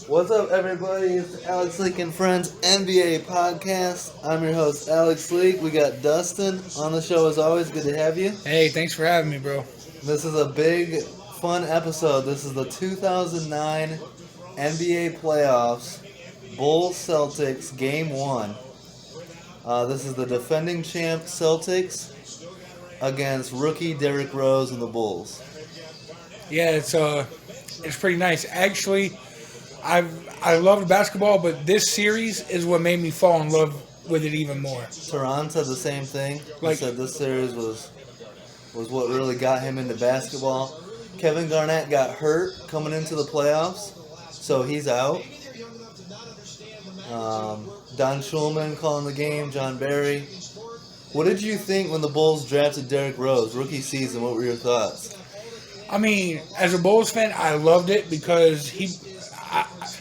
What's up, everybody? It's Alex Leak and Friends NBA podcast. I'm your host, Alex Leak. We got Dustin on the show as always. Good to have you. Hey, thanks for having me, bro. This is a big, fun episode. This is the 2009 NBA playoffs, Bulls Celtics Game 1. This is the defending champ Celtics against rookie Derrick Rose and the Bulls. Yeah, it's pretty nice. Actually, I loved basketball, but this series is what made me fall in love with it even more. Tehran said the same thing. He said this series was what really got him into basketball. Kevin Garnett got hurt coming into the playoffs, so he's out. Don Shulman calling the game, John Barry. What did you think when the Bulls drafted Derrick Rose, rookie season? What were your thoughts? I mean, as a Bulls fan, I loved it because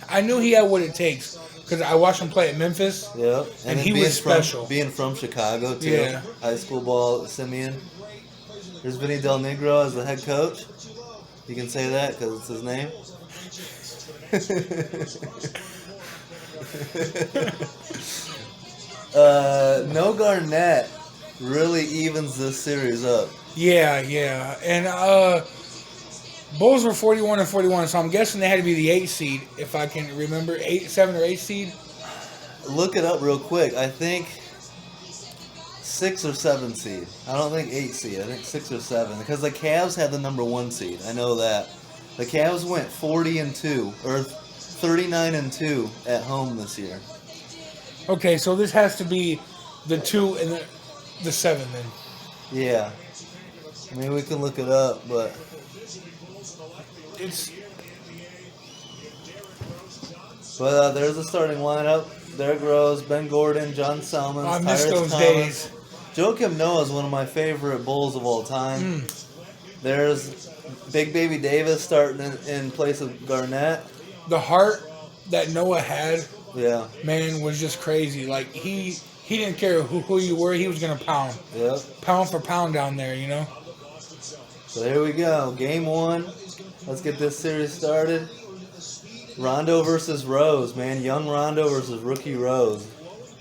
I knew he had what it takes because I watched him play at Memphis. Yeah, and he was special. Being from Chicago, too. Yeah. High school ball, Simeon. There's Vinny Del Negro as the head coach. You can say that because it's his name. No Garnett really evens this series up. Yeah. And Bulls were 41-41, so I'm guessing they had to be the 8th seed, if I can remember. 7 or 8 seed? Look it up real quick. I think 6 or 7 seed. I don't think 8 seed. I think 6 or 7. Because the Cavs had the number 1 seed. I know that. The Cavs went 40-2, or 39-2 at home this year. Okay, so this has to be the 2 and the 7 then. Yeah. I mean, we can look it up, but there's the starting lineup. Derrick Rose, Ben Gordon, John Salmons, I miss Tyrese those Thomas. days. Joakim Noah is one of my favorite Bulls of all time. There's Big Baby Davis starting in place of Garnett. The heart that Noah had, yeah, man, was just crazy. Like, he didn't care who you were. He was going to pound. Yep. Pound for pound down there, you know? So here we go. Game 1. Let's get this series started. Rondo versus Rose, man. Young Rondo versus rookie Rose.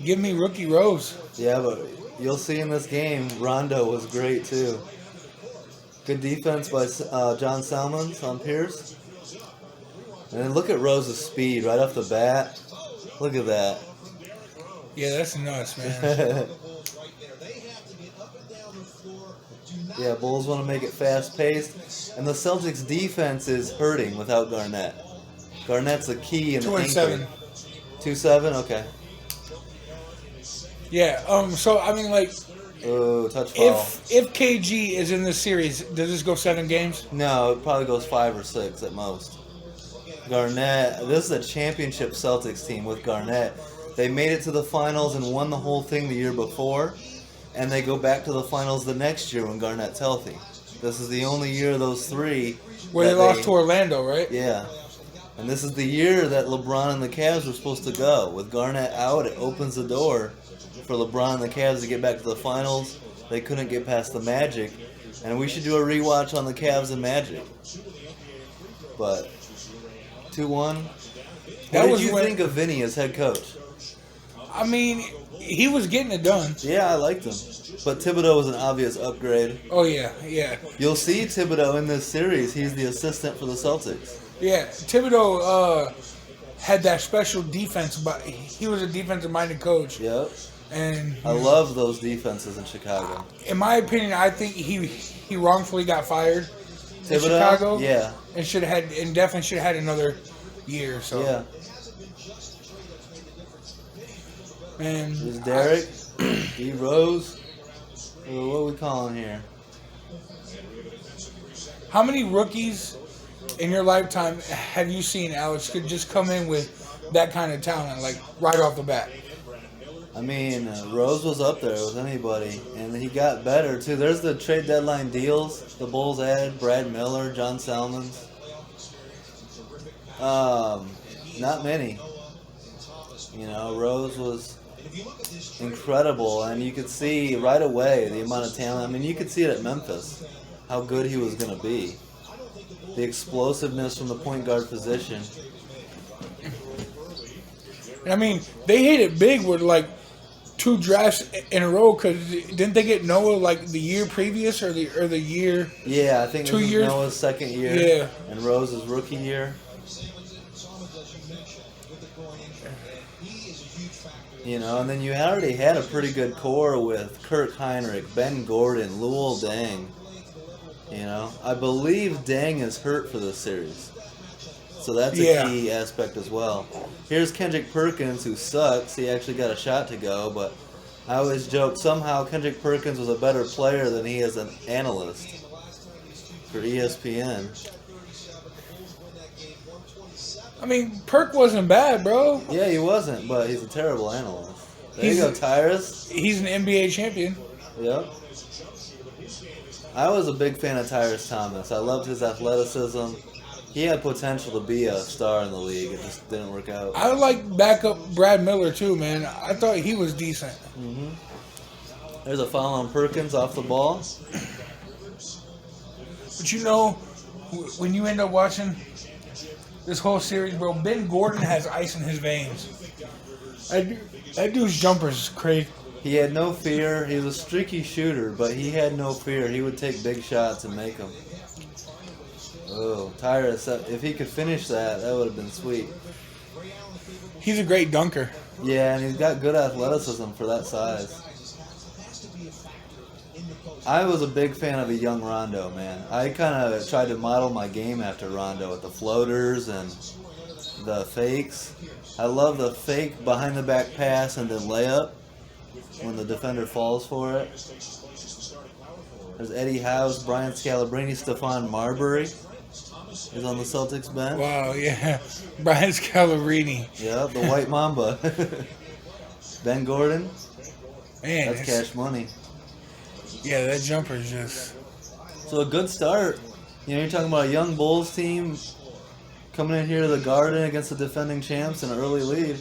Give me rookie Rose. Yeah, but you'll see in this game, Rondo was great too. Good defense by John Salmons on Pierce. And then look at Rose's speed right off the bat. Look at that. Yeah, that's nuts, man. Yeah, Bulls want to make it fast-paced. And the Celtics' defense is hurting without Garnett. Garnett's a key in the anchor. 2-7. 2-7? Okay. Yeah, so, I mean, like, oh, touch foul. If KG is in this series, does this go 7 games? No, it probably goes 5 or 6 at most. Garnett, this is a championship Celtics team with Garnett. They made it to the finals and won the whole thing the year before, and they go back to the finals the next year when Garnett's healthy. This is the only year of those 3 where they lost to Orlando, right? Yeah. And this is the year that LeBron and the Cavs were supposed to go. With Garnett out, it opens the door for LeBron and the Cavs to get back to the finals. They couldn't get past the Magic. And we should do a rewatch on the Cavs and Magic. But 2-1. What did you think of Vinny as head coach? I mean, he was getting it done. Yeah, I liked him. But Thibodeau was an obvious upgrade. Oh, yeah. You'll see Thibodeau in this series. He's the assistant for the Celtics. Yeah, Thibodeau had that special defense, but he was a defensive-minded coach. Yep. And I love those defenses in Chicago. In my opinion, I think he wrongfully got fired Thibodeau? in Chicago. Yeah. And definitely should have had another year. So. Yeah. And there's Derrick, D. Rose. What are we calling here? How many rookies in your lifetime have you seen, Alex, could just come in with that kind of talent, like right off the bat? I mean, Rose was up there with anybody, and he got better too. There's the trade deadline deals the Bulls added: Brad Miller, John Salmons. Not many. You know, Rose was incredible, and you could see right away the amount of talent. I mean, you could see it at Memphis, how good he was going to be. The explosiveness from the point guard position. And I mean, they hit it big with like 2 drafts in a row because didn't they get Noah like the year previous or the year? Yeah, I think 2 this is years. Noah's second year. Yeah. And Rose's rookie year. You know, and then you already had a pretty good core with Kirk Heinrich, Ben Gordon, Luol Deng. You know, I believe Deng is hurt for this series. So that's a key aspect as well. Here's Kendrick Perkins, who sucks. He actually got a shot to go, but I always joke somehow Kendrick Perkins was a better player than he is an analyst for ESPN. I mean, Perk wasn't bad, bro. Yeah, he wasn't, but he's a terrible analyst. There you go, Tyrus. He's an NBA champion. Yep. I was a big fan of Tyrus Thomas. I loved his athleticism. He had potential to be a star in the league. It just didn't work out. I like backup Brad Miller too, man. I thought he was decent. Mm-hmm. There's a foul on Perkins off the ball. But you know, when you end up watching this whole series, bro, Ben Gordon has ice in his veins. That dude's jumper is crazy. He had no fear. He was a streaky shooter, but he had no fear. He would take big shots and make them. Oh, Tyrus, if he could finish that, that would have been sweet. He's a great dunker. Yeah, and he's got good athleticism for that size. I was a big fan of a young Rondo, man. I kind of tried to model my game after Rondo with the floaters and the fakes. I love the fake behind the back pass and then layup when the defender falls for it. There's Eddie House, Brian Scalabrine, Stephon Marbury is on the Celtics bench. Wow, yeah. Brian Scalabrine. Yeah, the White Mamba. Ben Gordon. Man, that's cash money. Yeah, that jumper is just... So a good start. You know, you're talking about a young Bulls team coming in here to the Garden against the defending champs in an early lead.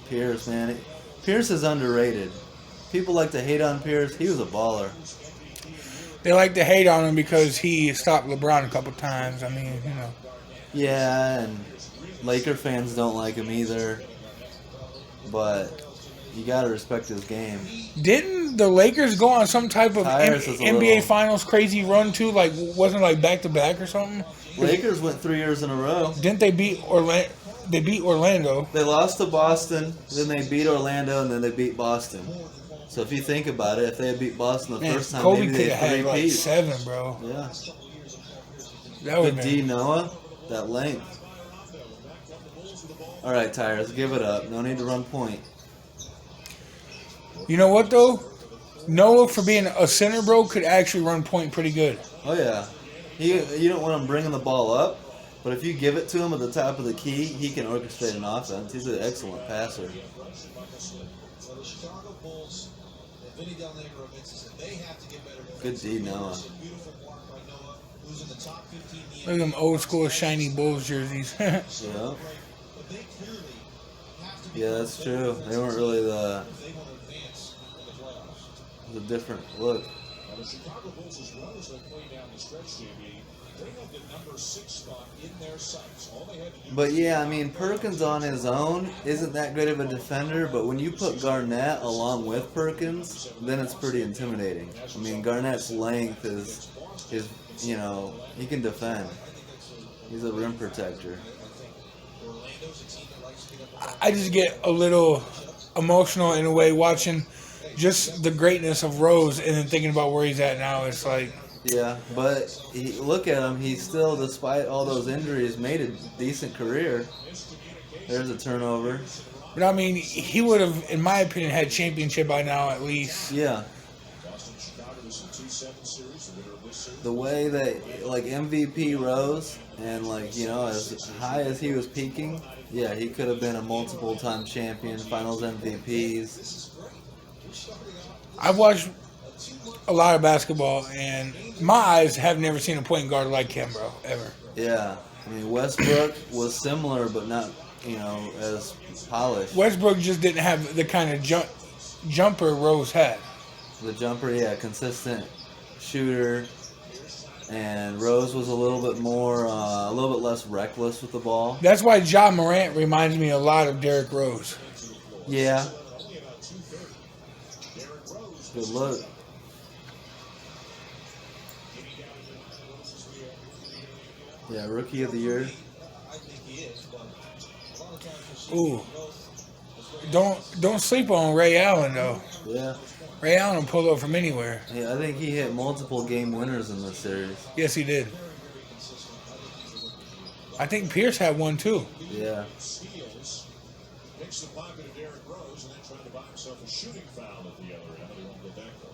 Pierce, man. Pierce is underrated. People like to hate on Pierce. He was a baller. They like to hate on him because he stopped LeBron a couple times. I mean, you know. Yeah, and Laker fans don't like him either. But you gotta respect his game. Didn't the Lakers go on some type of NBA Finals crazy run too? Like, wasn't it like back to back or something? Lakers went 3 years in a row. Didn't they beat Orlando? They beat Orlando. They lost to Boston, then they beat Orlando, and then they beat Boston. So if you think about it, if they had beat Boston the first time, Kobe maybe could they have had like repeat. 7, bro. Yeah. That would Good D, Noah. That length. All right, Tyrus, give it up. No need to run point. You know what, though? Noah, for being a center, bro, could actually run point pretty good. Oh, yeah. You don't want him bringing the ball up, but if you give it to him at the top of the key, he can orchestrate an offense. He's an excellent passer. Good D, Noah. Look at them old school shiny Bulls jerseys. Yeah. Yeah, that's true. They weren't really the different look. But yeah, I mean, Perkins on his own isn't that great of a defender, but when you put Garnett along with Perkins, then it's pretty intimidating. I mean, Garnett's length is you know, he can defend. He's a rim protector. I just get a little emotional in a way watching just the greatness of Rose and then thinking about where he's at now. It's like... Yeah, but look at him. He still, despite all those injuries, made a decent career. There's a turnover. But I mean, he would have, in my opinion, had championship by now at least. Yeah. The way that, like, MVP Rose and, like, you know, as high as he was peaking, yeah, he could have been a multiple-time champion, finals MVPs. I've watched a lot of basketball, and my eyes have never seen a point guard like him, bro, ever. Yeah. I mean, Westbrook was similar, but not, you know, as polished. Westbrook just didn't have the kind of jumper Rose had. The jumper, yeah, consistent shooter. and Rose was a little bit less reckless with the ball. That's why Ja Morant reminds me a lot of Derrick Rose. Yeah. Good look. Yeah, Rookie of the Year. Ooh. Don't sleep on Ray Allen, though. Yeah. Ray Allen will pull up from anywhere. Yeah, I think he hit multiple game winners in this series. Yes, he did. I think Pierce had one, too. Yeah. Picks the pocket of Derrick Rose and then trying to buy himself a shooting foul at the other end. He won't go back for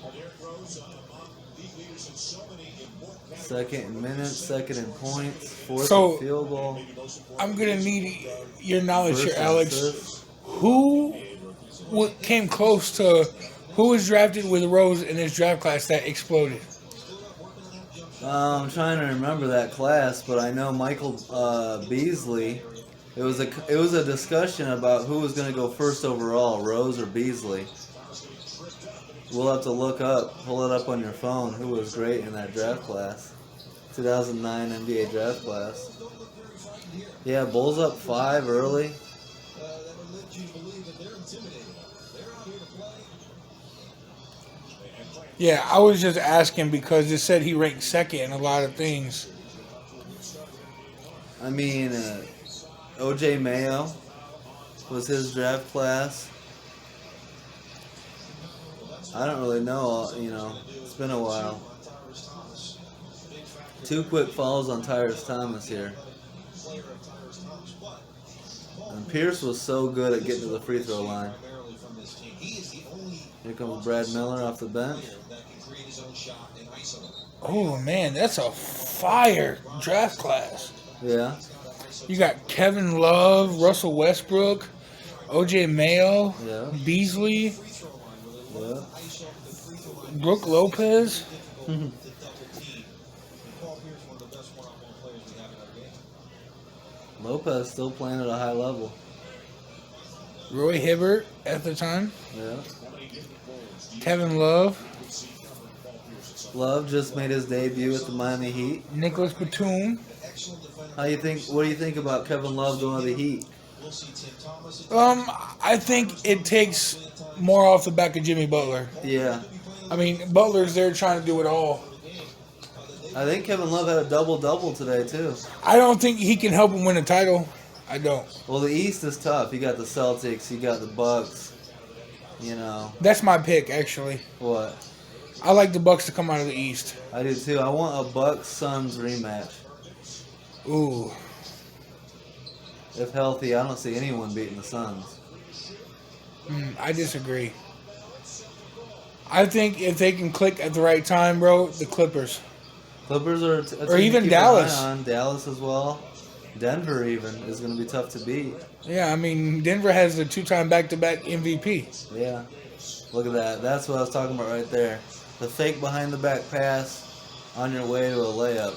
it. Derrick Rose, league leaders in so many important categories. Second in minutes, second in points, fourth So- in field goal. I'm going to need your knowledge First here, in Alex. assists. Who came close to who was drafted with Rose in this draft class that exploded? I'm trying to remember that class, but I know Michael Beasley. It was a discussion about who was going to go first overall, Rose or Beasley. We'll have to pull it up on your phone. Who was great in that draft class? 2009 NBA draft class. Yeah, Bulls up 5 early. Yeah, I was just asking because it said he ranked second in a lot of things. I mean, OJ Mayo was his draft class. I don't really know, it's been a while. 2 quick fouls on Tyrese Thomas here. And Pierce was so good at getting to the free throw line. Here comes Brad Miller off the bench. Oh, man, that's a fire draft class. Yeah. You got Kevin Love, Russell Westbrook, OJ Mayo, Yeah. Beasley, Yeah. Brooke Lopez. Lopez still playing at a high level. Roy Hibbert at the time. Yeah. Kevin Love. Love just made his debut with the Miami Heat. Nicholas Batum. What do you think about Kevin Love going to the Heat? I think it takes more off the back of Jimmy Butler. Yeah. I mean, Butler's there trying to do it all. I think Kevin Love had a double-double today, too. I don't think he can help him win a title. I don't. Well, the East is tough. You got the Celtics. You got the Bucks. That's my pick, actually. What? I like the Bucks to come out of the East. I do, too. I want a Bucks-Suns rematch. Ooh. If healthy, I don't see anyone beating the Suns. I disagree. I think if they can click at the right time, bro, the Clippers. Clippers are... Or even Dallas. Dallas as well. Denver even is going to be tough to beat. Yeah, I mean, Denver has the 2-time back-to-back MVP. Yeah. Look at that. That's what I was talking about right there. The fake behind-the-back pass on your way to a layup.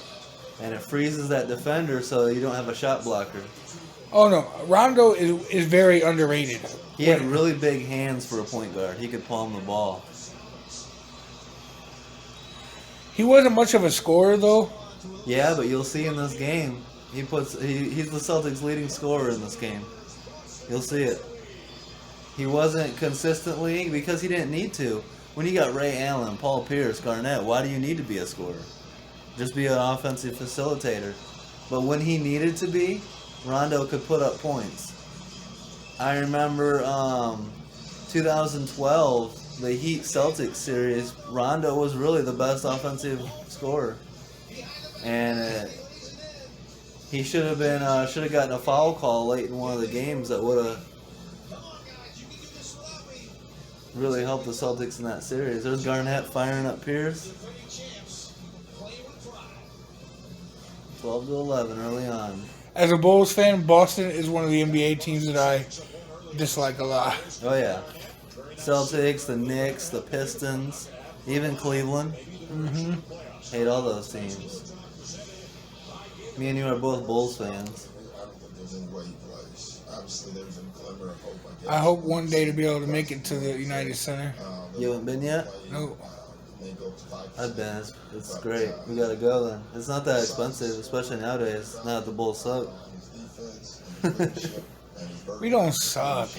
And it freezes that defender so you don't have a shot blocker. Oh, no. Rondo is very underrated. He had really big hands for a point guard. He could palm the ball. He wasn't much of a scorer, though. Yeah, but you'll see in this game, he's the Celtics' leading scorer in this game. You'll see it. He wasn't consistently because he didn't need to. When you got Ray Allen, Paul Pierce, Garnett, why do you need to be a scorer? Just be an offensive facilitator. But when he needed to be, Rondo could put up points. I remember 2012, the Heat Celtics series. Rondo was really the best offensive scorer, and he should have gotten a foul call late in one of the games that would have really helped the Celtics in that series. There's Garnett firing up Pierce. 12-11 early on. As a Bulls fan, Boston is one of the NBA teams that I dislike a lot. Oh, yeah. Celtics, the Knicks, the Pistons, even Cleveland. Mm-hmm. Hate all those teams. Me and you are both Bulls fans. I hope one day to be able to make it to the United Center. You haven't been yet? No. I've been. It's great. We gotta go then. It's not that expensive, especially nowadays. Not that the Bulls suck. We don't suck.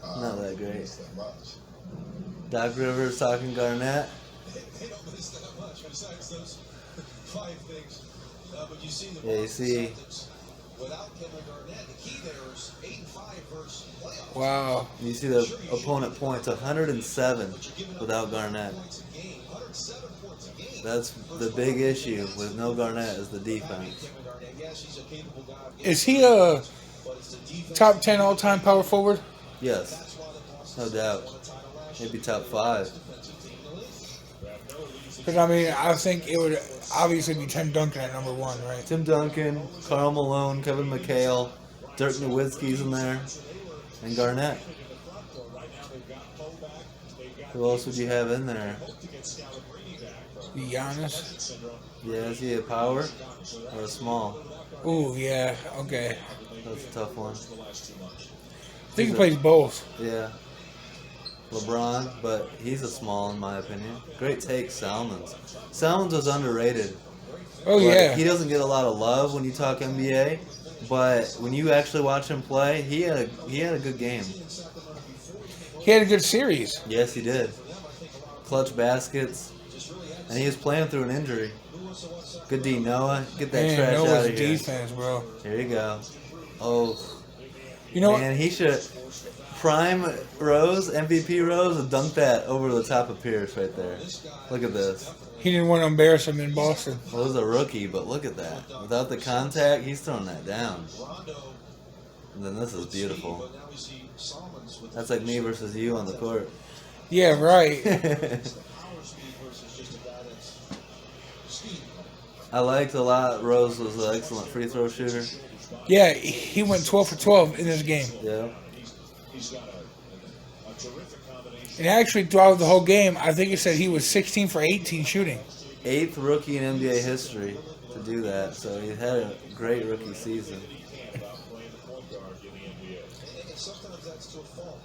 Not that great. Doc Rivers talking Garnett. They don't miss that much besides those 5 things. But you see the Yeah, you see. Celtics, without Kevin Garnett, the key there is 8-5 versus playoffs. Wow. You see the opponent points 107 without Garnett. That's the big issue with no Garnett is the defense. Is he a top 10 all-time power forward? Yes, no doubt. Maybe top 5. Because, I mean, I think it would obviously be Tim Duncan at number 1, right? Tim Duncan, Karl Malone, Kevin McHale, Dirk Nowitzki's in there, and Garnett. Who else would you have in there? Giannis? Yeah, is he a power or a small? Ooh, yeah, okay. That's a tough one. I think he plays both. Yeah. LeBron, but he's a small in my opinion. Great take, Salmons. Salmons was underrated. Oh, yeah. He doesn't get a lot of love when you talk NBA, but when you actually watch him play, he had a good game. He had a good series. Yes, he did. Clutch baskets, and he was playing through an injury. Good D, Noah. Get that trash Noah's out of here. defense, bro. Here you go. Oh, You know man, he should. Prime Rose, MVP Rose, and dunk that over the top of Pierce right there. Look at this. He didn't want to embarrass him in Boston. Well, it was a rookie, but look at that. Without the contact, he's throwing that down. And then this is beautiful. That's like me versus you on the court. Yeah, right. I liked a lot. Rose was an excellent free throw shooter. Yeah, he went 12 for 12 in this game. Yeah. And actually, throughout the whole game, I think it said he was 16 for 18 shooting. 8th rookie in NBA history to do that. So he had a great rookie season. Sometimes that's to a fault.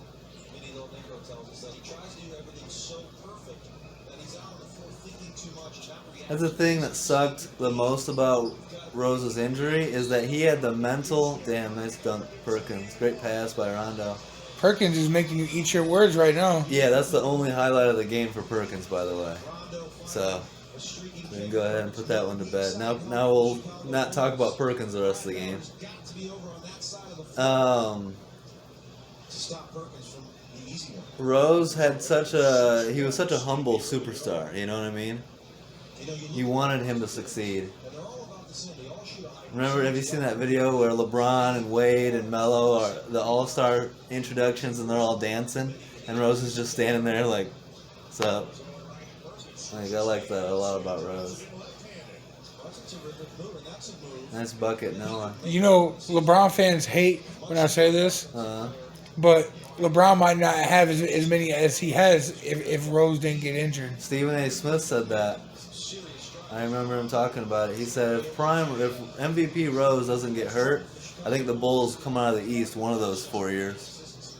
Many little Negro tells us that he tries to do everything so perfect that he's out on the floor thinking too much and not reacting. That's the thing that sucked the most about Rose's injury is that he had the mental. Damn, nice dunk, Perkins. Great pass by Rondo. Perkins is making you eat your words right now. Yeah, that's the only highlight of the game for Perkins, by the way. So we can go ahead and put that one to bed. Now we'll not talk about Perkins the rest of the game. Rose had he was such a humble superstar, you know what I mean? You wanted him to succeed. Remember, have you seen that video where LeBron and Wade and Melo are the all-star introductions and they're all dancing? And Rose is just standing there like, what's up? Like, I like that a lot about Rose. Nice bucket, Noah. You know, LeBron fans hate when I say this, but LeBron might not have as many as he has if Rose didn't get injured. Stephen A. Smith said that. I remember him talking about it. He said if MVP Rose doesn't get hurt, I think the Bulls come out of the East one of those 4 years.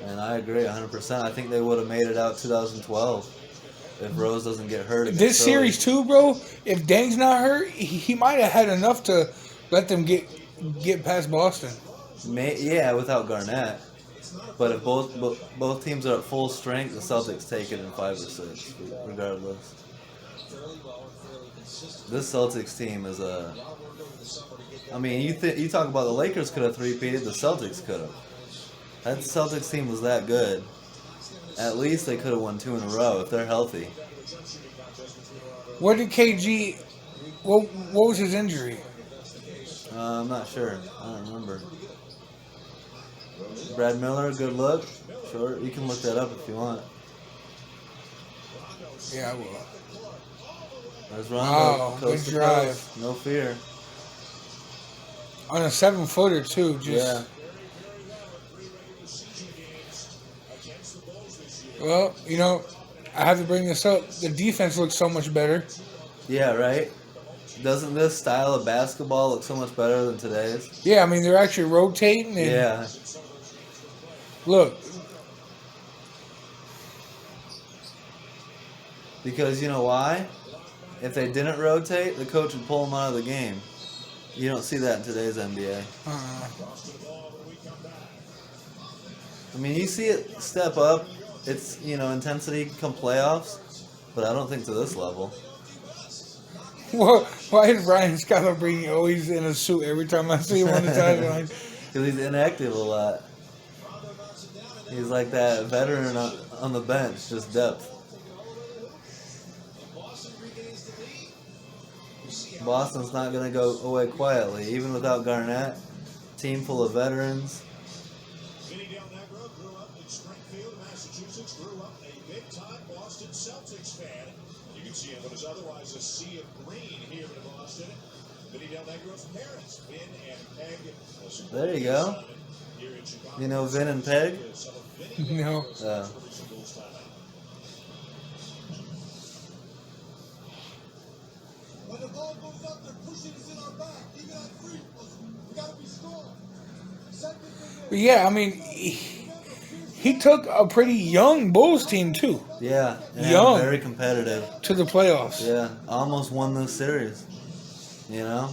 And I agree 100%. I think they would have made it out 2012 if Rose doesn't get hurt. This series too, bro, if Dang's not hurt, he might have had enough to let them get past Boston. Yeah, without Garnett. But if both teams are at full strength, the Celtics take it in 5 or 6, regardless. This Celtics team is I mean, you talk about the Lakers could have three-peated, the Celtics could have. That Celtics team was that good. At least they could have won 2 in a row if they're healthy. What did KG? What was his injury? I'm not sure. I don't remember. Brad Miller, good look. Sure, you can look that up if you want. Yeah, I will. There's Rondo. Wow, Coast good to drive. coast. No fear. On a 7-footer too. Yeah. Well, you know, I have to bring this up. The defense looks so much better. Yeah, right? Doesn't this style of basketball look so much better than today's? Yeah, I mean, they're actually rotating. And Yeah. Look. Because you know why? If they didn't rotate, the coach would pull them out of the game. You don't see that in today's NBA. I mean, you see it step up. It's, intensity come playoffs. But I don't think to this level. Why is Ryan Scalabrine always in a suit every time I see him on the sideline? Because he's inactive a lot. He's like that veteran on the bench, just depth. Boston's not going to go away quietly, even without Garnett. Team full of veterans. Vinny Del Negro grew up in Springfield, Massachusetts, grew up a big-time Boston Celtics fan. You can see in what is otherwise a sea of green here in Boston. Vinny Del Negro's parents, Vin and Peg. There you go. You know Vin and Peg? No. When the ball goes up, they're pushing us in our back. Even on free, we gotta be strong. But yeah, I mean, he took a pretty young Bulls team too Yeah. Young. Very competitive. to the playoffs. Yeah. Almost won this series. Yeah.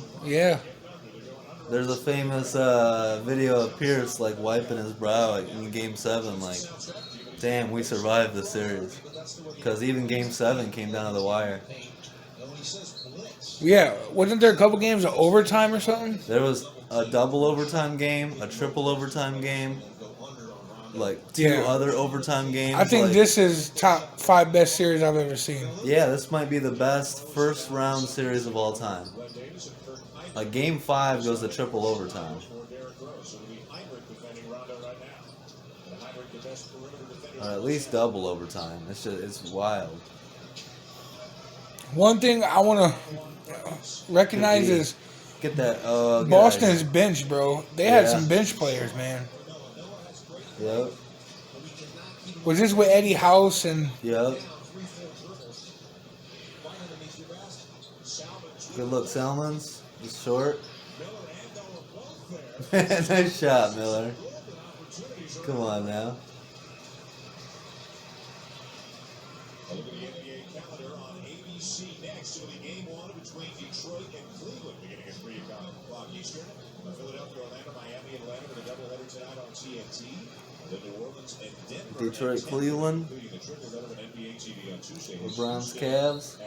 There's a famous video of Pierce like wiping his brow in Game 7, like, damn, we survived the series. Because even Game 7 came down to the wire. Yeah. Wasn't there a couple games of overtime or something? There was a double overtime game, a triple overtime game, like two other overtime games. I think like, this is top 5 best series I've ever seen. Yeah, this might be the best first round series of all time. Like Game 5 goes to triple overtime. Or at least double overtime. It's wild. One thing I want to recognize is Get that. Boston's bench, bro. They had some bench players, man. Yep. Was this with Eddie House and? Yep. Good look, Selmans. Just short. Nice shot, Miller. Come on now. Look at the NBA calendar on ABC next. It'll be game 1 between Detroit and Cleveland beginning at 3 o'clock Eastern. Philadelphia, Orlando, Miami, Atlanta with a doubleheader tonight on TNT. The New Orleans and Denver. Detroit, Cleveland. LeBron's Cavs.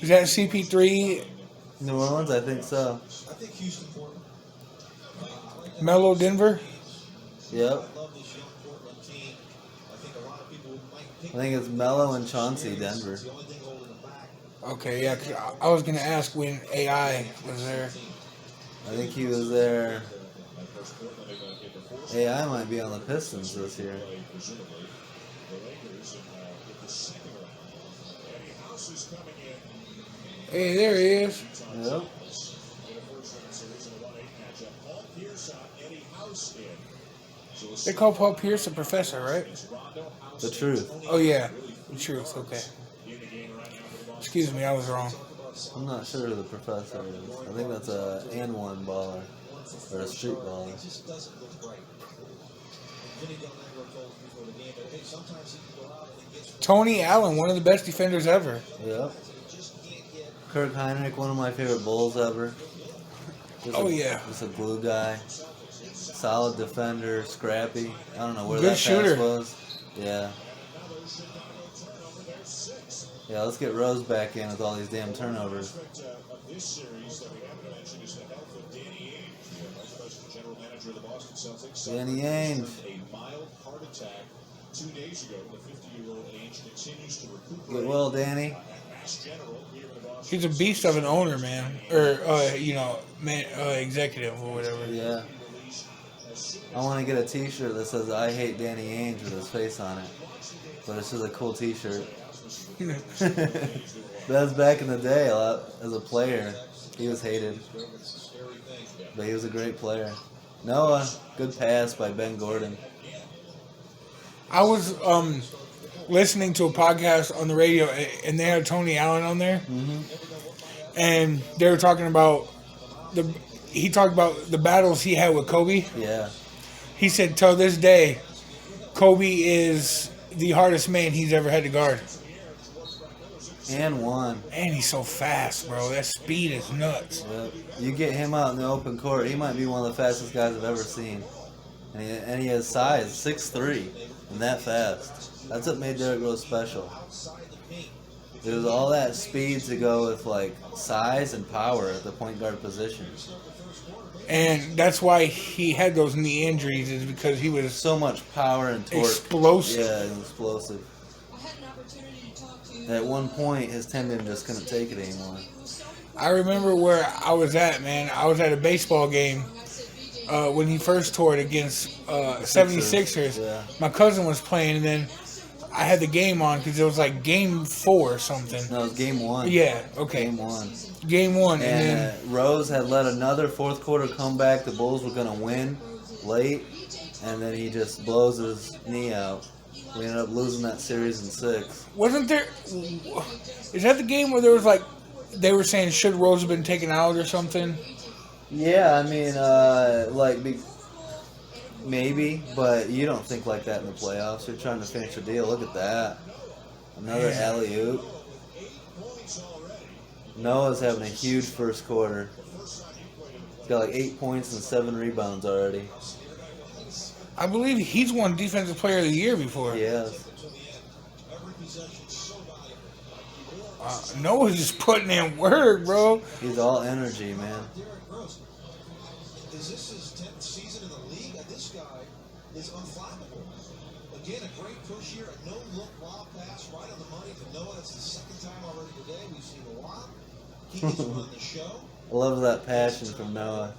Is that CP3? New Orleans, I think so. I think Houston, Portland. Melo, Denver? Yep. I love this young Portland team. I think a lot of people might think I think it's Melo and Chauncey, Denver. the only thing holding them back. Okay, yeah, 'cause I was going to ask when AI was there. I think he was there. AI might be on the Pistons this year. Hey, there he is. Yep. They call Paul Pierce a professor, right? The truth. Oh, yeah. The truth, okay. Excuse me, I was wrong. I'm not sure who the professor is. I think that's a and one baller. Or a street baller. It just doesn't look right. Vinny Del Negro told us before the game that, hey, sometimes he can go out and he gets Tony Allen, one of the best defenders ever. Yep. Kirk Heinrich, one of my favorite Bulls ever. Just a glue guy. Solid defender, scrappy. I don't know where Good that shooter. pass was. Yeah. Yeah, let's get Rose back in with all these damn turnovers. This series that we haven't mentioned is the health of Danny Ainge, the Vice President General Manager of the Boston Celtics. Danny Ainge. A mild heart attack 2 days ago. The 50-year-old Ainge continues to recuperate. Get well, Danny. Mass General here in the Boston. He's a beast of an owner, man. Or, executive or whatever. Yeah. I want to get a t-shirt that says I hate Danny Ainge with his face on it. But it's just a cool t-shirt. That's back in the day. A lot, as a player, he was hated. But he was a great player. Noah, good pass by Ben Gordon. I was listening to a podcast on the radio, and they had Tony Allen on there. Mm-hmm. And they were talking about he talked about the battles he had with Kobe. Yeah. He said, till this day, Kobe is the hardest man he's ever had to guard. And one. And he's so fast, bro. That speed is nuts. Yep. You get him out in the open court, he might be one of the fastest guys I've ever seen. And he has size, 6'3", and that fast. That's what made Derrick Rose special. It was all that speed to go with like size and power at the point guard position. And that's why he had those knee injuries, is because he was So much power and torque. explosive. Yeah, and explosive. At one point, his tendon just couldn't take it anymore. I remember where I was at, man. I was at a baseball game when he first toured against 76ers. Yeah. My cousin was playing, and then I had the game on because it was like game 4 or something. No, it was game one. Yeah, okay. Game one. Game 1. And And then, Rose had led another fourth quarter comeback. The Bulls were going to win late, and then he just blows his knee out. We ended up losing that series in 6. wasn't there... Is that the game where there was like... They were saying, should Rose have been taken out or something? Yeah, I mean, maybe, but you don't think like that in the playoffs. You're trying to finish a deal. Look at that. Another alley-oop. Noah's having a huge first quarter. He's got like 8 points and 7 rebounds already. I believe he's won Defensive Player of the Year before. He has. Noah's just putting in work, bro. He's all energy, man. Is this his 10th season in the league? This guy is unflappable. Again, a great push here, a no-look lob pass right on the money to Noah. That's the second time already today we've seen a lot. He gets run the show. I love that passion from Noah.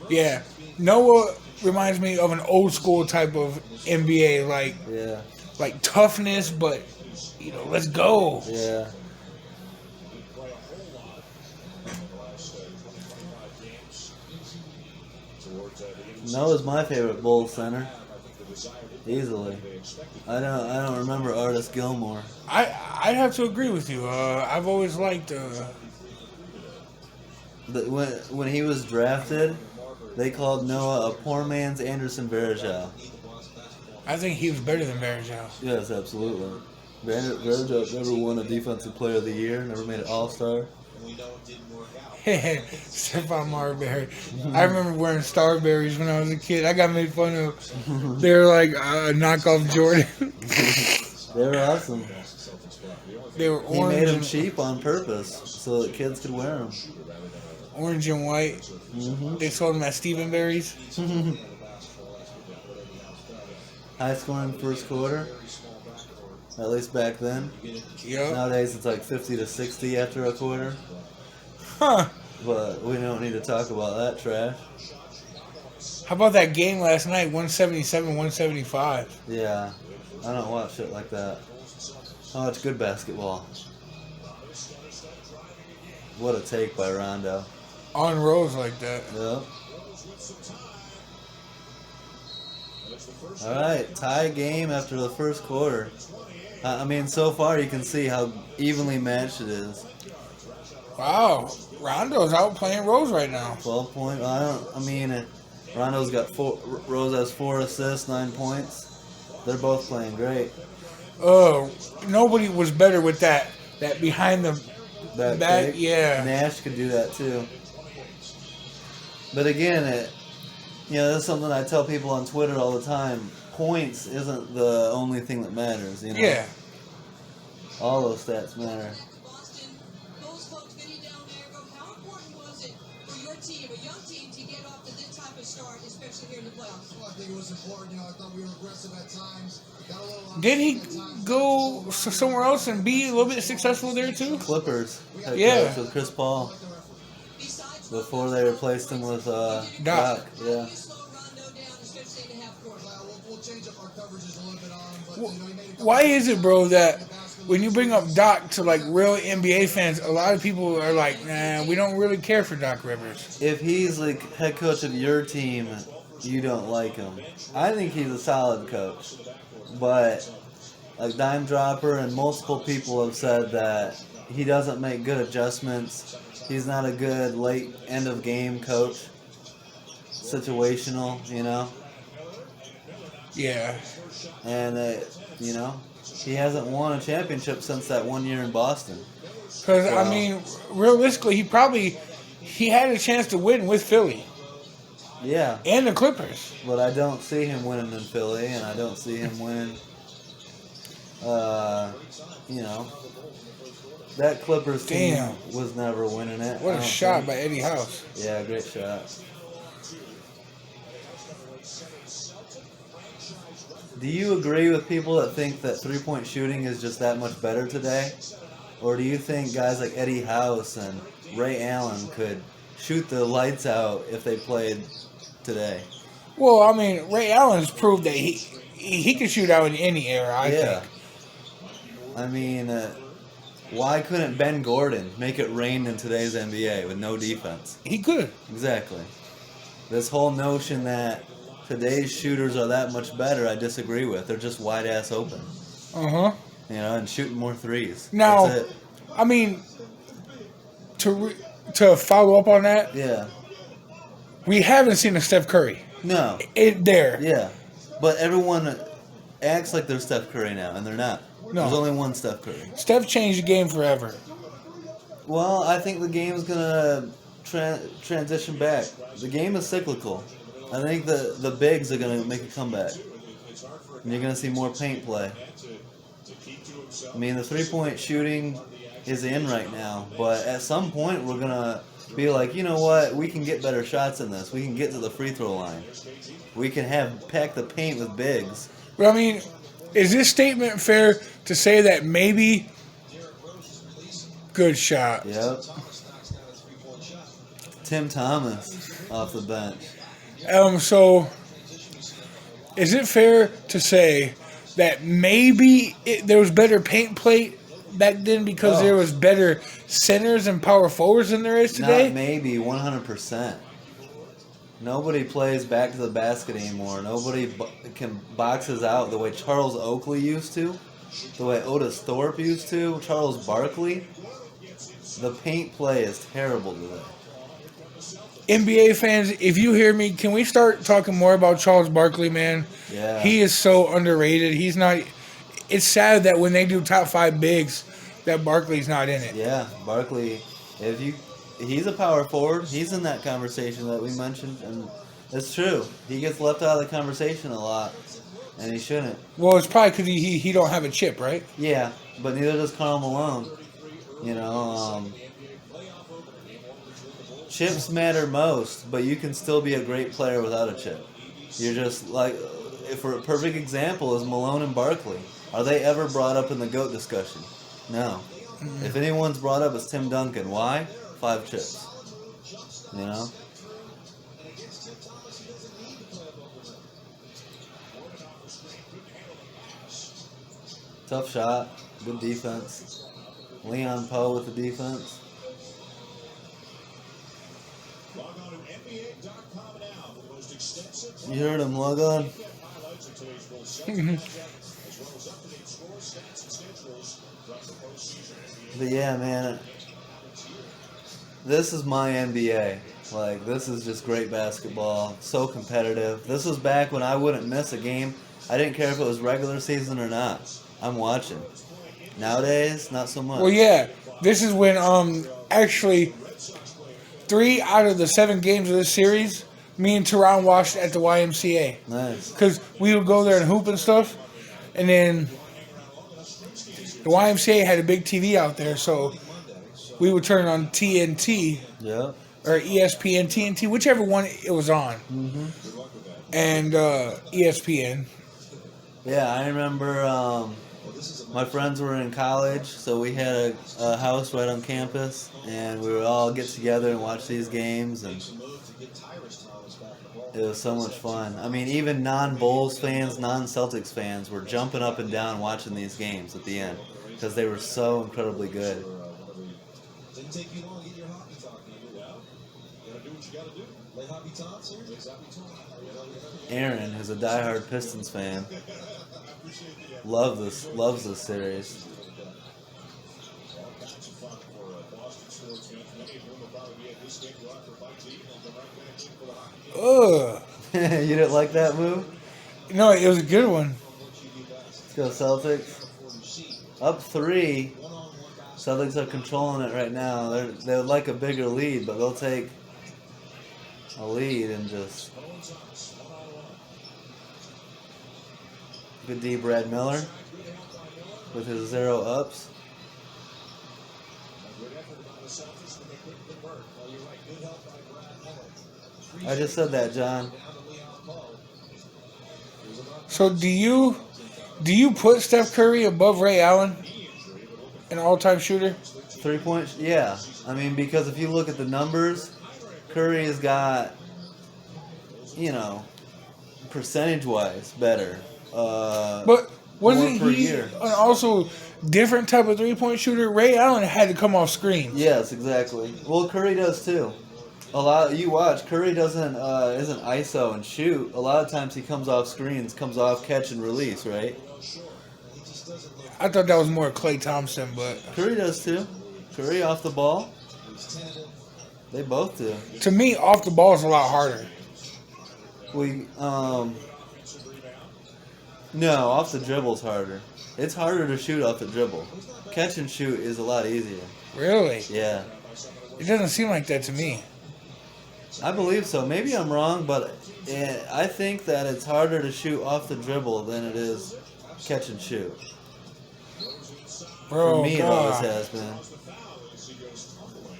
Yeah. Noah reminds me of an old school type of NBA, Yeah, like toughness, but, you know, let's go. yeah. Noah's my favorite Bulls center. Easily. I don't remember Artis Gilmore. I'd have to agree with you. I've always liked... When he was drafted, they called Noah a poor man's Anderson Varejao. I think he was better than Varejao. Yes, absolutely. Varejao never won a Defensive Player of the Year, never made an All-Star. Stephon Marbury. I remember wearing Starberries when I was a kid. I got made fun of. They were like knockoff Jordan. They were awesome. They were He orange, made them and, cheap on purpose so that kids could wear them. orange and white. Mm-hmm. They sold them at Stephen Berry's. High scoring first quarter, at least back then. Yep. Nowadays it's like 50 to 60 after a quarter. Huh. But we don't need to talk about that trash. How about that game last night? 177-175. Yeah, I don't watch shit like that. I watch good basketball. What a take by Rondo. On Rose like that. Yep. All right, tie game after the first quarter. I mean, so far you can see how evenly matched it is. Wow. Rondo's out playing Rose right now. 12 point. Rondo's got 4. Rose has 4 assists, 9 points. They're both playing great. Nobody was better with that behind the Back back. kick. Yeah. Nash could do that too. But again, that's something I tell people on Twitter all the time. Points isn't the only thing that matters, you know? Yeah. All those stats matter. How important was it for your team, a young team, to get off to this type of start, especially here in the playoffs? Well, I think it was important. I thought we were aggressive at times. Got a little Did he go somewhere else and be a little bit successful there too? Clippers. Head Yeah. coach with Chris Paul. Before they replaced him with Doc. Yeah. Slow Rondo down, especially in the half court. We'll change up our coverages a little bit on him, but he made a couple Why is it, bro, that when you bring up Doc to like real NBA fans, a lot of people are like, nah, we don't really care for Doc Rivers. If he's like head coach of your team, you don't like him. I think he's a solid coach. But like Dime Dropper and multiple people have said that he doesn't make good adjustments. He's not a good late end of game coach. Situational, you know. Yeah. And He hasn't won a championship since that 1 year in Boston. Because, Wow. I mean, realistically, he had a chance to win with Philly Yeah, and the Clippers. but I don't see him winning in Philly, and I don't see him winning. You know, that Clippers team Damn. was never winning it. What I a don't shot think. by Eddie House. Yeah, great shot. Do you agree with people that think that three-point shooting is just that much better today? Or do you think guys like Eddie House and Ray Allen could shoot the lights out if they played today? Well, I mean, Ray Allen's proved that he can shoot out in any era, I think. I mean, why couldn't Ben Gordon make it rain in today's NBA with no defense? He could. Exactly. This whole notion that today's shooters are that much better, I disagree with. They're just wide ass open, Uh-huh. you know, and shooting more threes. Now, That's it. I mean, to follow up on that, Yeah. we haven't seen a Steph Curry. No. There. Yeah. But everyone acts like they're Steph Curry now, and they're not. No. There's only one Steph Curry. Steph changed the game forever. Well, I think the game's gonna transition back. The game is cyclical. I think the bigs are gonna make a comeback, and you're gonna see more paint play. I mean, the three-point shooting is in right now, but at some point we're gonna be like, you know what? We can get better shots in this. We can get to the free throw line. We can pack the paint with bigs. But I mean, is this statement fair to say that maybe good shot? Yep. Tim Thomas off the bench. So is it fair to say that maybe there was better paint play back then because there was better centers and power forwards than there is today? Not maybe, 100%. Nobody plays back to the basket anymore. Nobody can boxes out the way Charles Oakley used to, the way Otis Thorpe used to, Charles Barkley. The paint play is terrible today. NBA fans, if you hear me, can we start talking more about Charles Barkley, man? Yeah. He is so underrated. He's not. It's sad that when they do top 5 bigs, that Barkley's not in it. Yeah, Barkley. He's a power forward. He's in that conversation that we mentioned, and it's true. He gets left out of the conversation a lot, and he shouldn't. Well, it's probably because he don't have a chip, right? Yeah, but neither does Karl Malone. You know, chips matter most, but you can still be a great player without a chip. You're just like, for a perfect example is Malone and Barkley. Are they ever brought up in the GOAT discussion? No. If anyone's brought up, it's Tim Duncan. Why? 5 chips. You know? Tough shot. Good defense. Leon Poe with the defense. Log on to NBA.com now for the most extensive You heard him, log on. highlights of today's full Celtics matchup, as well as up-to-date scores, stats, and schedules throughout the postseason. But yeah, man, this is my NBA. Like, this is just great basketball. So competitive. This was back when I wouldn't miss a game. I didn't care if it was regular season or not. I'm watching. Nowadays, not so much. Well, yeah. This is when actually 3 out of the 7 games of this series, me and Teron watched at the YMCA. Nice. Because we would go there and hoop and stuff. And then the YMCA had a big TV out there, so we would turn on TNT Yep. or ESPN, TNT, whichever one it was on. Mm-hmm. And ESPN. Yeah, I remember my friends were in college, so we had a house right on campus, and we would all get together and watch these games, and it was so much fun. I mean, even non-Bulls fans, non-Celtics fans were jumping up and down watching these games at the end because they were so incredibly good. Didn't take you long to get your hockey talking. Gotta do what you gotta do. Play hockey tots here. Aaron, who's a diehard Pistons fan, loves this series. Ugh. You didn't like that move? No, it was a good one. Let's go Celtics. Up 3. Celtics are controlling it right now. They would like a bigger lead, but they'll take a lead and just. Good D, Brad Miller, with his 0 ups. I just said that, John. So do you put Steph Curry above Ray Allen, an all-time shooter? 3-point, yeah. I mean, because if you look at the numbers, Curry has got, percentage-wise better. But more wasn't per he year. also different type of 3-point shooter? Ray Allen had to come off screens. Yes, exactly. Well, Curry does too. You watch, Curry isn't ISO and shoot. A lot of times he comes off screens, comes off catch and release, right? I thought that was more Klay Thompson, but Curry does too. Curry off the ball. They both do. to me, off the ball is a lot harder. No, off the dribble's harder. It's harder to shoot off the dribble. Catch and shoot is a lot easier. Really? Yeah. It doesn't seem like that to me. I believe so. Maybe I'm wrong, but I think that it's harder to shoot off the dribble than it is catch and shoot. Bro, For me, it always God. has been.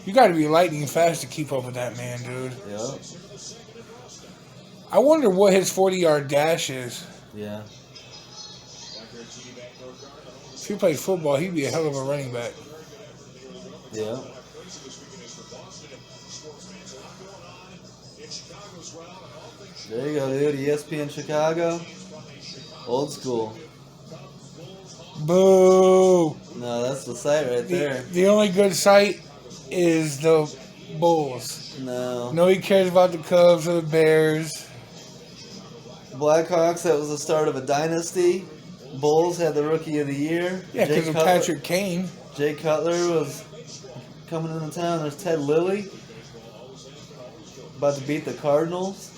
You got to be lightning fast to keep up with that man, dude. Yep. I wonder what his 40-yard dash is. Yeah. If he played football, he'd be a hell of a running back. Yeah. There you go, dude. ESPN Chicago. Old school. Boo! No, that's the site right there. The only good site is the Bulls. No. Nobody cares about the Cubs or the Bears. Blackhawks, that was the start of a dynasty. Bulls had the Rookie of the Year. Yeah, because of Patrick Kane. Jay Cutler was coming into town. There's Ted Lilly. About to beat the Cardinals.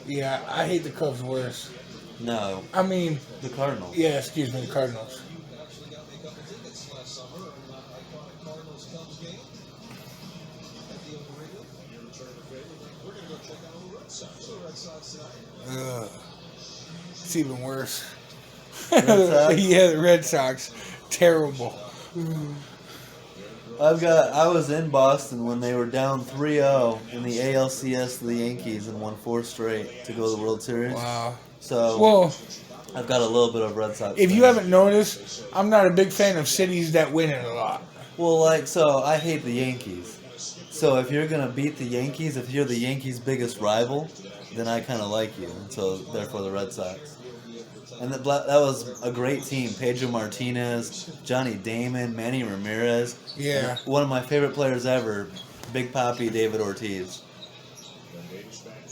Yeah, I hate the Cubs worse. No, I mean, the Cardinals. yeah, excuse me, the Cardinals. Ugh. It's even worse. Red Sox? Yeah, the Red Sox. Terrible. I was in Boston when they were down 3-0 in the ALCS to the Yankees and won 4 straight to go to the World Series. Wow. So Well, I've got a little bit of Red Sox. if you fans. haven't noticed, I'm not a big fan of cities that win it a lot. Well, I hate the Yankees. So if you're gonna beat the Yankees, if you're the Yankees' biggest rival, then I kind of like you. And so therefore the Red Sox. And that was a great team. Pedro Martinez, Johnny Damon, Manny Ramirez. Yeah. And one of my favorite players ever, Big Papi David Ortiz.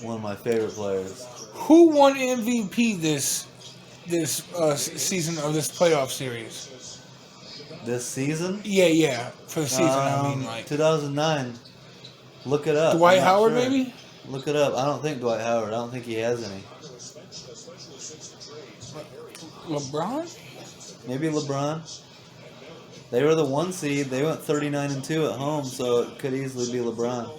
One of my favorite players. Who won MVP this season of this playoff series? This season? Yeah, for the season. I mean, like 2009. Look it up. Dwight I'm not Howard, sure. maybe. Look it up. I don't think Dwight Howard. I don't think he has any. LeBron? Maybe LeBron. They were the 1 seed. They went 39-2 at home, so it could easily be LeBron.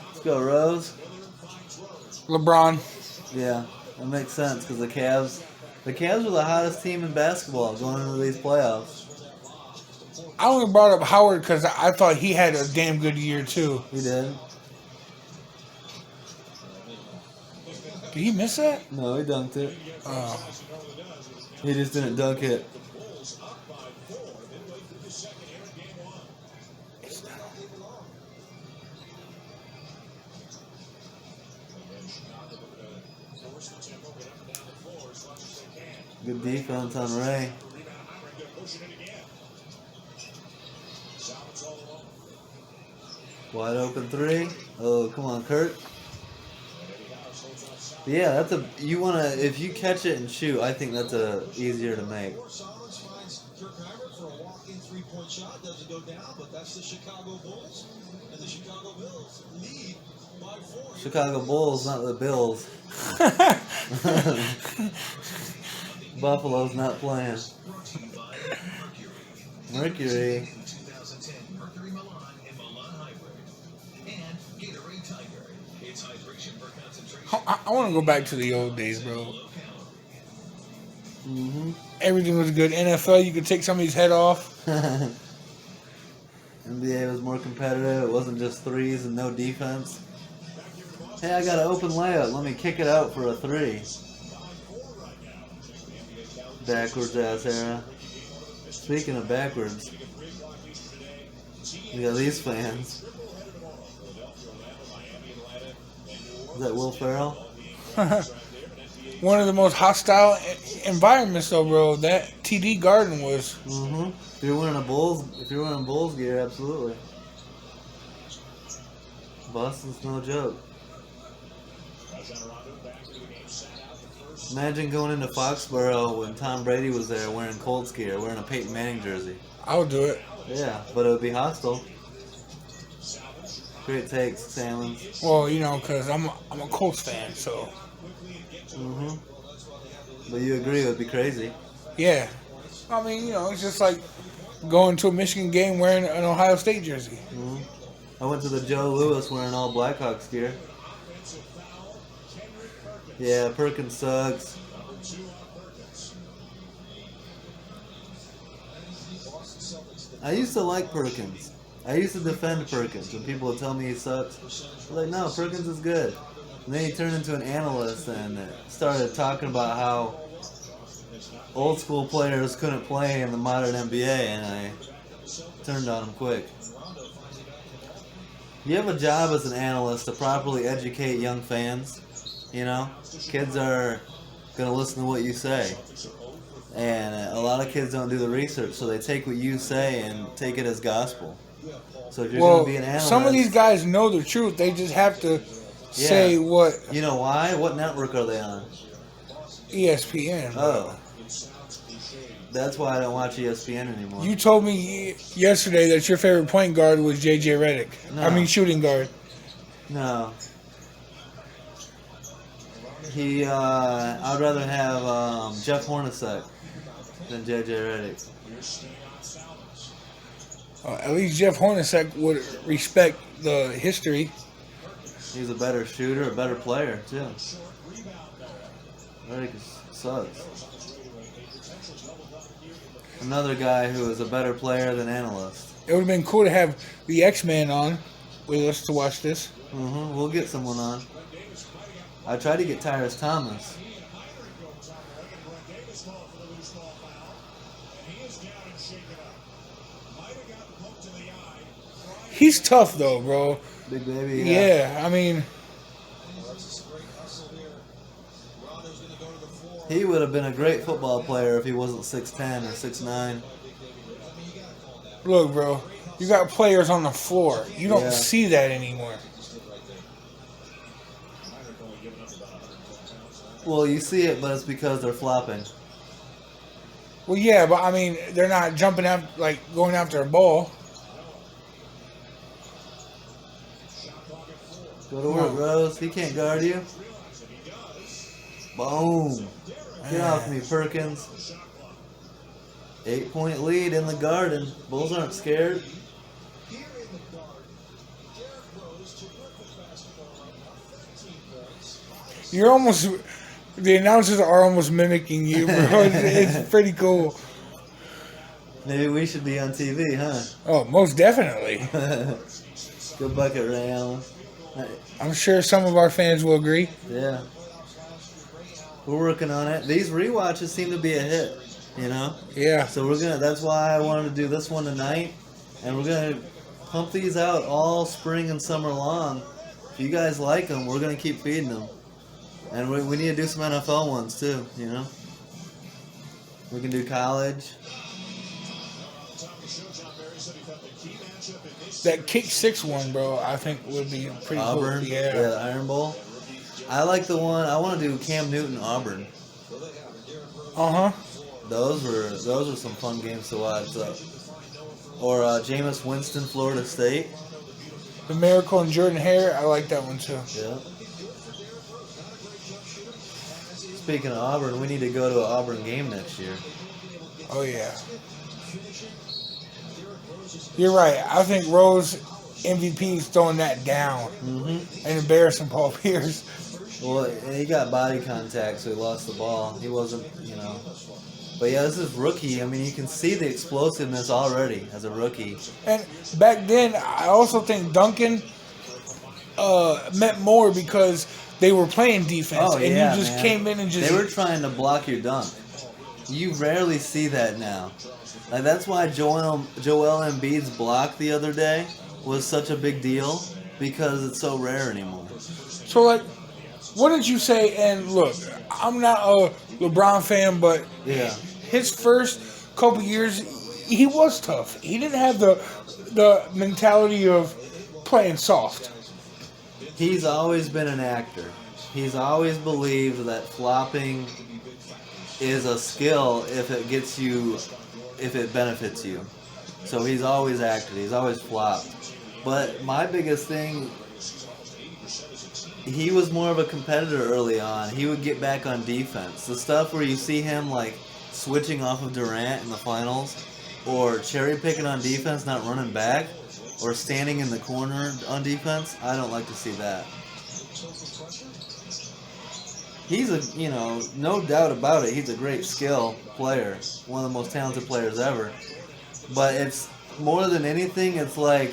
Let's go, Rose. LeBron. Yeah, that makes sense because the Cavs were the hottest team in basketball going into these playoffs. I only brought up Howard because I thought he had a damn good year too. He did. Did he miss that? No, he dunked it. Oh. He just didn't dunk it. Good defense on Ray. Wide open 3. Oh, come on, Kurt. Yeah, if you catch it and shoot, I think that's easier to make. Solomons finds Kirkheimer for a walk-in three-point shot. Doesn't go down, but that's the Chicago Bulls. And the Chicago Bulls lead by 4. Chicago Bulls, not the Bills. Buffalo's not playing. Mercury. 2010 Mercury Milan and Milan Hybrid. And Gatorade Tiger. It's hydration for concentration. I want to go back to the old days, bro. Mm-hmm. Everything was good. NFL, you could take somebody's head off. NBA was more competitive. It wasn't just threes and no defense. Hey, I got an open layup. Let me kick it out for a 3. Backwards ass era. Speaking of backwards, we got these fans. Is that Will Ferrell? One of the most hostile environments, though, bro. That TD Garden was. Mm-hmm. If you're wearing Bulls gear, absolutely. Boston's no joke. Imagine going into Foxborough when Tom Brady was there wearing Colts gear, wearing a Peyton Manning jersey. I would do it. Yeah, but it would be hostile. Great takes, Salmon. Well, you know, because I'm a Colts fan, so. Mm-hmm. But you agree it would be crazy. Yeah. I mean, you know, it's just like going to a Michigan game wearing an Ohio State jersey. Mm-hmm. I went to the Joe Louis wearing all Blackhawks gear. Yeah, Perkins sucks. I used to like Perkins. I used to defend Perkins when people would tell me he sucks. I was like, no, Perkins is good. And then he turned into an analyst and started talking about how old school players couldn't play in the modern NBA, and I turned on him quick. You have a job as an analyst to properly educate young fans. You know, kids are going to listen to what you say. And a lot of kids don't do the research, so they take what you say and take it as gospel. So if you're going to be an analyst... some of these guys know the truth. They just have to say what... You know why? What network are they on? ESPN. Oh. That's why I don't watch ESPN anymore. You told me yesterday that your favorite point guard was J.J. Redick. No. I mean, shooting guard. No. I'd rather have Jeff Hornacek than J.J. Redick. At least Jeff Hornacek would respect the history. He's a better shooter, a better player, too. Redick sucks. Another guy who is a better player than analyst. It would have been cool to have the X-Men on with us to watch this. Mm-hmm. We'll get someone on. I tried to get Tyrus Thomas. He's tough, though, bro. Big baby. Yeah, I mean... He would have been a great football player if he wasn't 6'10 or 6'9. Look, bro, you got players on the floor. You don't see that anymore. Well, you see it, but it's because they're flopping. Well, yeah, but I mean, they're not jumping up, like, going after a ball. Go to work, Rose. He can't guard you. Boom. Get off me, Perkins. 8-point lead in the Garden. Bulls aren't scared. You're almost... The announcers are almost mimicking you, bro. It's pretty cool. Maybe we should be on TV, huh? Oh, most definitely. Good bucket, Ray Allen. I'm sure some of our fans will agree. Yeah. We're working on it. These rewatches seem to be a hit, you know? Yeah. So that's why I wanted to do this one tonight. And we're going to pump these out all spring and summer long. If you guys like them, we're going to keep feeding them. And we need to do some NFL ones too, you know? We can do college. That kick 6 one, bro, I think would be pretty Auburn, cool. Yeah. the Iron Bowl. I like the one. I want to do Cam Newton Auburn. Uh huh. Those were some fun games to watch. Or Jameis Winston Florida State. The Miracle and Jordan Hare, I like that one too. Yeah. Speaking of Auburn, we need to go to an Auburn game next year. Oh yeah. You're right. I think Rose MVP is throwing that down and embarrassing Paul Pierce. Well, he got body contact, so he lost the ball. He wasn't, But yeah, this is rookie. I mean, you can see the explosiveness already as a rookie. And back then, I also think Duncan meant more because they were playing defense, Oh, and yeah, you just man. came in and just. They were trying to block your dunk. You rarely see that now. Like that's why Joel Embiid's block the other day was such a big deal because it's so rare anymore. So, like, what did you say? And look, I'm not a LeBron fan, but Yeah. his first couple years, he was tough. He didn't have the mentality of playing soft. He's always been an actor. He's always believed that flopping is a skill if it benefits you. So he's always acted. He's always flopped. But my biggest thing, he was more of a competitor early on. He would get back on defense. The stuff where you see him like switching off of Durant in the finals, or cherry picking on defense, not running back, or standing in the corner on defense, I don't like to see that. He's no doubt about it, he's a great skill player, one of the most talented players ever. But it's more than anything, it's like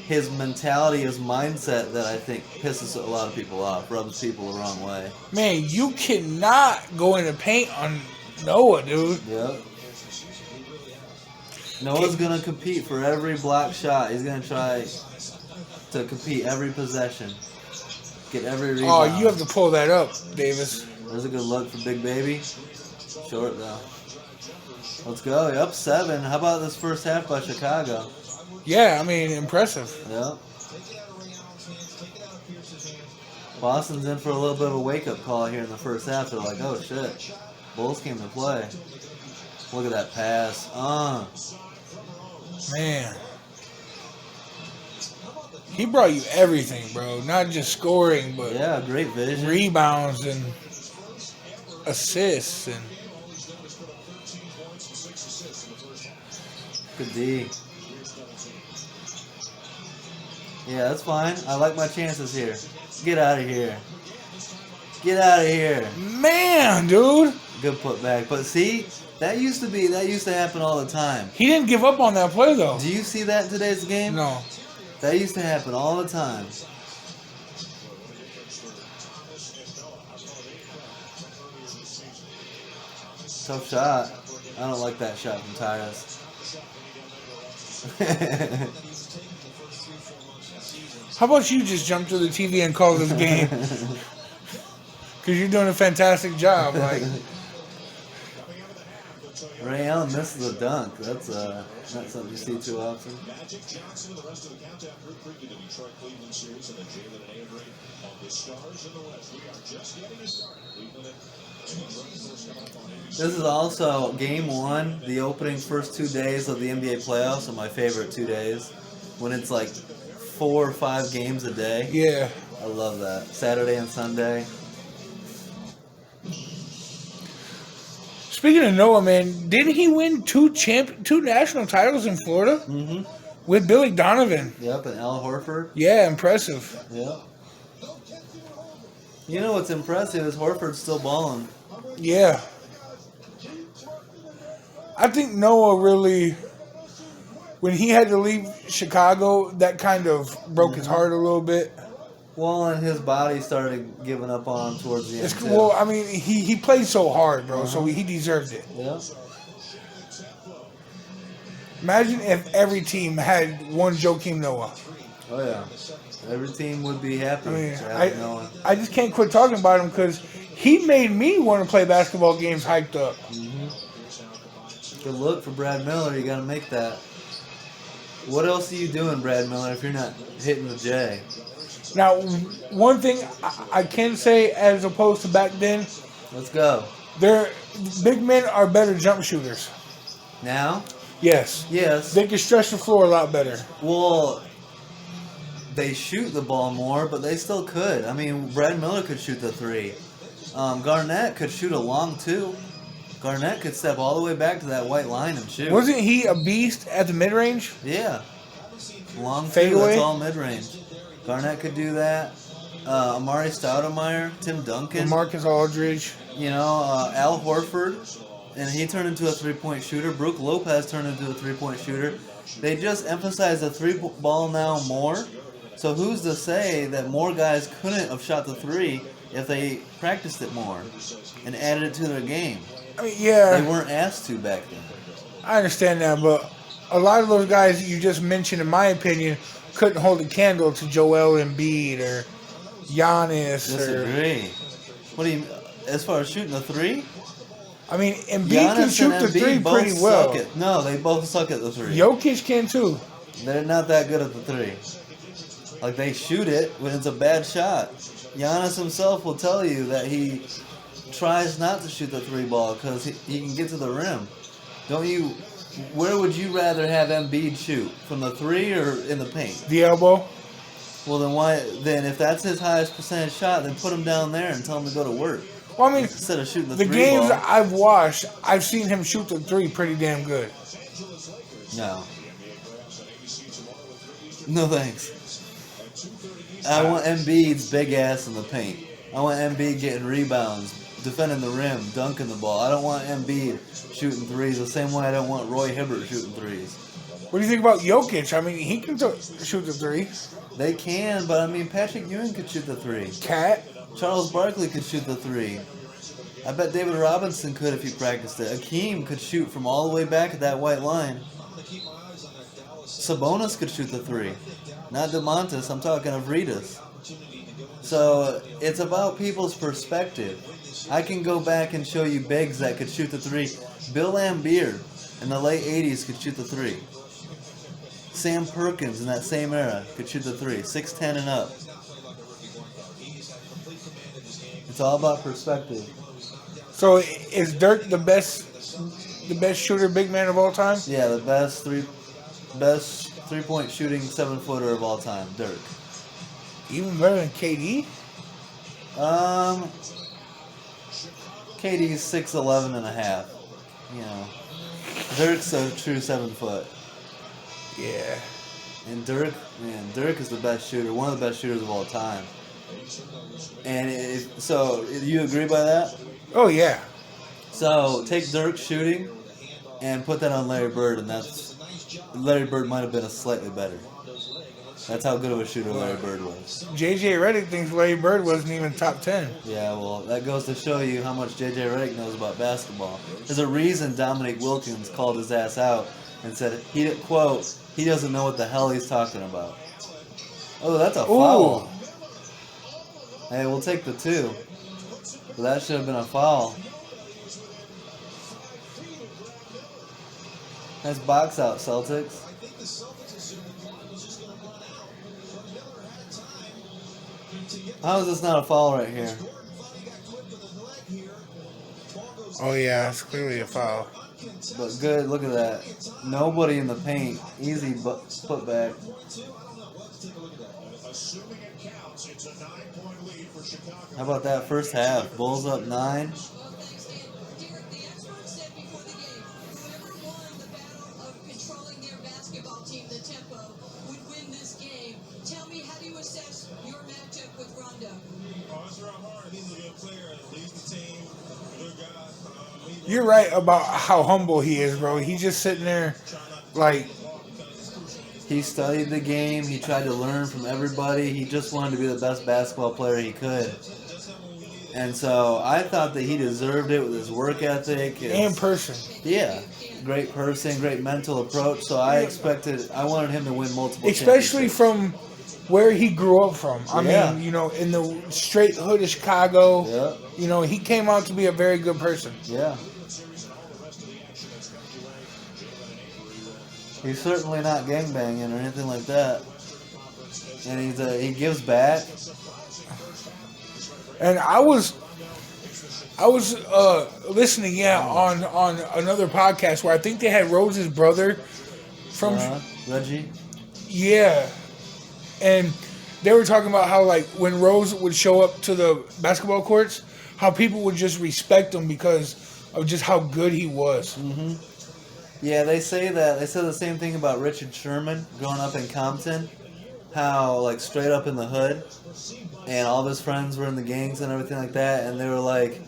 his mentality, his mindset that I think pisses a lot of people off, rubs people the wrong way. Man, you cannot go in the paint on Noah, dude. Yep. Noah's going to compete for every block shot. He's going to try to compete every possession. Get every rebound. Oh, you have to pull that up, Davis. There's a good look for Big Baby. Short, though. Let's go. You're up 7. How about this first half by Chicago? Yeah, I mean, impressive. Yep. Boston's in for a little bit of a wake-up call here in the first half. They're like, oh, shit. Bulls came to play. Look at that pass. Man. He brought you everything, bro. Not just scoring, but Yeah, great vision. rebounds and assists. And Good D. Yeah, that's fine. I like my chances here. Get out of here. Get out of here. man, dude. Good putback. But see, that used to happen all the time. He didn't give up on that play, though. Do you see that in today's game? No. That used to happen all the time. Tough shot. I don't like that shot from Tyrus. How about you just jump to the TV and call this game? Because you're doing a fantastic job. Like, Ray Allen misses a dunk. That's not something you see too often. Magic Johnson and the rest of the countdown crew preview the Detroit-Cleveland series and then Jalen and Avery on the Stars in the West. We are just getting started. Cleveland and Detroit, of course, coming up on ABC. This is also game 1. The opening first 2 days of the NBA playoffs are my favorite 2 days. When it's like 4 or 5 games a day. yeah. I love that. Saturday and Sunday. Speaking of Noah, man, didn't he win two national titles in Florida? Mm-hmm. With Billy Donovan. Yep, and Al Horford. Yeah, impressive. Yep. You know what's impressive is Horford's still balling. Yeah. I think Noah really, when he had to leave Chicago, that kind of broke his heart a little bit. Well, and his body started giving up on him towards the end. It's, too. well, I mean, he played so hard, bro, so he deserved it. Yeah. Imagine if every team had one Joakim Noah. Oh yeah. Every team would be happy I mean, to have Noah. I just can't quit talking about him because he made me want to play basketball games hyped up. Good look for Brad Miller. You got to make that. What else are you doing, Brad Miller, if you're not hitting the J? Now, one thing I can say as opposed to back then, Let's go. their big men are better jump shooters. Now? Yes. Yes. They can stretch the floor a lot better. Well, they shoot the ball more, but they still could. I mean, Brad Miller could shoot the three. Garnett could shoot a long two. Garnett could step all the way back to that white line and shoot. Wasn't he a beast at the mid-range? Yeah. Long two, Fadeaway? that's all mid-range. Garnett could do that. Amari Stoudemire, Tim Duncan, Marcus Aldridge. Al Horford, and he turned into a three-point shooter. Brook Lopez turned into a three-point shooter. They just emphasize the three ball now more. So who's to say that more guys couldn't have shot the three if they practiced it more and added it to their game? I mean, yeah. They weren't asked to back then. I understand that, but a lot of those guys you just mentioned, in my opinion, couldn't hold a candle to Joel Embiid or Giannis. Disagree. What do you? As far as shooting the three, I mean, Embiid Giannis can shoot and the Embiid three both pretty well. suck at, no, they both suck at the three. Jokic can too. They're not that good at the three. Like, they shoot it when it's a bad shot. Giannis himself will tell you that he tries not to shoot the three ball because he can get to the rim. Don't you? Where would you rather have Embiid shoot? From the three or in the paint? The elbow. Well, then why? Then if that's his highest percentage shot, then put him down there and tell him to go to work Well, I mean, instead of shooting the the three games ball. I've watched, I've seen him shoot the three pretty damn good. No. No thanks. I want Embiid's big ass in the paint. I want Embiid getting rebounds, defending the rim, dunking the ball. I don't want Embiid shooting threes the same way I don't want Roy Hibbert shooting threes. What do you think about Jokic? I mean, he can shoot the three. They can, but I mean, Patrick Ewing could shoot the three. Cat. Charles Barkley could shoot the three. I bet David Robinson could if he practiced it. Akeem could shoot from all the way back at that white line. Sabonis could shoot the three. Not DeMontis, I'm talking Avridis. So it's about people's perspective. I can go back and show you bigs that could shoot the three. Bill Laimbeer in the late 80s could shoot the three. Sam Perkins in that same era could shoot the three. 6'10 and up. It's all about perspective. So is Dirk the best shooter big man of all time? Yeah, the best three-point shooting 7-footer of all time, Dirk. Even better than KD? KD's 6'11 and a half. Dirk's a true 7-foot. Yeah. And Dirk is the best shooter, one of the best shooters of all time. And so you agree by that? Oh yeah. So take Dirk's shooting and put that on Larry Bird, and Larry Bird might have been a slightly better. That's how good of a shooter Larry Bird was. JJ Redick thinks Larry Bird wasn't even top 10. Yeah, well, that goes to show you how much JJ Redick knows about basketball. There's a reason Dominique Wilkins called his ass out and said, quote, he doesn't know what the hell he's talking about. Oh, that's a foul. Hey, we'll take the 2. But that should have been a foul. Nice box out, Celtics. How is this not a foul right here? Oh yeah, it's clearly a foul. But good, look at that. Nobody in the paint. Easy put back. How about that first half? Bulls up 9. Well, thanks, Dan. Derrick, the experts said before the game, whoever won the battle of controlling their basketball team, the tempo, would win this game. Tell me, how do you assess your matchup with Rondo? It's real hard. He's a good player. Leads the team. Good guy. You're right about how humble he is, bro. He's just sitting there like, He studied the game. He tried to learn from everybody. He just wanted to be the best basketball player he could. And so I thought that he deserved it with his work ethic. and person. Yeah. Great person, great mental approach. So I wanted him to win multiple Especially championships. from where he grew up from. I Yeah. mean, in the straight hood of Chicago. Yeah. He came out to be a very good person. Yeah. He's certainly not gangbanging or anything like that. and he gives back. And I was listening, on another podcast where I think they had Rose's brother from Reggie. Yeah, and they were talking about how, like, when Rose would show up to the basketball courts, how people would just respect him because of just how good he was. Mm-hmm. Yeah, they said the same thing about Richard Sherman growing up in Compton, how, like, straight up in the hood, and all of his friends were in the gangs and everything like that, and they were like,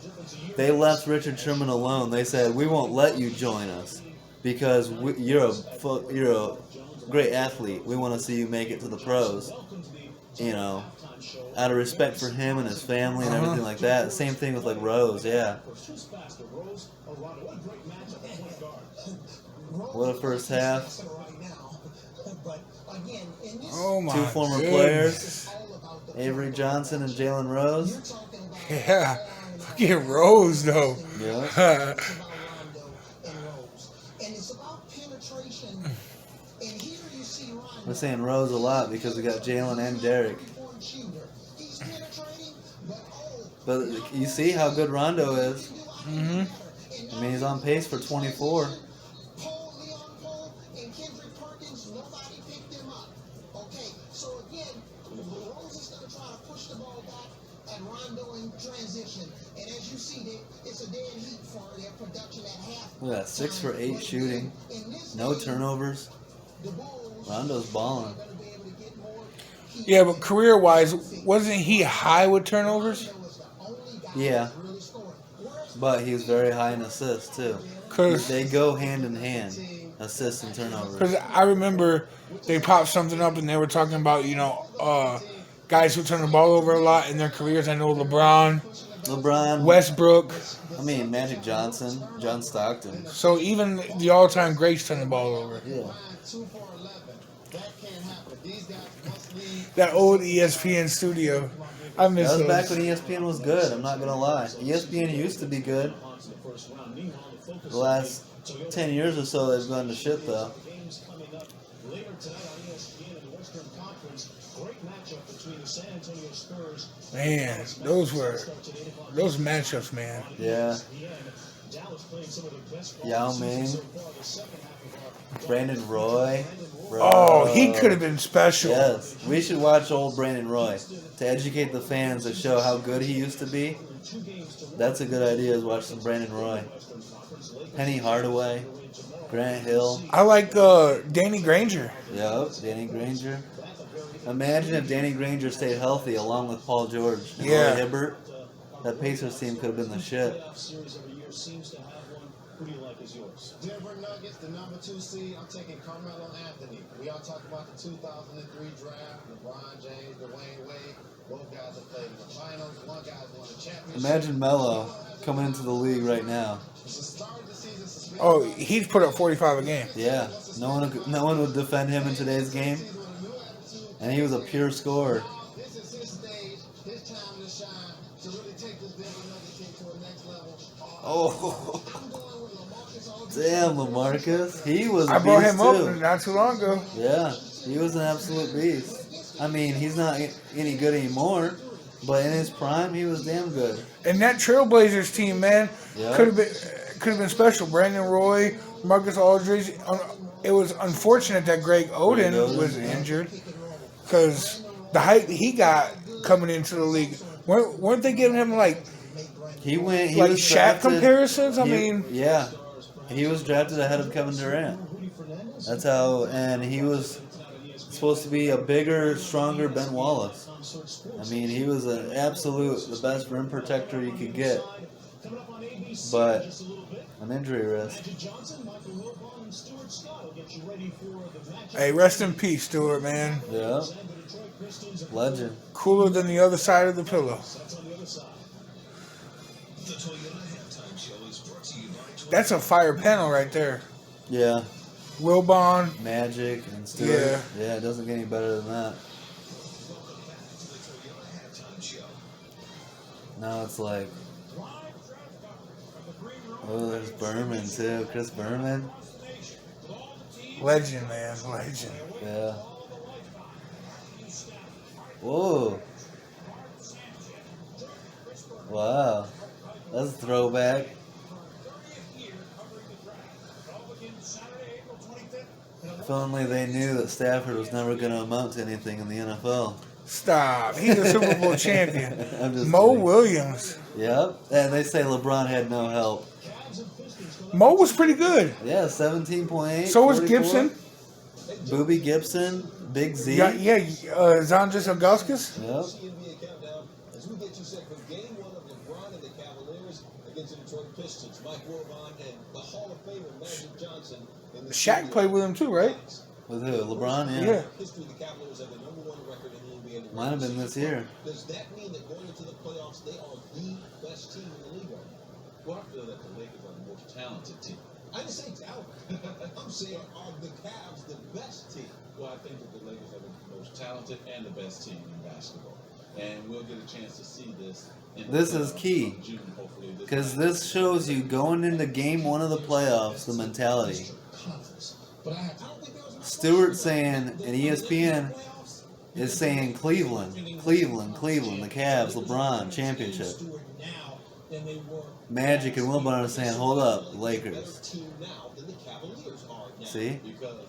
they left Richard Sherman alone. They said, we won't let you join us because you're a great athlete. We want to see you make it to the pros. You know, out of respect for him and his family and everything like that. Same thing with, like, Rose, yeah. What a first half. Oh my! 2 former goodness. players, Avery Johnson and Jalen Rose. Yeah, look at Rose though. Yeah. We're saying Rose a lot because we got Jalen and Derrick. But you see how good Rondo is. Mm-hmm. I mean, he's on pace for 24. Look at that, 6 for 8 shooting. No turnovers. Rondo's balling. Yeah, but career-wise, wasn't he high with turnovers? Yeah. But he was very high in assists, too. They go hand in hand, assists and turnovers. Because I remember they popped something up and they were talking about, guys who turn the ball over a lot in their careers. I know LeBron, Westbrook. I mean, Magic Johnson, John Stockton. So even the all-time greats turn the ball over. Yeah. That old ESPN studio. I miss That was those. back when ESPN was good, I'm not going to lie. ESPN used to be good. The last 10 years or so, they've gone to shit, though. Man, those matchups, man. Yeah. Yao Ming. Brandon Roy. Bro. Oh, he could have been special. Yes. We should watch old Brandon Roy to educate the fans to show how good he used to be. That's a good idea, is watch some Brandon Roy. Penny Hardaway. Grant Hill. I like Danny Granger. Yep, Danny Granger. Imagine if Danny Granger stayed healthy along with Paul George and Roy Hibbert. That Pacers team could have been the shit. Denver Nuggets, the number 2 seed. I'm taking Carmelo Anthony. We all talk about the 2003 draft. LeBron James, Dwayne Wade. Both guys have played in the finals. One guy's won a championship. Imagine Melo coming into the league right now. Oh, he'd put up 45 a game. Yeah, no one would defend him in today's game. And he was a pure scorer. This is his stage, his time to shine, to really take this Denver Nuggets team to the next level. Oh, damn, LaMarcus. He was a I brought beast him up too. not too long ago. Yeah, he was an absolute beast. I mean, he's not any good anymore, but in his prime, he was damn good. And that Trailblazers team, man, Yeah. could have been special. Brandon Roy, Marcus Aldridge. It was unfortunate that Greg Oden was injured because the hype he got coming into the league. Weren't they giving him He was Shaq drafted, comparisons? Yeah, he was drafted ahead of Kevin Durant. That's how, and he was supposed to be a bigger, stronger Ben Wallace. I mean, he was the best rim protector you could get. But an injury risk. Hey, rest in peace, Stewart, man. Yeah. Legend. Cooler than the other side of the pillow. That's a fire panel right there. Yeah. Wilbon. Magic and Stewart. Yeah. Yeah, it doesn't get any better than that. Now it's like, oh, there's Berman too. Chris Berman. Legend, man. Legend. Yeah. Whoa. Wow. That's a throwback. If only they knew that Stafford was never going to amount to anything in the NFL. Stop. He's a Super Bowl champion. I'm just Mo kidding. Williams. Yep. And they say LeBron had no help. Mo was pretty good. Yeah, 17.8. So was 44. Gibson. Booby Gibson. Big Z. Yeah, Zandris Ilgauskas. Yep. NBA countdown as we get you set for game one of LeBron and the Cavaliers against the Detroit Pistons. Mike Wilbon and the Hall of Famer Magic Johnson. In the Shaq played with him too, right? With who? LeBron? Yeah. History, the Cavaliers have the #1 record in the NBA. Might have been this year. Does that mean that going into the playoffs, they are the best team in the league right now? Well, I feel that the Lakers are the most talented team. I didn't say talent. I'm saying, are the Cavs the best team? Well, I think that the Lakers are the most talented and the best team in basketball. And we'll get a chance to see this. This is key. Because this shows you going into game one of the playoffs, the mentality. Stewart saying, and ESPN is saying Cleveland, the Cavs, LeBron, championship. Magic and Wilbon are saying, hold up, Lakers. See? Because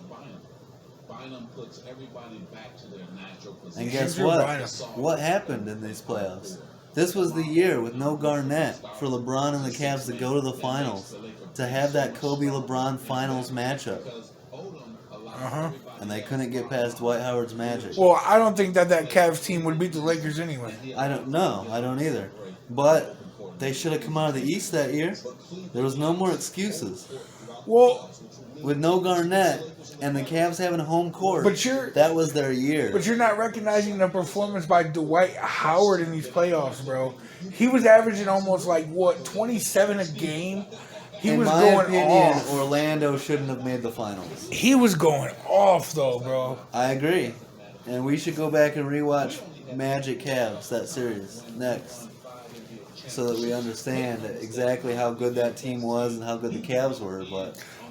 Bynum puts everybody back to their natural position. And guess what? What happened in these playoffs? This was the year with no Garnett for LeBron and the Cavs to go to the finals, to have that Kobe-LeBron finals matchup. And they couldn't get past Dwight Howard's Magic. Well, I don't think that Cavs team would beat the Lakers anyway. I don't know. I don't either. But they should have come out of the East that year. There was no more excuses. Well, with no Garnett and the Cavs having home court, that was their year. But you're not recognizing the performance by Dwight Howard in these playoffs, bro. He was averaging almost 27 a game. He was going off. Orlando shouldn't have made the finals. He was going off, though, bro. I agree. And we should go back and rewatch Magic Cavs, that series, next. So that we understand exactly how good that team was and how good the Cavs were.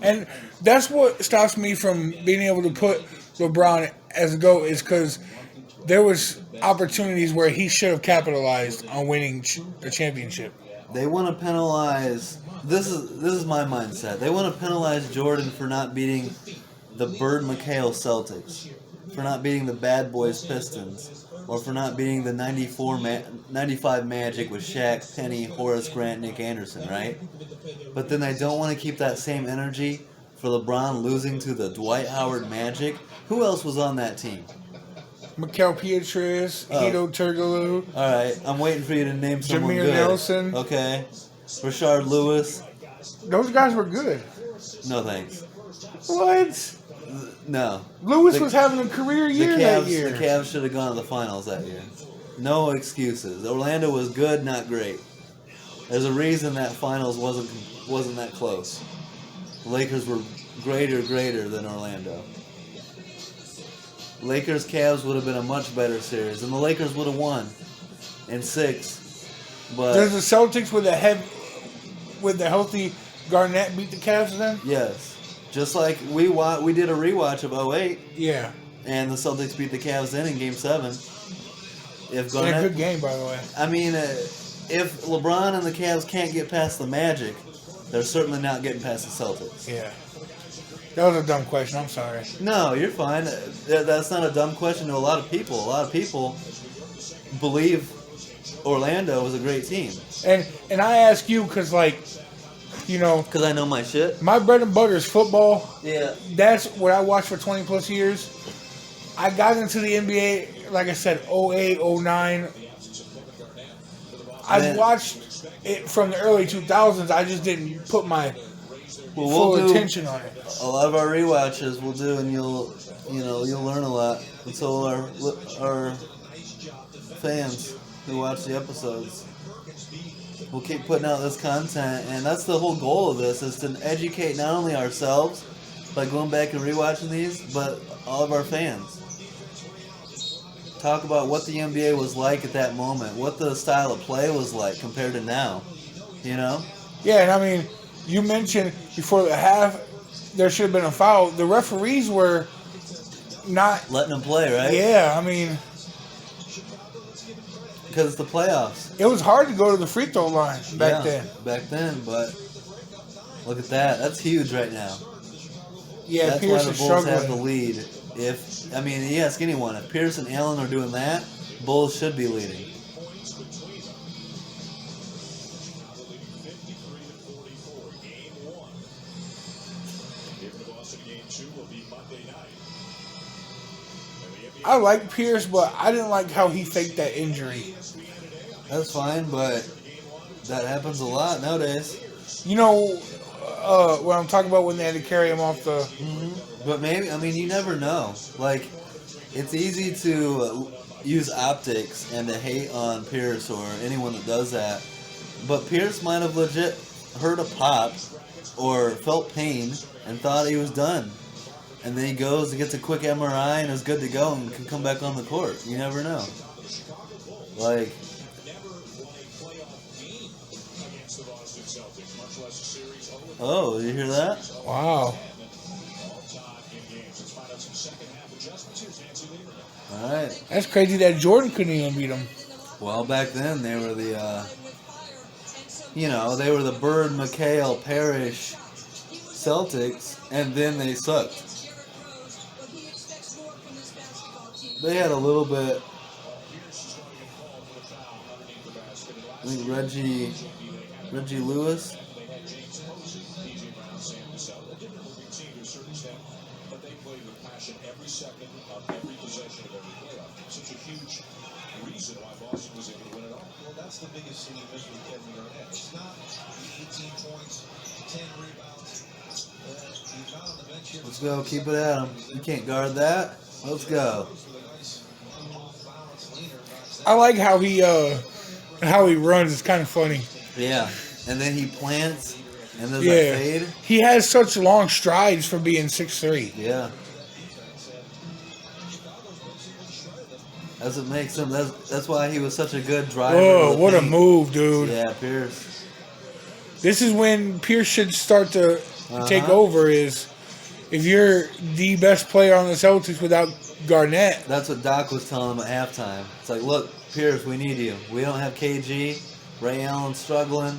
And that's what stops me from being able to put LeBron as a GOAT, is because there was opportunities where he should have capitalized on winning the championship. They want to penalize. This is my mindset. They want to penalize Jordan for not beating the Bird McHale Celtics, for not beating the Bad Boys Pistons, or for not beating the 95 Magic with Shaq, Penny, Horace Grant, Nick Anderson, right? But then they don't want to keep that same energy for LeBron losing to the Dwight Howard Magic. Who else was on that team? Mikael Pietrus, Hedo Turkoglu. All right, I'm waiting for you to name someone Jameer good. Nelson. Okay. Rashard Lewis. Those guys were good. No thanks. What? No. Lewis was having a career year that year. The Cavs should have gone to the finals that year. No excuses. Orlando was good, not great. There's a reason that finals wasn't that close. The Lakers were greater than Orlando. Lakers-Cavs would have been a much better series, and the Lakers would have won in 6. But does the Celtics with the healthy Garnett beat the Cavs then? Yes. Just like we did a rewatch of 08. Yeah. And the Celtics beat the Cavs in Game 7. If Garnett, in a good game, by the way. I mean, if LeBron and the Cavs can't get past the Magic, they're certainly not getting past the Celtics. Yeah. That was a dumb question. I'm sorry. No, you're fine. That's not a dumb question to a lot of people. A lot of people believe Orlando was a great team. And I ask you because, because I know my shit. My bread and butter is football. Yeah. That's what I watched for 20 plus years. I got into the NBA, like I said, 08, 09. I watched it from the early 2000s. I just didn't put my full attention on it. A lot of our rewatches we'll do, and you'll learn a lot. And so our fans who watch the episodes. We'll keep putting out this content, and that's the whole goal of this, is to educate not only ourselves by going back and rewatching these, but all of our fans. Talk about what the NBA was like at that moment, what the style of play was like compared to now, Yeah, and I mean, you mentioned before the half, there should have been a foul. The referees were not letting them play, right? Yeah, I mean, because it's the playoffs. It was hard to go to the free throw line back Yeah, then. Back then, but look at that. That's huge right now. Yeah, That's Pierce why is the Bulls have the struggling. lead. You ask anyone, if Pierce and Allen are doing that, Bulls should be leading. Points between them. Now they're leading 53-44. Game 1. Here in Boston, game 2 will be Monday night. And the NBA I like Pierce, but I didn't like how he faked that injury. That's fine, but that happens a lot nowadays. You know what I'm talking about when they had to carry him off the. But maybe, you never know. Like, it's easy to use optics and to hate on Pierce or anyone that does that. But Pierce might have legit heard a pop or felt pain and thought he was done. And then he goes and gets a quick MRI and is good to go and can come back on the court. You never know. Like, never won a playoff game against the Boston Celtics, much less a series over oh, you hear that? Wow. all time in games. Let's find out some second half adjustments. Here's Nancy Lieberman. All right. That's crazy that Jordan couldn't even beat him. Well, back then they were the, they were the Bird, McHale, Parrish Celtics, and then they sucked. They had a little bit. I think Reggie Lewis. But they played with passion every second of every possession of every playoff. Such a huge reason why Boston was able to win it all. Well, that's the biggest thing you miss with Kevin Garnett. It's not the 18 points, 10 rebounds. He's not on the bench here. Let's go. Keep it at him. You can't guard that. Let's go. I like how he runs. It's kind of funny. Yeah. And then he plants, and there's Yeah, that fade. he has such long strides for being 6'3". Yeah. That's what makes him. That's why he was such a good driver. Oh, of the what a paint. move, dude! Yeah, Pierce. This is when Pierce should start to take over. Is if you're the best player on the Celtics without Garnett. That's what Doc was telling him at halftime. It's like, look, Pierce, we need you. We don't have KG. Ray Allen's struggling.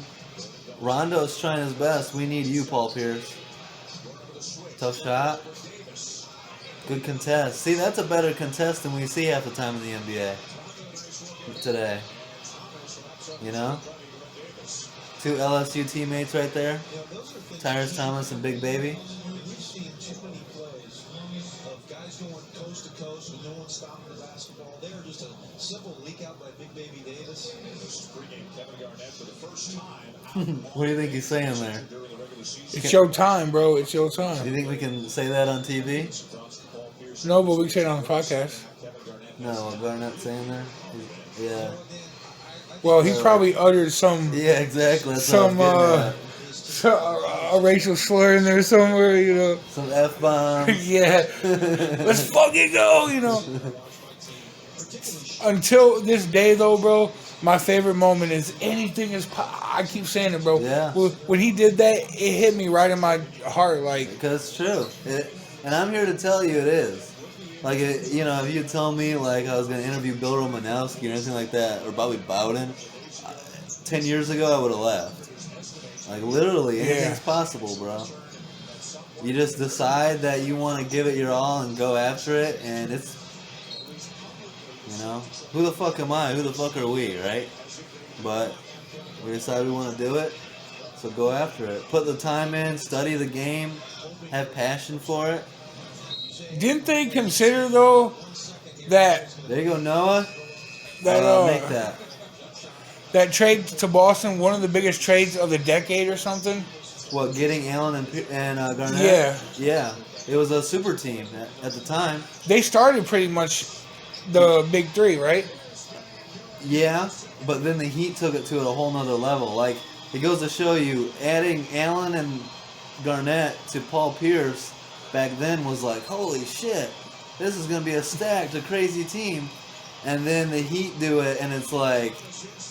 Rondo's trying his best. We need you, Paul Pierce. Tough shot. Good contest. See, that's a better contest than we see half the time in the NBA today. You know? Two LSU teammates right there. Tyrese Thomas and Big Baby. We've seen too many plays of guys going coast to coast with no one stopping the basketball. They are just a simple leak out by Big Baby Davis. This is pregame Kevin Garnett for the first time What do you think he's saying there? during the regular season. It's your time, bro. It's your Do you time. think we can say that on TV? No, but we can say it on the podcast. No, what Garnett saying there? Yeah. Well, he probably uttered some Yeah, exactly. That's what I was getting at. a racial slur in there somewhere, you know. Some F-bombs. Yeah, let's fucking go, you know. Until this day, though, bro, my favorite moment is anything is. I keep saying it, bro. Yeah. When he did that, it hit me right in my heart, like. Because it's true. And I'm here to tell you it is. Like, if you tell me, like, I was going to interview Bill Romanowski or anything like that, or Bobby Bowden, 10 years ago, I would have left. Like, literally, anything's possible, bro. You just decide that you want to give it your all and go after it, and it's, who the fuck am I? Who the fuck are we, right? But we decide we want to do it, so go after it. Put the time in, study the game, have passion for it. Didn't they consider though that There you go, Noah. Make that. that trade to Boston one of the biggest trades of the decade or something? What, getting Allen and Garnett? Yeah. Yeah. It was a super team at the time. They started pretty much the big three, right? Yeah, but then the Heat took it to a whole nother level. Like, it goes to show you, adding Allen and Garnett to Paul Pierce back then was like, holy shit, this is going to be a stacked, a crazy team. And then the Heat do it, and it's like,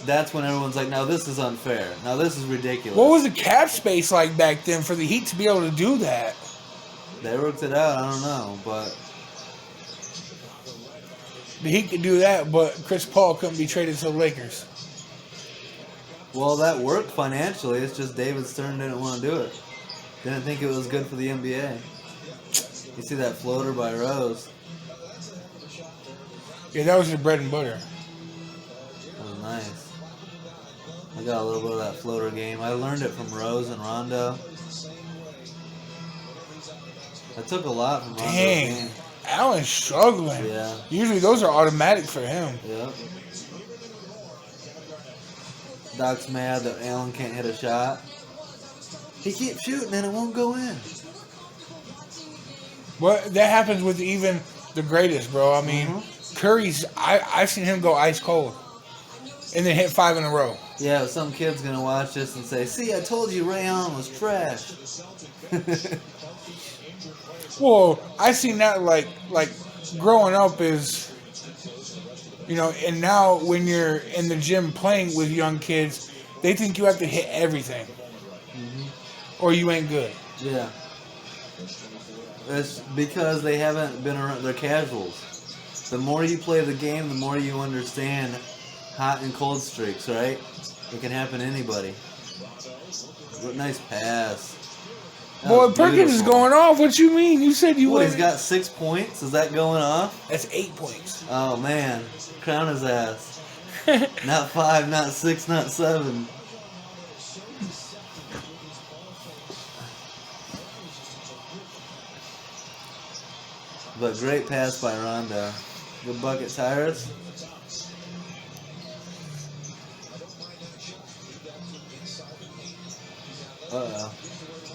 that's when everyone's like, now this is unfair. Now this is ridiculous. What was the cap space like back then for the Heat to be able to do that? They worked it out, I don't know, but he could do that, but Chris Paul couldn't be traded to the Lakers. Well, that worked financially. It's just David Stern didn't want to do it. Didn't think it was good for the NBA. You see that floater by Rose? Yeah, that was your bread and butter. That was nice. I got a little bit of that floater game. I learned it from Rose and Rondo. I took a lot from Rondo's Dang. game. Allen's struggling. Yeah. Usually those are automatic for him. Yep. Doc's mad that Allen can't hit a shot. He keeps shooting and it won't go in. But that happens with even the greatest, bro. I mean, Curry's, I've seen him go ice cold and then hit 5 in a row. Yeah, but some kid's going to watch this and say, see, I told you Ray Allen was trash. Well, I seen that like growing up is, and now when you're in the gym playing with young kids, they think you have to hit everything or you ain't good. Yeah. It's because they haven't been around, they're casuals. The more you play the game, the more you understand hot and cold streaks, right? It can happen to anybody. Nice pass. That Boy, was Perkins is beautiful. going off. What you mean? You said you What, would. he's got 6 points? Is that going off? That's 8 points. Oh, man. Crown his ass. Not 5, not 6, not 7. But great pass by Rondo. Good bucket, Tyrus. Uh-oh.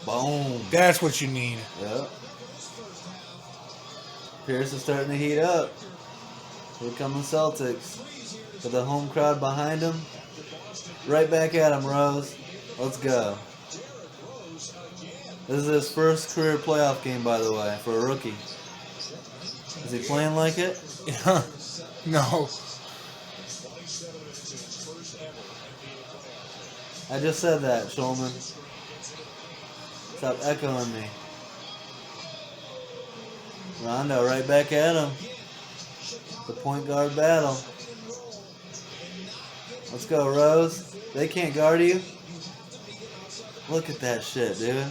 Boom. That's what you need. Yep. Pierce is starting to heat up. Here come the Celtics. With the home crowd behind him. Right back at him, Rose. Let's go. This is his first career playoff game, by the way, for a rookie. Is he playing like it? No. I just said that, Shulman. Stop echoing me. Rondo right back at him. The point guard battle. Let's go, Rose. They can't guard you. Look at that shit, dude.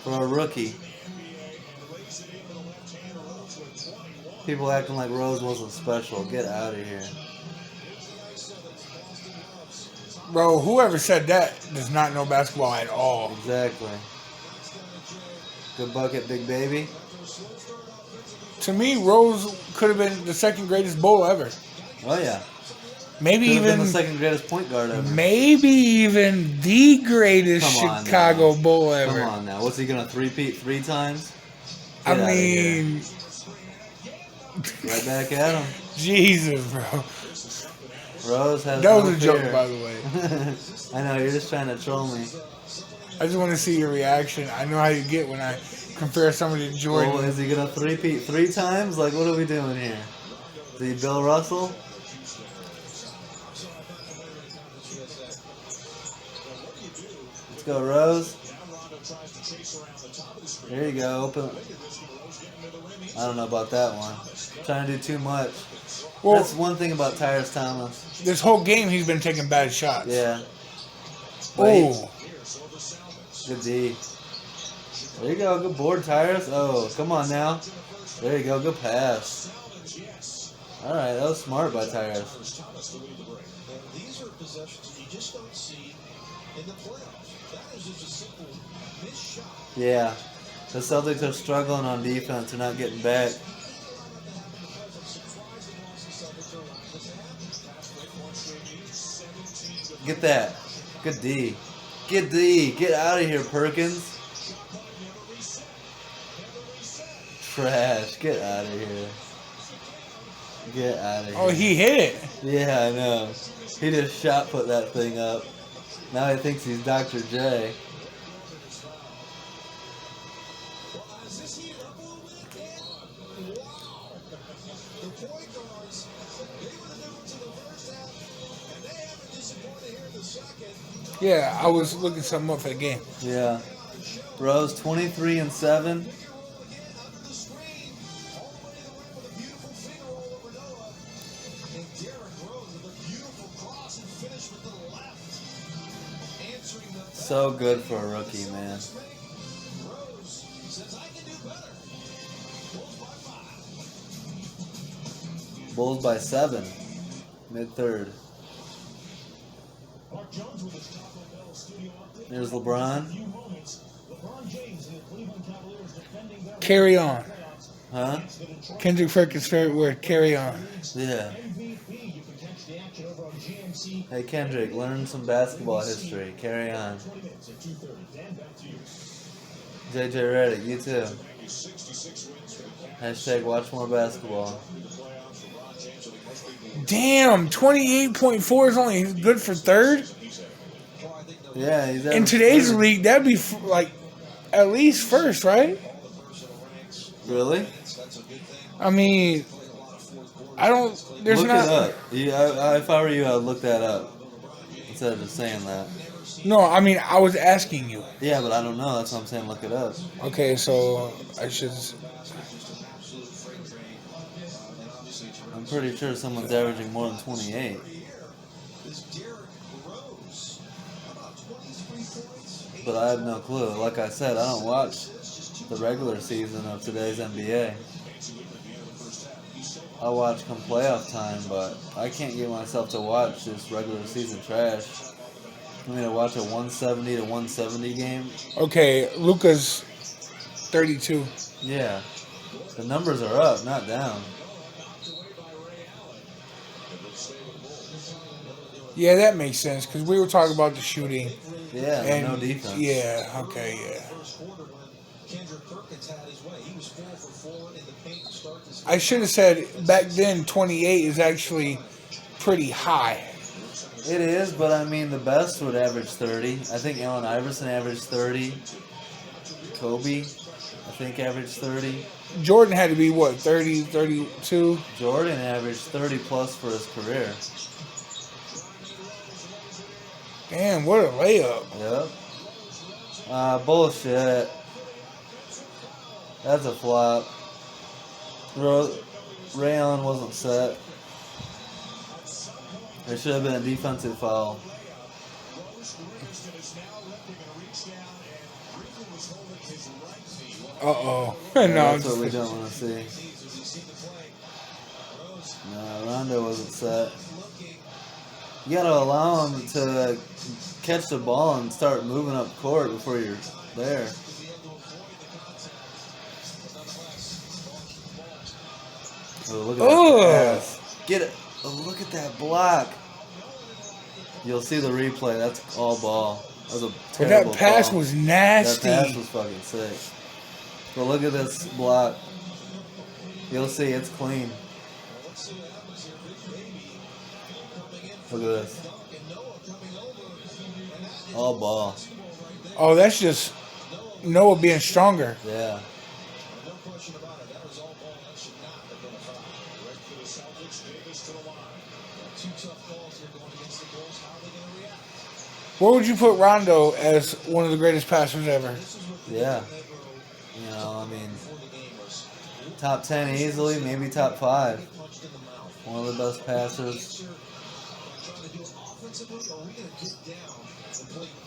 For a rookie. People acting like Rose wasn't special. Get out of here. Bro, whoever said that does not know basketball at all. Exactly. Good bucket, big baby. To me, Rose could have been the second greatest Bull ever. Oh, yeah. Maybe Could have been even the second greatest point guard ever. maybe even the greatest Come on Chicago now. Bull ever. Come on now. What's he going to three-peat 3 times? I Get outta here. mean, Right back at him. Jesus, bro. Rose has That no was a joke, fear. by the way. I know, you're just trying to troll me. I just want to see your reaction. I know how you get when I compare somebody to Jordan. Well, is he going to three-peat 3 times? Like, what are we doing here? Is he Bill Russell? Let's go, Rose. There you go. Open. I don't know about that one. Trying to do too much. Well, That's one thing about Tyrus Thomas. this whole game he's been taking bad shots. Yeah. But he- Oh, Good D. There you go. Good board, Tyrus. Oh, come on now. There you go. Good pass. All right, that was smart by Tyrus. These are possessions you just don't see in the playoffs. That is just a simple missed shot. Yeah. The Celtics are struggling on defense. They're not getting back. Get that. Good D. Get D. Get out of here, Perkins. Trash. Get out of here. Get out of here. oh, he hit it. Yeah, I know. He just shot put that thing up. Now he thinks he's Dr. J. Is this heated up a little bit, Cam? Wow. The point guards, they were the difference in the first half, and they haven't disappointed here in the second. Yeah, I was looking something up for the game. Yeah. Bros, 23 and 7. Finger roll again under the screen. All the way to the rim with a beautiful finger roll over Noah. And Derrick Rose with a beautiful cross and finish with the left. Answering the So good for a rookie, man. Rose says, I can do better. Bulls by 5. Bulls by 7. Mid-third. Mark Jones with his Taco Bell studio update. There's LeBron. Few moments. LeBron James and the Cleveland Cavaliers defending their Carry on. playoffs Huh? against the Detroit Kendrick Perkins' favorite word. Carry on. Yeah. MVP. You can catch the action over on GMC. Hey, Kendrick, learn some basketball history. Carry on. 20 minutes at 2:30. Dan, back to you. JJ Redick, you too. 66 wins for the Cavs. Hashtag watch more basketball. The playoffs. LeBron James, I think most people Damn, 28.4 is only good for third? Yeah, he's In today's league, that'd be like at least first, right? Really? I mean, I don't. There's Look not. it up. If I were you, I'd look that up instead of just saying that. No, I mean, I was asking you. Yeah, but I don't know. That's what I'm saying. Look it up. Okay, so I should. I'm pretty sure someone's averaging more than 28. Is Derrick Rose. How about 23 points? But I have no clue. Like I said, I don't watch the regular season of today's NBA. I watch come playoff time, but I can't get myself to watch this regular season trash. I mean, to watch a 170 to 170 game. Okay, Luka's 32. Yeah, the numbers are up, not down. Yeah, that makes sense because we were talking about the shooting. Yeah, And no defense. Yeah, okay, yeah. First quarter when Kendrick Perkins had his way. He was 4 for 4 in the paint to start this I should have said back then 28 is actually pretty high. It is, but I mean, the best would average 30. I think Allen Iverson averaged 30. Kobe, I think, averaged 30. Jordan had to be what, 30, 32? Jordan averaged 30 plus for his career. Damn, what a layup. Yep. Bullshit. That's a flop. Ray Allen wasn't set. There should have been a defensive foul. Uh-oh. Yeah, No, that's what we don't want to see. No, Rondo wasn't set. You gotta allow him to catch the ball and start moving up court before you're there. Oh, look at that pass. Get it. Oh, look at that block. You'll see the replay. That's all ball. That was a but terrible that pass call. was nasty. That pass was fucking sick. But look at this block. You'll see it's clean. Look at this. All ball. Oh, that's just Noah being stronger. Yeah. No question about it. That was all ball. That should not have been a foul. Right for the Celtics. Davis to the line. Two tough calls here going against the Bulls. How are they going to react? Where would you put Rondo as one of the greatest passers ever? Yeah. You know, I mean, top 10 easily, maybe top 5. One of the best passers.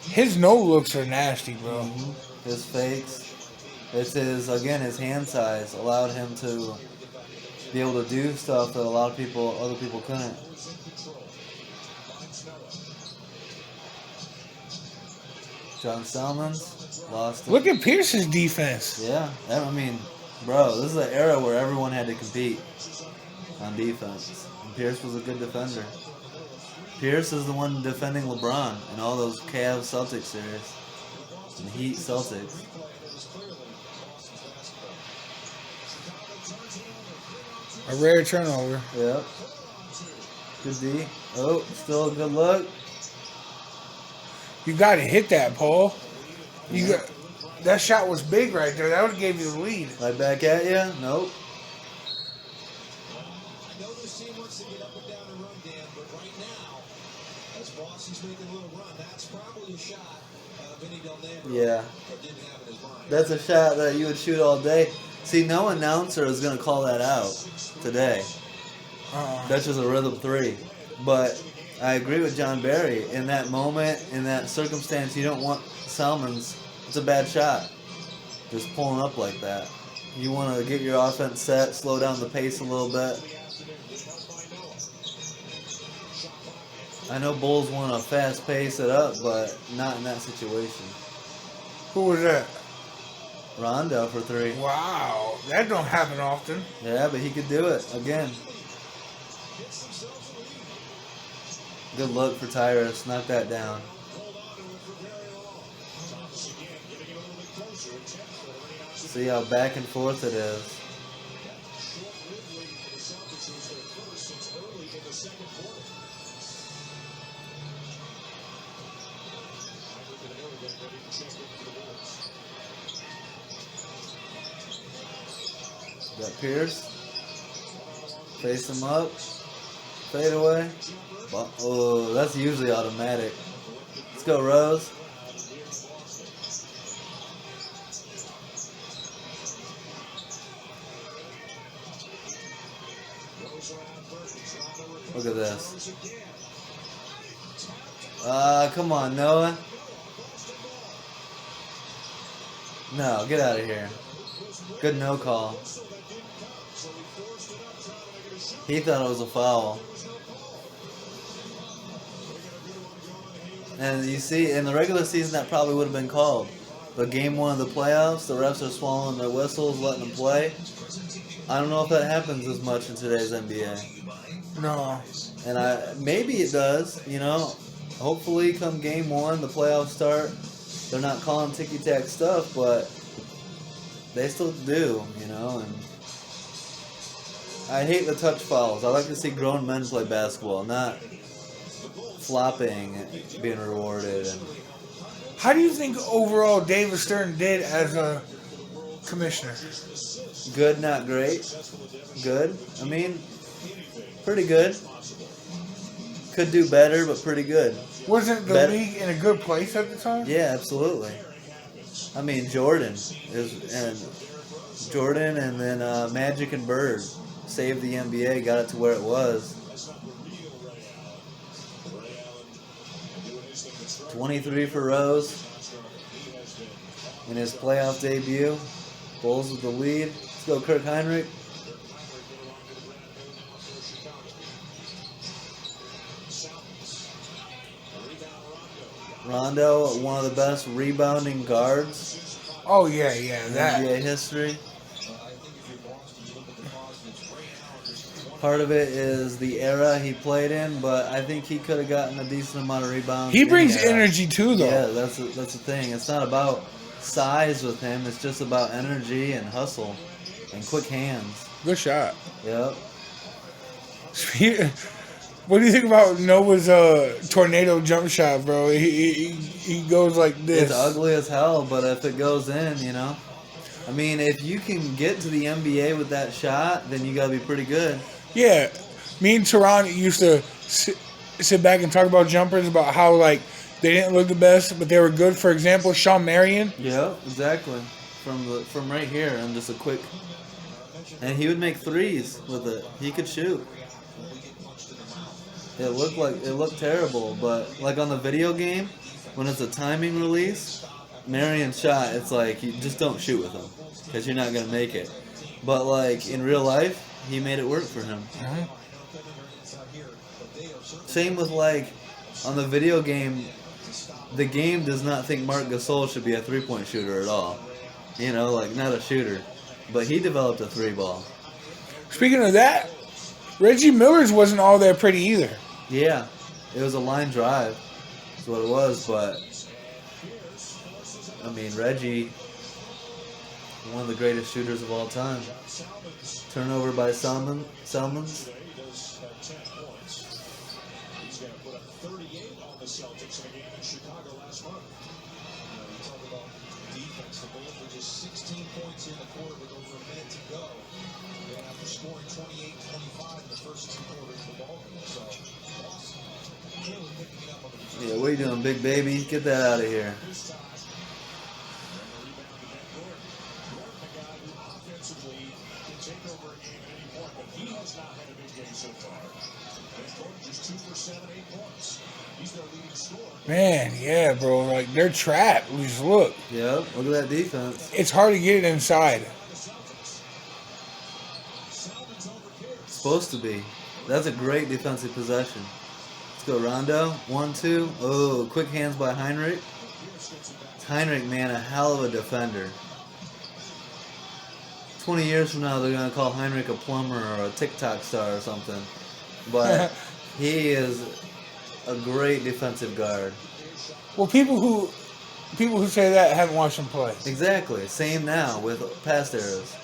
His no looks are nasty, bro. His fakes. It's his hand size allowed him to be able to do stuff that other people couldn't. John Salmons lost it. Look at Pierce's defense. Yeah, I mean, bro, this is an era where everyone had to compete on defense. And Pierce was a good defender. Pierce is the one defending LeBron in all those Cavs Celtics series. And Heat Celtics. A rare turnover. Yep. Good D. Oh, still a good look. You got to hit that, Paul. That shot was big right there. That would have gave you the lead. Right back at you? Nope. I know this team wants to get up and down and run, Dan, but right now, as Boston's making a little run, that's probably a shot Yeah. That's a shot that you would shoot all day. See, no announcer is going to call that out today. That's just a rhythm 3. But I agree with John Barry. In that moment, in that circumstance, you don't want Salmons. It's a bad shot. Just pulling up like that. You want to get your offense set, slow down the pace a little bit. I know Bulls want to fast pace it up, but not in that situation. Who was that? Rondo for 3. Wow, that don't happen often. Yeah, but he could do it again. Good look for Tyrus. Knock that down. See how back and forth it is. Got Pierce. Face him up. Fade away. Oh, that's usually automatic. Let's go, Rose. Look at this. Come on, Noah. No, get out of here. Good no call. He thought it was a foul. And you see, in the regular season, that probably would have been called. But game 1 of the playoffs, the refs are swallowing their whistles, letting them play. I don't know if that happens as much in today's NBA. No. And maybe it does, you know. Hopefully, come game 1, the playoffs start, they're not calling ticky-tack stuff, but they still do, you know. And I hate the touch fouls. I like to see grown men play basketball, not flopping and being rewarded. And How do you think overall David Stern did as a commissioner? good, not great. Good. I mean, pretty good. Could do better, but pretty good. Wasn't the league in a good place at the time? Yeah, absolutely. I mean, Jordan and then Magic and Bird saved the NBA, got it to where it was. 23 for Rose in his playoff debut. Bulls with the lead. Let's go, Kirk Heinrich. Rondo, one of the best rebounding guards Oh, yeah, in that. NBA history. Part of it is the era he played in, but I think he could have gotten a decent amount of rebounds. He in brings the era. energy too, though. Yeah, that's the thing. It's not about size with him. It's just about energy and hustle and quick hands. Good shot. Yep. What do you think about Noah's tornado jump shot, bro? He goes like this. It's ugly as hell, but if it goes in, you know. I mean, if you can get to the NBA with that shot, then you gotta be pretty good. Yeah, me and Tehran used to sit back and talk about jumpers, about how like they didn't look the best, but they were good. For example, Shawn Marion. Yeah, exactly. From right here, and just a quick, and he would make threes with it. He could shoot. It looked terrible, but like on the video game, when it's a timing release, Marion's shot, it's like you just don't shoot with him because you're not gonna make it. But like in real life, he made it work for him. Same with like on the video game, the game does not think Marc Gasol should be a 3-point shooter at all. You know, like not a shooter, but he developed a 3-ball. Speaking of that, Reggie Miller's wasn't all that pretty either. Yeah, it was a line drive. That's what it was, but I mean, Reggie, one of the greatest shooters of all time. Turnover by Salmons. He does have 10 points. He's going to put up 38 on the Celtics in a game in Chicago last month. You talk about defense. The Bulls were just 16 points in the quarter with over a minute to go. And after scoring 28-25 in the first 2 quarters of the ball game. So, Boston clearly picking it up on the defense. Yeah, what are you doing, big baby? Get that out of here. This time, so far. And Court just 2 for 7, 8 points. He's their leading scorer. Man, yeah, bro. Like, they're trapped. Just look. Yep, look at that defense. It's hard to get it inside. The Celtics. Salmons over Pierce. Supposed to be. That's a great defensive possession. Let's go, Rondo. 1-2. Oh, quick hands by Heinrich. Pierce gets it back. Heinrich, man, a hell of a defender. 20 years from now, they're going to call Heinrich a plumber or a TikTok star or something. But he is a great defensive guard. Well, people who say that haven't watched him play. Exactly. Same now with past eras.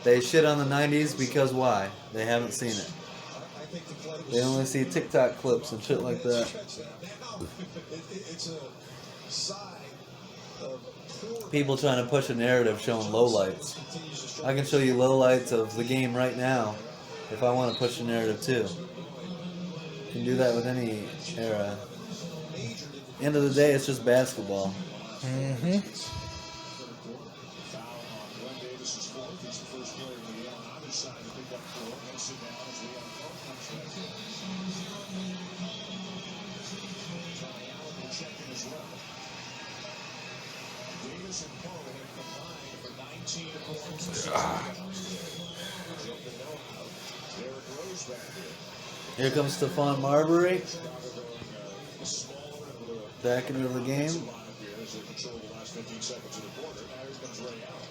They shit on the 90s because why? They haven't seen it. I think the play was They only see TikTok clips and shit like that. It's a sign of poor People trying to push a narrative showing lowlights. continues to struggle. I can show you lowlights of the game right now if I want to push a narrative too. You can do that with any era. End of the day, it's just basketball. Mm-hmm. Foul on Glenn Davis's fourth. He's the first player to be on either side to pick up 4. He'll sit down as Leon Pope comes back in. Tony Allen will check in as well. Davis and Pope have combined for 19 points. Derrick Rose back here. Here comes Stephon Marbury Smaller and with a back into the game. lineup here as they control the last 15 seconds of the quarter. Now here comes Ray Allen.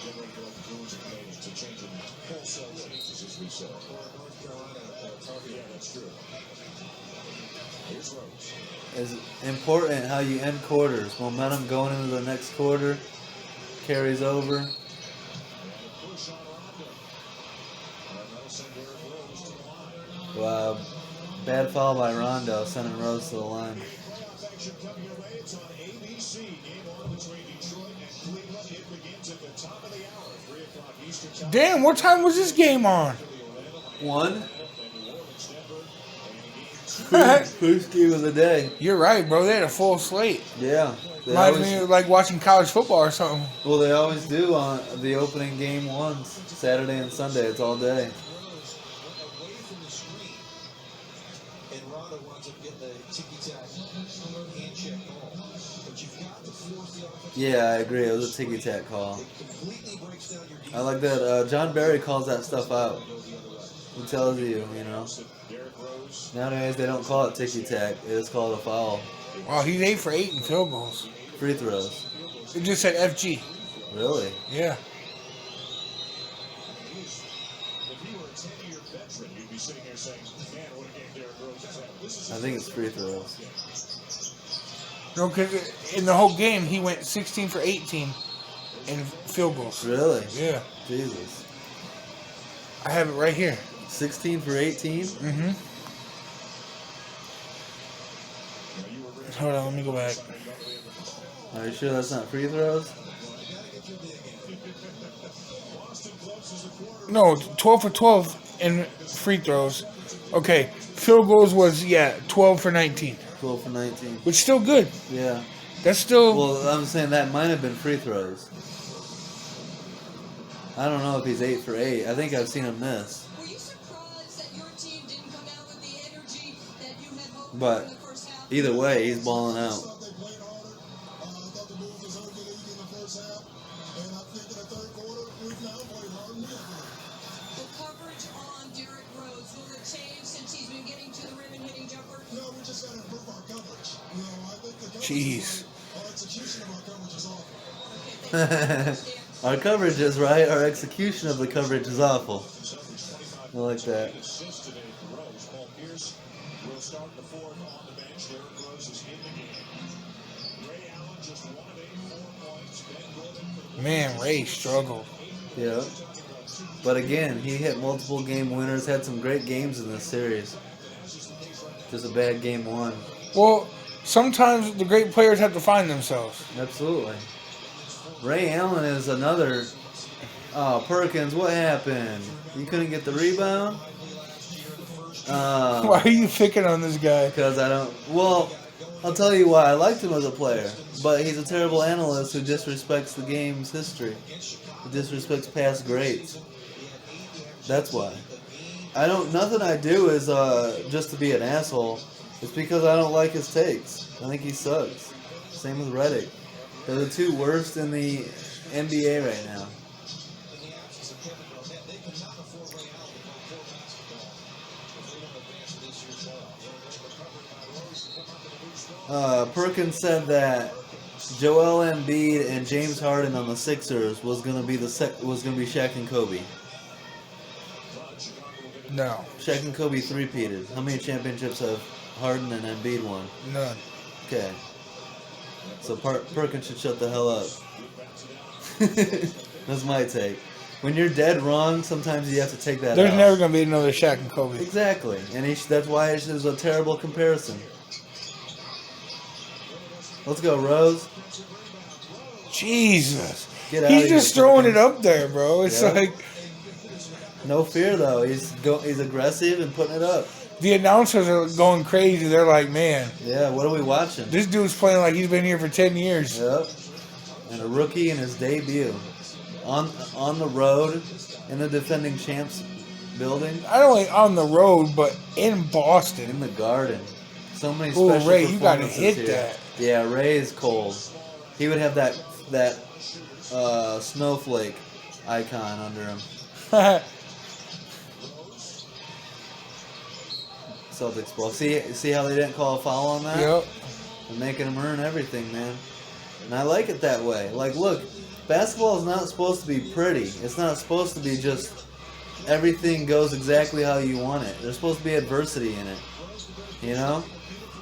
Getting ready to let the Blues and Canadians to change them wholesale changes, as we say. North Carolina, yeah, that's true. Here's Rose. It's important how you end quarters. Momentum going into the next quarter carries over. And a push on Rondo. And that'll send Derrick Rose to the line. Wow. Bad foul by Rondo, sending Rose to the line. Playoff action coming your way. It's on ABC. Game 1 between Detroit and Cleveland. It begins at the top of the hour, 3 o'clock Eastern Time. Damn, what time was this game on? One. And New Orleans, Denver. And game 2. First game of the day. You're right, bro. They had a full slate. Yeah. They Reminds me always, of like watching college football or something. well, they always do on the opening game ones. Saturday and Sunday. It's all day. Rose went away from the screen, and Rondo winds up getting the ticky-tack hand check ball. But you've got to force the offense. Yeah, I agree. It was a ticky-tack call. It completely breaks down your defense. I like that. John Barry calls that stuff out. Go the other way. He tells you, you know. Derrick Rose. Nowadays, they don't call it ticky-tack. It's called a foul. Oh, he's 8 for 8 in field goals. Free throws. It just said FG. Really? Yeah. If he were a 10-year veteran, you'd be sitting here saying, man, what a game Derrick Rose has had. This is I think it's free throws. No, because in the whole game, he went 16 for 18 in field goals. Really? Yeah. Jesus. I have it right here. 16 for 18? Mm-hmm. Hold on, let me go back. Are you sure that's not free throws? No, 12 for 12 in free throws. Okay, field goals was, 12 for 19. 12 for 19. Which is still good. Yeah. That's still... Well, I'm saying that might have been free throws. I don't know if he's 8 for 8. I think I've seen him miss. Were you surprised that your team didn't come out with the energy that you had hoped But for in the first half? either way, he's balling out. They played harder. I thought the Bulls deserved the lead in the first half. And I think in the third quarter, we've now played harder than ever. The coverage on Derrick Rose, will it change since he's been getting to the rim and hitting jumpers? No, we just got to improve our coverage. You know, I think the coverage Jeez. our execution of our coverage is awful. Our coverage is right. Our execution of the coverage is awful. I like that. Assist today for Rose. Paul Pierce will start the fourth on the bench. Derrick Rose is in the game. Ray Allen just 1 of 8, 4 points. Ben Gordon for the Man, Ray struggled. Yeah. But again, he hit multiple game winners, had some great games in this series. Just a bad game one. Well, sometimes the great players have to find themselves. Absolutely. Ray Allen is another. Oh, Perkins, what happened? You couldn't get the rebound? Why are you picking on this guy? Because I don't. Well, I'll tell you why. I liked him as a player, but he's a terrible analyst who disrespects the game's history. He disrespects past greats. That's why. I don't. Nothing I do is just to be an asshole. It's because I don't like his takes. I think he sucks. Same with Reddick. They're the two worst in the NBA right now. In the absence of Kevin Garnett, they cannot afford Ray Allen to play poor basketball if they don't advance to this year's playoffs. Perkins said that Joel Embiid and James Harden on the Sixers was gonna be Shaq and Kobe. No, Shaq and Kobe three-peated. How many championships have Harden and Embiid won? none. Okay. So Perkins should shut the hell up. That's my take. When you're dead wrong, sometimes you have to take that There's out. never gonna be another Shaq and Kobe. Exactly. And that's why it was a terrible comparison. Let's go, Rose. Jesus, Get out he's of here, just throwing it Perkins. up there, bro. It's Yeah. like No fear, though. He's aggressive and putting it up. the announcers are going crazy. They're like, man, Yeah, what are we watching? this dude's playing like he's been here for 10 years. Yep. And a rookie in his debut. On the road, in the defending champs building, Not only on the road, but in Boston. in the Garden. So many Ooh, special Ray, you gotta performances hit here. that. Yeah, Ray is cold. He would have that snowflake icon under him. Celtics ball. See how they didn't call a foul on that? Yep. They're making them earn everything, man. And I like it that way. Like, look, basketball is not supposed to be pretty. It's not supposed to be just everything goes exactly how you want it. There's supposed to be adversity in it. You know?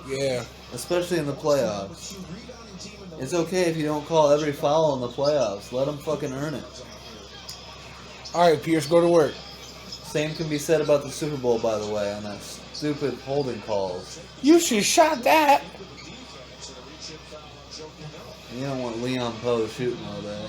Yeah. Especially in the playoffs. It's okay if you don't call every foul in the playoffs. Let them fucking earn it. All right, Pierce, go to work. Same can be said about the Super Bowl, by the way, on that stupid holding calls. You should have shot that. You don't want Leon Poe shooting all day.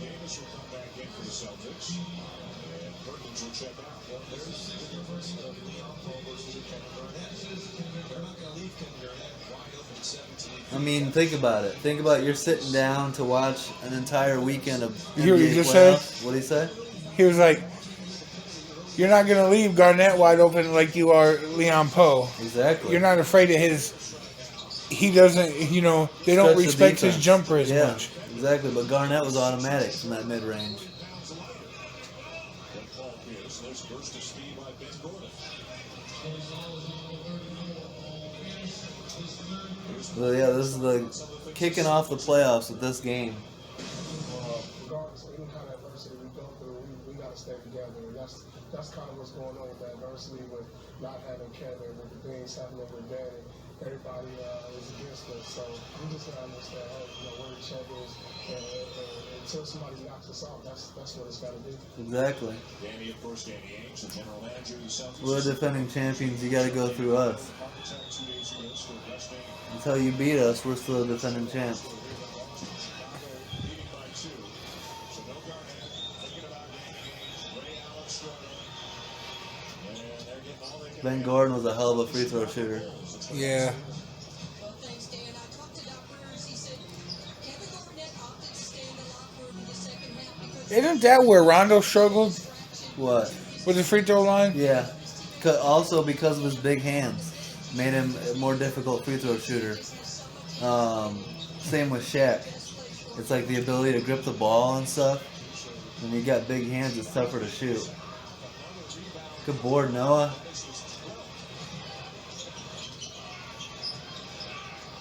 Davis will come back in for the Celtics. And Perkins will check out. Well, there's the difference of Leon Poe versus Kevin Garnett. They're not going to leave Kevin Garnett wide open at 17 feet. I mean, think about it. Think about you're sitting down to watch an entire weekend of You hear what he NBA just said? playoffs. What'd he say? He was like, you're not going to leave Garnett wide open like you are Leon Poe. Exactly. You're not afraid of his. He doesn't, they don't Stretch the respect his defense. jumper as Yeah, much. exactly. But Garnett was automatic from that mid-range. Then Paul Pierce. Nice burst of speed by Ben Gordon. So yeah, this is the kicking off the playoffs with this game. Regardless of any kind of adversity we go through, we got to stay together. And that's kind of what's going on with the adversity, with not having Kevin, with the things happening with Danny. Everybody is against us. So we just got to understand, where the check is. And until somebody knocks us off, that's what it's got to do. Exactly. Danny, of course, Danny Ainge, the general manager of the Celtics. We're defending champions. You got to go through us. Heart attack 2 days ago, still resting. Until you beat us, we're still defending champs. Leading by 2. So no Garnett. Thinking about Danny Ainge. Ray Allen struggling. And they're getting all they can. Ben Gordon was a hell of a free throw shooter. Yeah. Well, thanks, Dan. I talked to Doc Rivers. He said Kevin Garnett opted to stay in the locker room in the second half because Isn't that where Rondo struggled What? with the free throw line? Yeah. Also because of his big hands, made him a more difficult free throw shooter. Same with Shaq. It's like the ability to grip the ball and stuff. When you got big hands, it's tougher to shoot. Good board, Noah.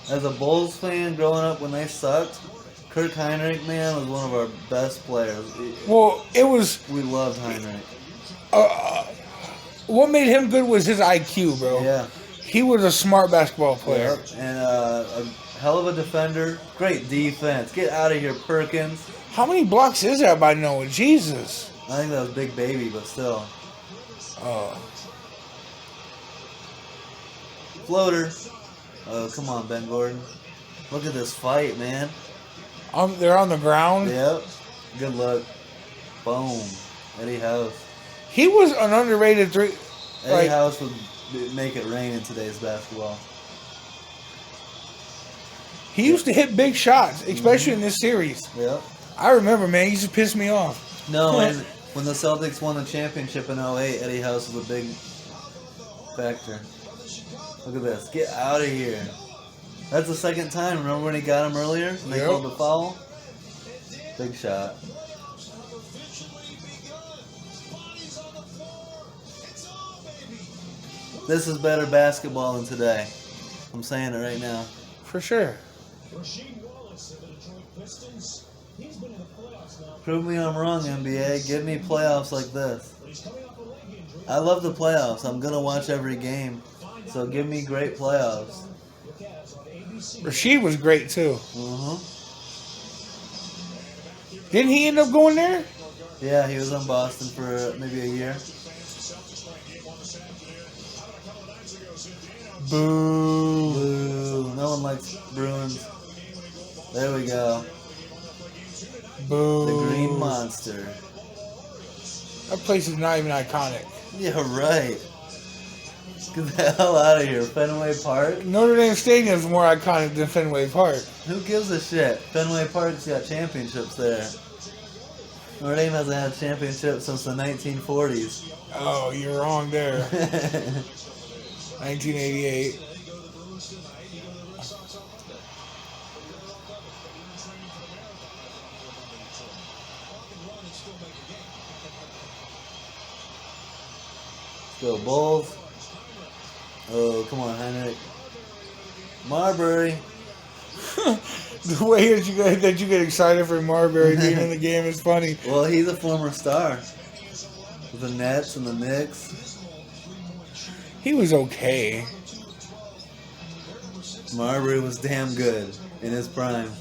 As a Bulls fan growing up when they sucked, Kirk Heinrich, man, was one of our best players. Well, it was We loved Heinrich. what made him good was his IQ, bro. Yeah. He was a smart basketball player. Yep. And a hell of a defender. Great defense. Get out of here, Perkins. How many blocks is that by Noah? Jesus. I think that was Big Baby, but still. Floater. Oh, come on, Ben Gordon. Look at this fight, man. They're on the ground. Yep. Good luck. Boom. Eddie House. He was an underrated three. Eddie Like, House would make it rain in today's basketball. he used to hit big shots, especially in this series. Yep. I remember, man, he used to piss me off. No, and when the Celtics won the championship in 08, Eddie House was a big factor. Look at this. Get out of here. That's the second time. Remember when he got him earlier? And they Yep. called the foul? Big shot. This is better basketball than today. I'm saying it right now. For sure. Rasheed Wallace of the Detroit Pistons. He's been in the playoffs now, Prove me I'm wrong, NBA. Give me playoffs like this. but he's coming off a leg injury. I love the playoffs. I'm going to watch every game. So give me great playoffs. The Cavs on ABC. Rasheed was great too. Uh-huh. Didn't he end up going there? Yeah, he was on Boston for maybe a year. Boo. Boo. No one likes Bruins. There we go. Boo. The Green Monster. That place is not even iconic. Yeah, right. Get the hell out of here. Fenway Park? Notre Dame Stadium is more iconic than Fenway Park. Who gives a shit? Fenway Park's got championships there. Notre Dame hasn't had championships since the 1940s. Oh, you're wrong there. 1988. Go Bulls. Oh, come on, Heinrich. Marbury. The way that you get excited for Marbury being in the game is funny. Well, he's a former star. With the Nets and the Knicks. He was okay. Marbury was damn good in his prime.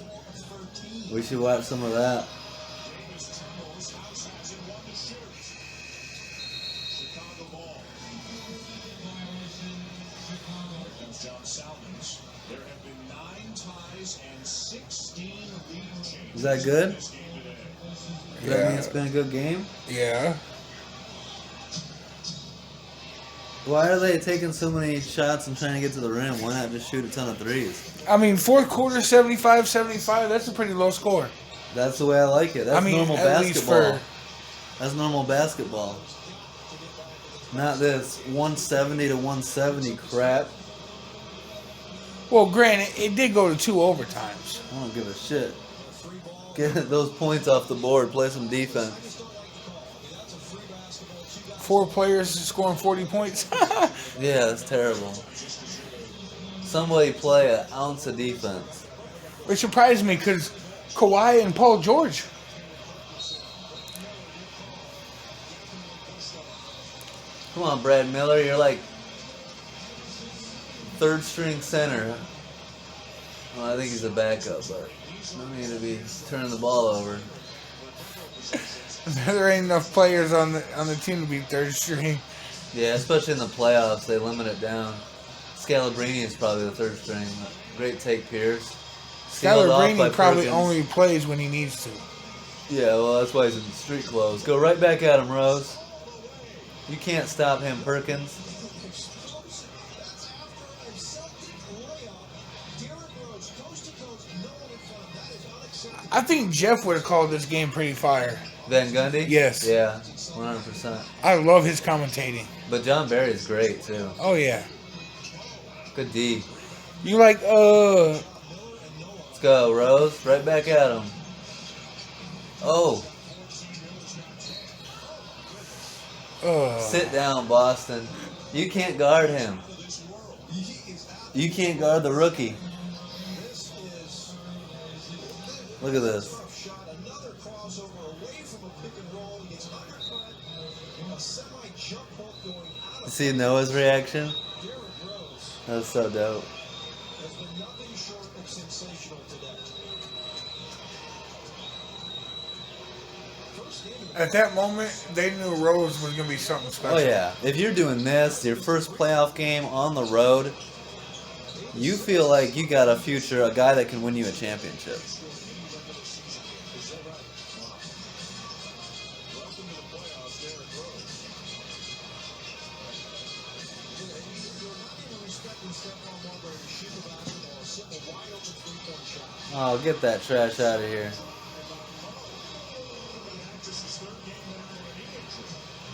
We should watch some of that. Is that good? Does that mean it's been a good game? Yeah. Why are they taking so many shots and trying to get to the rim? Why not just shoot a ton of threes? I mean, fourth quarter, 75-75, that's a pretty low score. That's the way I like it. That's normal at least basketball. That's normal basketball. Not this 170 to 170 crap. Well, granted, it did go to 2 overtimes. I don't give a shit. Get those points off the board. Play some defense. 4 players scoring 40 points. Yeah, that's terrible. Somebody play an ounce of defense. It surprised me because Kawhi and Paul George. Come on, Brad Miller. You're like third string center. Well, I think he's a backup, but no need to be turning the ball over. There ain't enough players on the team to be third string. Yeah, especially in the playoffs, they limit it down. Scalabrini is probably the third string. Great take, Pierce. Sealed off by Scalabrini probably Perkins. only plays when he needs to. Yeah, well, that's why he's in street clothes. Go right back at him, Rose. You can't stop him, Perkins. I think Jeff would have called this game pretty fire. Van Gundy? Yes. Yeah, 100%. I love his commentating. But John Barry's great, too. Oh, yeah. Good D. You like, Let's go, Rose. Right back at him. Oh. Sit down, Boston. You can't guard him. You can't guard the rookie. Look at this. Another crossover away from a pick and roll. He gets undercut. A semi-jump hook going out You of see Noah's reaction? Derrick Rose. That's so dope. Has been nothing short of sensational today. First game at that moment, they knew Rose was going to be something special. Oh, yeah. If you're doing this, your first playoff game on the road, you feel like you got a future, a guy that can win you a championship. Oh, get that trash out of here.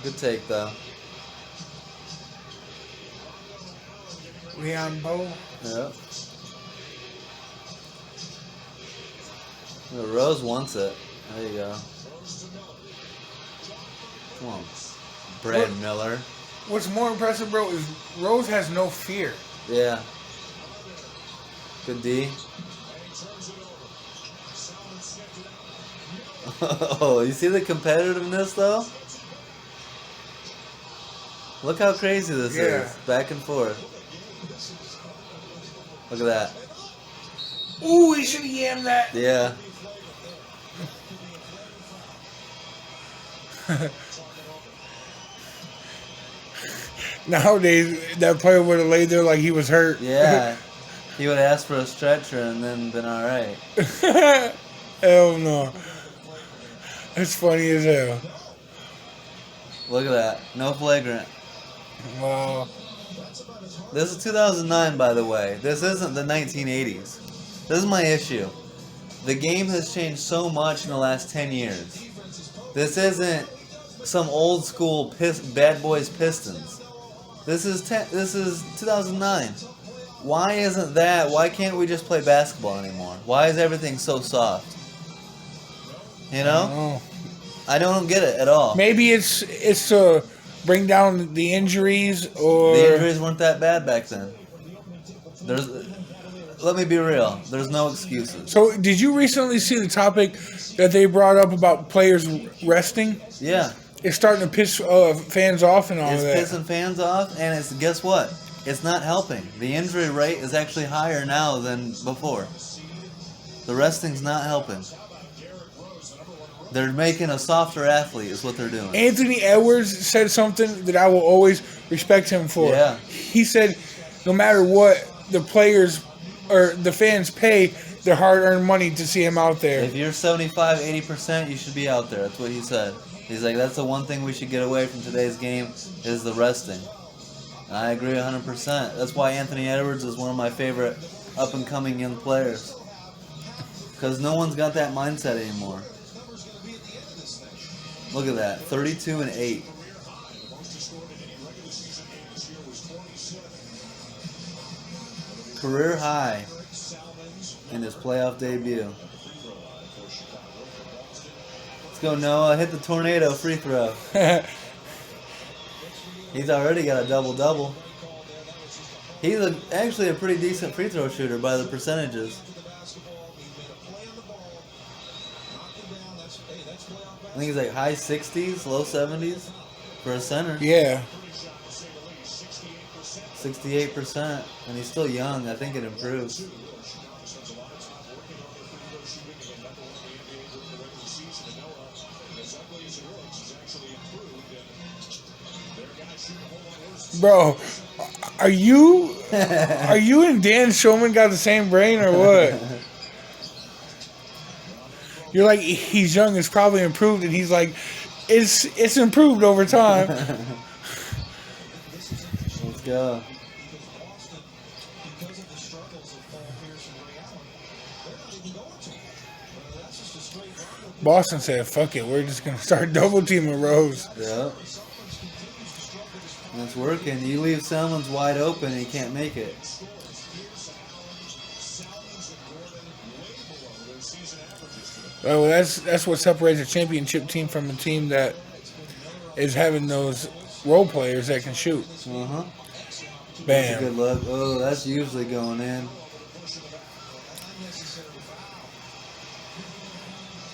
Good take, though. Leon Bow. Yep. The Rose wants it. There you go. Come on. Brad What? Miller. What's more impressive, bro, is Rose has no fear. Yeah. Good D. Oh, you see the competitiveness, though? Look how crazy this Yeah. is. Back and forth. Look at that. Ooh, he should have yammed that. Yeah. Nowadays, that player would have laid there like he was hurt. Yeah. He would have asked for a stretcher and then been alright. Hell no. That's funny as hell. Look at that. No flagrant. Wow. This is 2009, by the way. This isn't the 1980s. This is my issue. The game has changed so much in the last 10 years. This isn't some old school Bad Boys Pistons. This is 2009. Why isn't that? Why can't we just play basketball anymore? Why is everything so soft? You know? Oh. I don't get it at all. Maybe it's to bring down the injuries or The injuries weren't that bad back then. Let me be real. There's no excuses. So, did you recently see the topic that they brought up about players resting? Yeah. It's starting to piss fans off and all It's of that. pissing fans off, and guess what? It's not helping. The injury rate is actually higher now than before. The resting's not helping. They're making a softer athlete is what they're doing. Anthony Edwards said something that I will always respect him for. Yeah. He said, no matter what, the players or the fans pay their hard-earned money to see him out there. If you're 75, 80%, you should be out there. That's what he said. He's like, that's the one thing we should get away from today's game is the resting. And I agree 100%. That's why Anthony Edwards is one of my favorite up-and-coming young players. Because no one's got that mindset anymore. Look at that, 32 and 8. Career high in his playoff debut. Let's go, Noah. Hit the tornado free throw. He's already got a double-double. He's actually a pretty decent free throw shooter by the percentages. I think he's like high 60s, low 70s for a center. Yeah. 68%, and he's still young. I think it improves. Bro, are you and Dan Shulman got the same brain or what? You're like, he's young, it's probably improved, and he's like, it's improved over time. Let's go. Boston said, fuck it, we're just going to start double teaming Rose. Yep. And it's working. You leave Salmon's wide open and he can't make it. Well, that's what separates a championship team from a team that is having those role players that can shoot. Uh-huh. That's a Bam. good look. Oh, that's usually going in.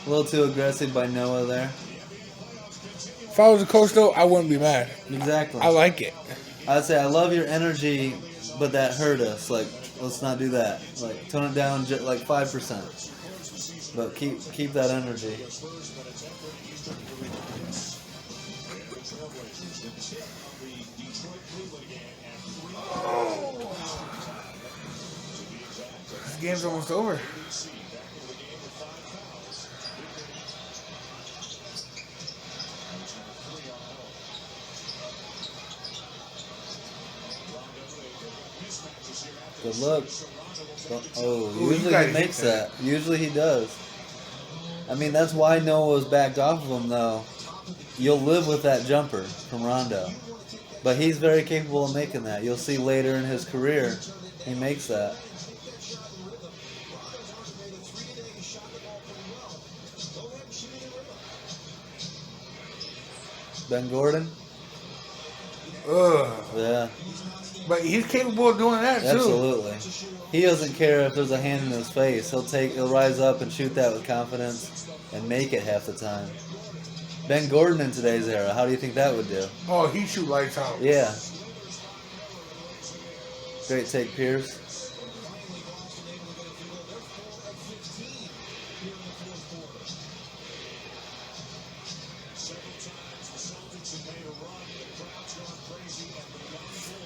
A little too aggressive by Noah there. If I was a coach, though, I wouldn't be mad. Exactly. I like it. I'd say I love your energy, but that hurt us. Like, let's not do that. Like, tone it down like 5%. But keep that energy. This game's almost over. Good luck. Oh, Ooh, you usually gotta he makes hit that. that. Usually he does. I mean, that's why Noah was backed off of him, though. you'll live with that jumper from Rondo. But he's very capable of making that. You'll see later in his career, he makes that. Ben Gordon? Ugh. Yeah, But he's capable of doing that, too. absolutely. He doesn't care if there's a hand in his face. He'll rise up and shoot that with confidence and make it half the time. Ben Gordon in today's era, how do you think that would do? Oh, he shoot lights out. Yeah. Great take, Pierce.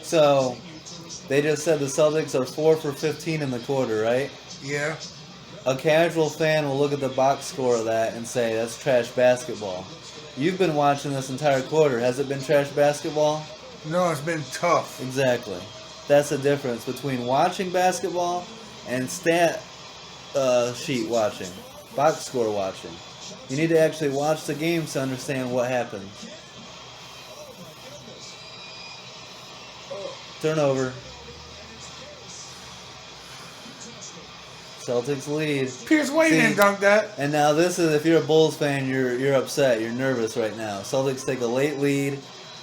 So, they just said the Celtics are 4 for 15 in the quarter, right? Yeah. A casual fan will look at the box score of that and say, that's trash basketball. You've been watching this entire quarter. Has it been trash basketball? No, it's been tough. Exactly. That's the difference between watching basketball and stat sheet watching, box score watching. You need to actually watch the games to understand what happened. Turnover. Celtics lead. Pierce Wayne didn't dunk that. And now this is, if you're a Bulls fan, you're upset. You're nervous right now. Celtics take a late lead.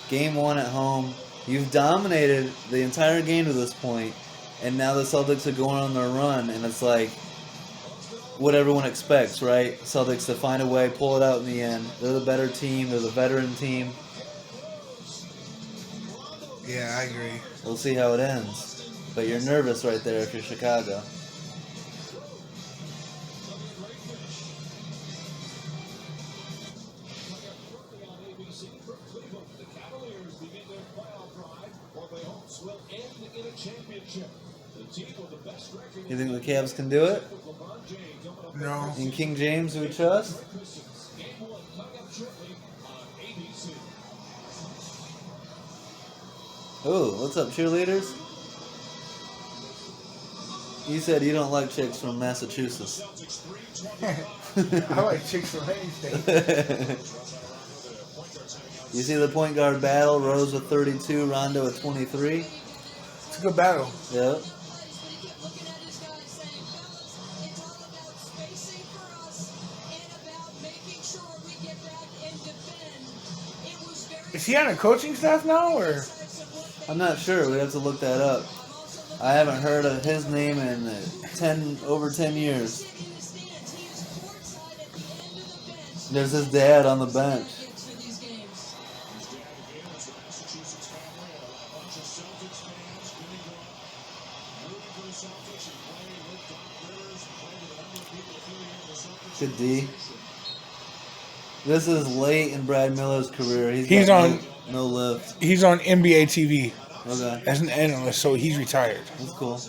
Game 1 at home. You've dominated the entire game to this point, and now the Celtics are going on their run, and it's like what everyone expects, right? Celtics to find a way, pull it out in the end. They're the better team. They're the veteran team. Yeah, I agree. We'll see how it ends. But you're nervous right there if you're Chicago. You think the Cavs can do it? No. In King James, we trust? Ooh, what's up, cheerleaders? You said you don't like chicks from Massachusetts. I like chicks from any state. You see the point guard battle? Rose with 32, Rondo with 23. It's a good battle. Yep. Is he on a coaching staff now, or? I'm not sure. We'd have to look that up. I haven't heard of his name in over 10 years. There's his dad on the bench. Good D. This is late in Brad Miller's career. He's got on no lift. He's on NBA TV Okay, as an analyst, so he's retired. that's cool.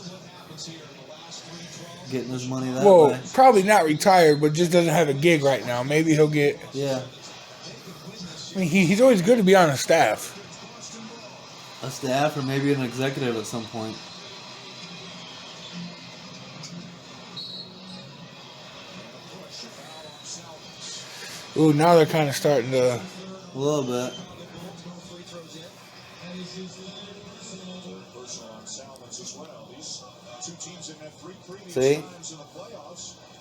Getting his money that Well, way. probably not retired, but just doesn't have a gig right now. Maybe he'll get. Yeah, I mean, he's always good to be on a staff. a staff or maybe an executive at some point. Ooh, now they're kind of starting to. A little bit. See?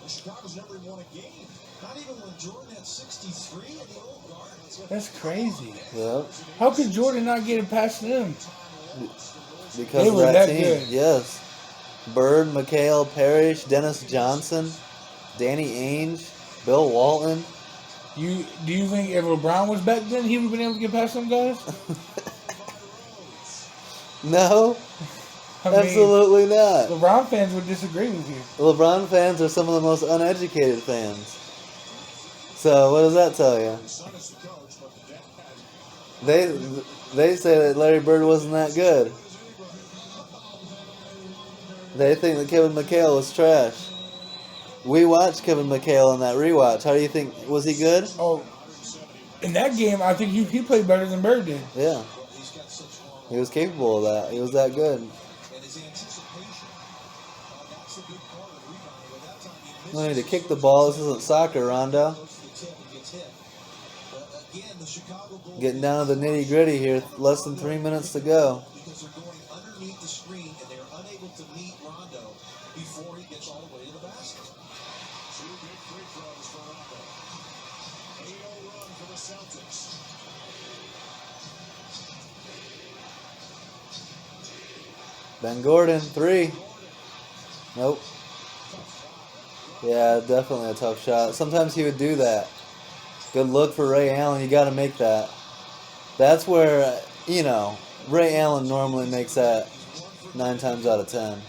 Chicago's never won a game. Not even when Jordan had 63 in the old guard. That's crazy. Yep. How could Jordan not get it past them? Because They of were that that team. good. Yes. Bird, McHale, Parrish, Dennis Johnson, Danny Ainge, Bill Walton. Do you think if LeBron was back then, he would have been able to get past them guys? No, I mean, absolutely not. LeBron fans would disagree with you. LeBron fans are some of the most uneducated fans. So what does that tell you? They say that Larry Bird wasn't that good. They think that Kevin McHale was trash. We watched Kevin McHale in that rewatch. How do you think? Was he good? Oh, in that game, I think he played better than Bird did. Yeah. He was capable of that. He was that good. No need to kick the ball. This isn't soccer, Rondo. Again, the Chicago Bulls Getting down to the nitty gritty here. Less than 3 minutes to go. because they're going underneath the screen and they're unable to meet Rondo before he gets all the way to the basket. Two big free throws for Rondo. 8-0 run for the Celtics. Ben Gordon, 3. Nope. Yeah, definitely a tough shot. Sometimes he would do that. Good look for Ray Allen. You got to make that. That's where, Ray Allen normally makes that 9 times out of 10.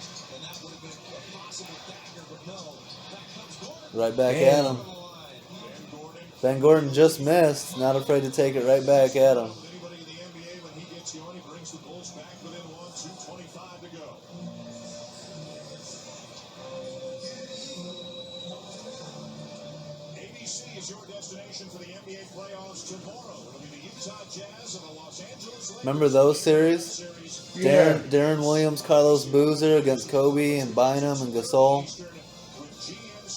Right back at him. Ben Gordon just missed. Not afraid to take it right back at him. Anybody in the NBA, when he gets going, he brings the Bulls back within 2:25 to go. ABC is your destination for the NBA playoffs tomorrow. It'll be the Utah Jazz and the Los Angeles Lakers. Remember those series? Yeah. Darren Williams, Carlos Boozer against Kobe and Bynum and Gasol.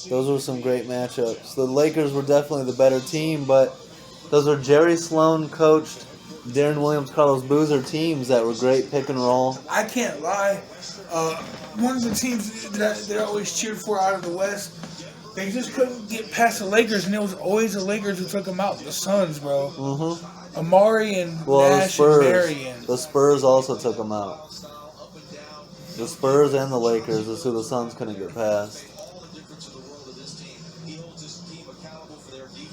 Those were some great matchups. The Lakers were definitely the better team, but those were Jerry Sloan coached Darren Williams, Carlos Boozer teams that were great pick and roll. I can't lie. One of the teams that I always cheered for out of the West, they just couldn't get past the Lakers, and it was always the Lakers who took them out. The Suns, bro. Mm-hmm. Amari and Well, the Nash and Spurs. Marion. The Spurs also took them out. The Spurs and the Lakers is who the Suns couldn't get past.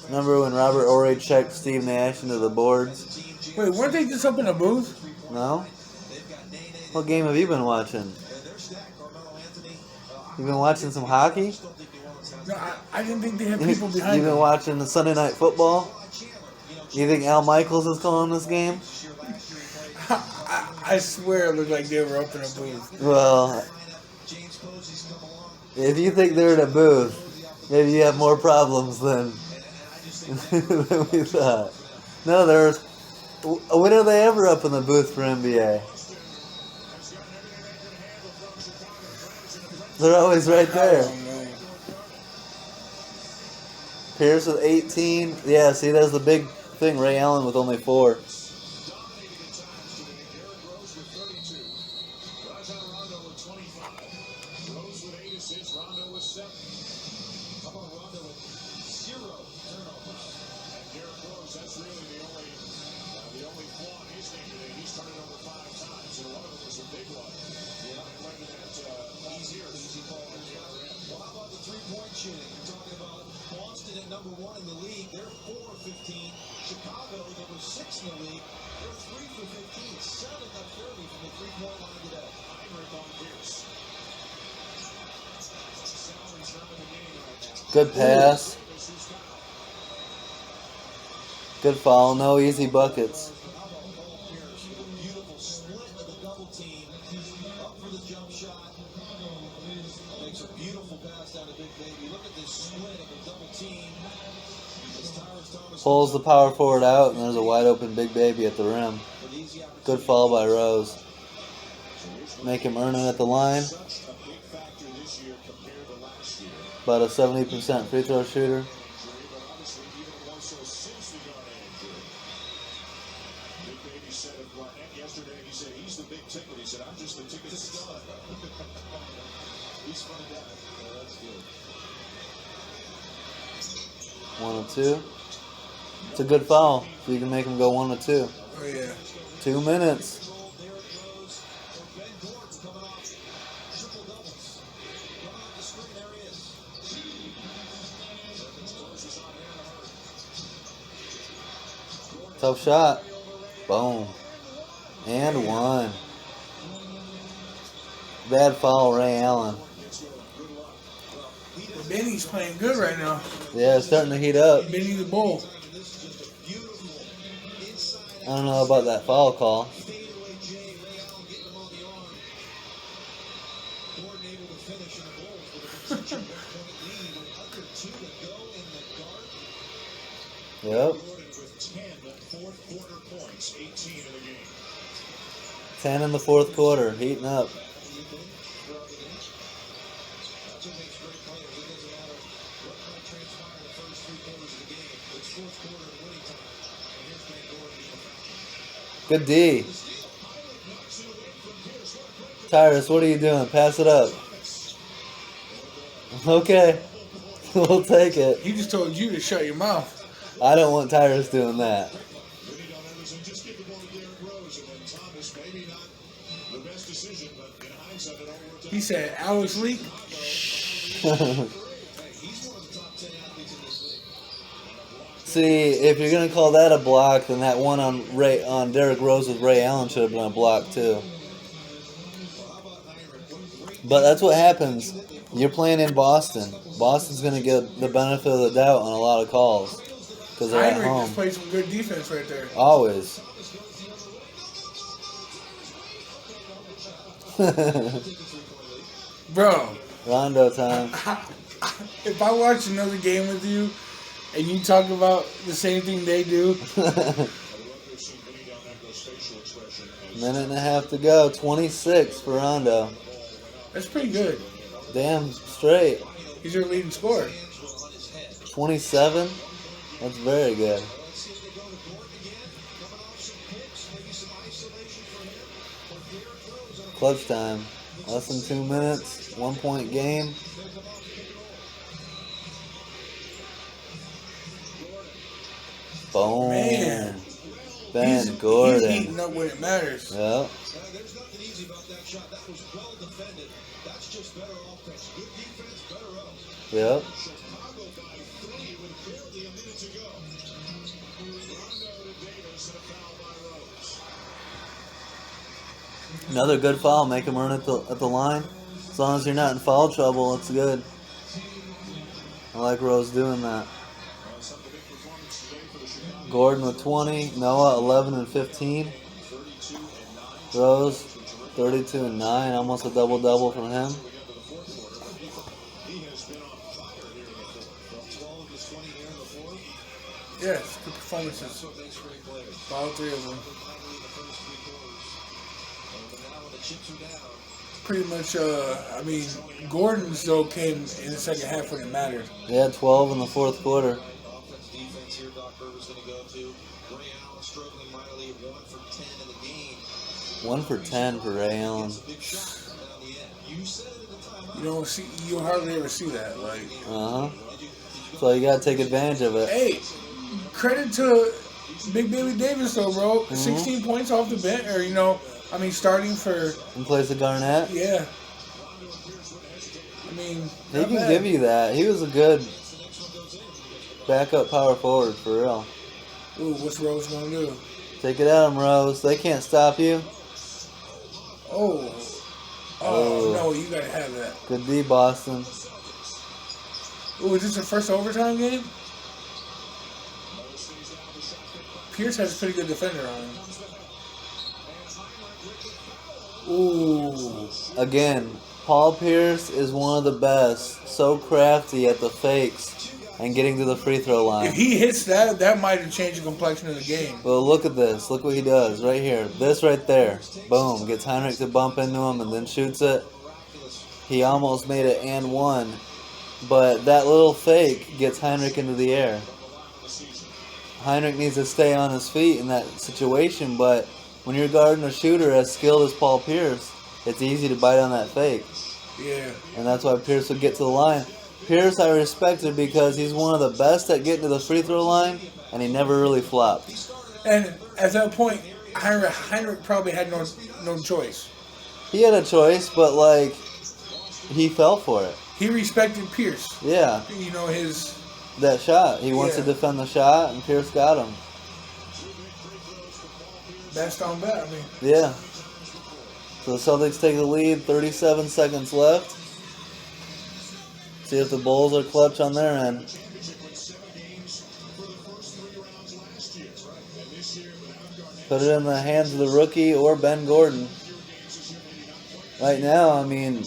Remember when Robert Horry checked Steve Nash into the boards? Wait, weren't they just up in the booth? No? What game have you been watching? You been watching some hockey? No, I didn't think they had people behind You been them. watching the Sunday Night Football? You think Al Michaels is calling this game? I swear it looked like they were up in a booth. Well, if you think they're in a booth, maybe you have more problems than we thought. No, there's. When are they ever up in the booth for NBA? They're always right there. Pierce with 18. Yeah, see, that's the big thing. Ray Allen with only 4. Good pass. Good foul. No easy buckets. Pulls the power forward out, and there's a wide open big baby at the rim. Good foul by Rose. Make him earn it at the line. About a 70% free throw shooter. Yesterday he said he's the big ticket. He said, I'm just the ticket to stud. He's funny guy. That's good. 1 or 2. It's a good foul. So you can make him go 1 or 2. Oh, yeah. 2 minutes. Tough shot. Boom. And 1. Bad foul, Ray Allen. Benny's playing good right now. Yeah, it's starting to heat up. Benny the Bull. I don't know about that foul call. Yep. 10 in the fourth quarter, heating up. Good D. Tyrus, what are you doing? Pass it up. Okay. We'll take it. He just told you to shut your mouth. I don't want Tyrus doing that. Really don't ever say, just give the ball to Derrick Rose. And then Thomas, maybe not the best decision, but in hindsight, it all worked out. He said, Alex Leak. Hey, he's one of the top 10 athletes in this league. See, if you're gonna call that a block, then that one on Derrick Rose with Ray Allen should have been a block too. But that's what happens. You're playing in Boston. Boston's gonna get the benefit of the doubt on a lot of calls because they're at Heinrich home. just played some good defense right there. Always. Bro, Rondo time. if I watch another game with you and you talk about the same thing they do, Minute and a half to go. 26 for Rondo. that's pretty good. Damn straight. He's your leading scorer. 27? That's very good. Clutch time. Less than 2 minutes. 1 point game. Boom. Man. Ben Gordon. He's heating up when it matters. Yep. There's nothing easy about that shot. That was well defended. That's just better offense. Good defense, better up. Yep. Chicago by 3 with barely a minute to go. Rondo to Davis and a foul by Rose. Another good foul. Make him earn at the line. As long as you're not in foul trouble, it's good. I like Rose doing that. Some of the big performance today for the Chicago. Gordon with 20. Noah 11 and 15. 32 and 9. Rose 32 and 9. Almost a double-double from him. We get to the fourth quarter. He has been on fire here in the fourth. From 12 to 20 here in the fourth. Yes, good performances. So thanks for the players. All three of them. Finally, the first 3 quarters. But now when the chips are down, Pretty much, I mean, Gordon's, though, came in the second half when it mattered. Yeah, 12 in the fourth quarter. offense, defense here, Doc Rivers going to go to. Ray Allen struggling mightily, 1 for 10 in the game. 1 for 10 for Ray Allen. Big shot down the end. You said it in the timeout. You hardly ever see that. Like, Uh-huh. So you got to take advantage of it. hey, credit to Big Bailey Davis, though, bro. 16 points off the bench, or starting for, In place of Garnett. yeah. I mean, He not can bad. give you that. He was a good backup power forward, for real. Ooh, what's Rose gonna do? Take it at him, Rose. They can't stop you. Oh, Oh. no, you gotta have that. Good D, Boston. Ooh, is this the first overtime game? Pierce has a pretty good defender on him. Ooh. Again, Paul Pierce is one of the best. So crafty at the fakes and getting to the free throw If line. he hits that, that might have changed the complexion of the game. Well, look at this. Look what he does right here. This right there. Boom. Gets Heinrich to bump into him and then shoots it. He almost made it and one. But that little fake gets Heinrich into the air. Heinrich needs to stay on his feet in that situation, but when you're guarding a shooter as skilled as Paul Pierce, it's easy to bite on that fake. Yeah. And that's why Pierce would get to the line. Pierce I respected because he's one of the best at getting to the free throw line, and he never really flopped. And at that point, Heinrich probably had no choice. He had a choice, but like he fell for it. He respected Pierce. Yeah, His that shot. He wants to Yeah. defend the shot, and Pierce got him. best on bet. I mean, Yeah. So the Celtics take the lead, 37 seconds left. See if the Bulls are clutch on their end. Put it in the hands of the rookie or Ben Gordon. Right now, I mean,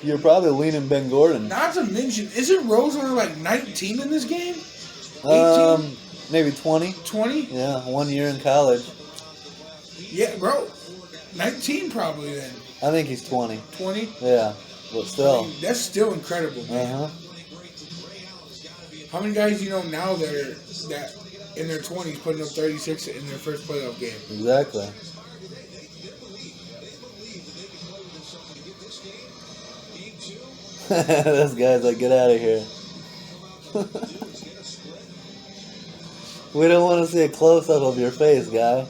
you're probably leaning Ben Gordon. not to mention, isn't Rose only like 19 in this game? 18? Maybe 20. 20? Yeah, 1 year in college. Yeah, bro. 19 probably then. I think he's 20. 20? Yeah, but still. That's still incredible, man. Uh-huh. How many guys do you know now that in their 20s putting up 36 in their first playoff game. Exactly. This guy's like, get out of here. We don't want to see a close-up of your face, guy.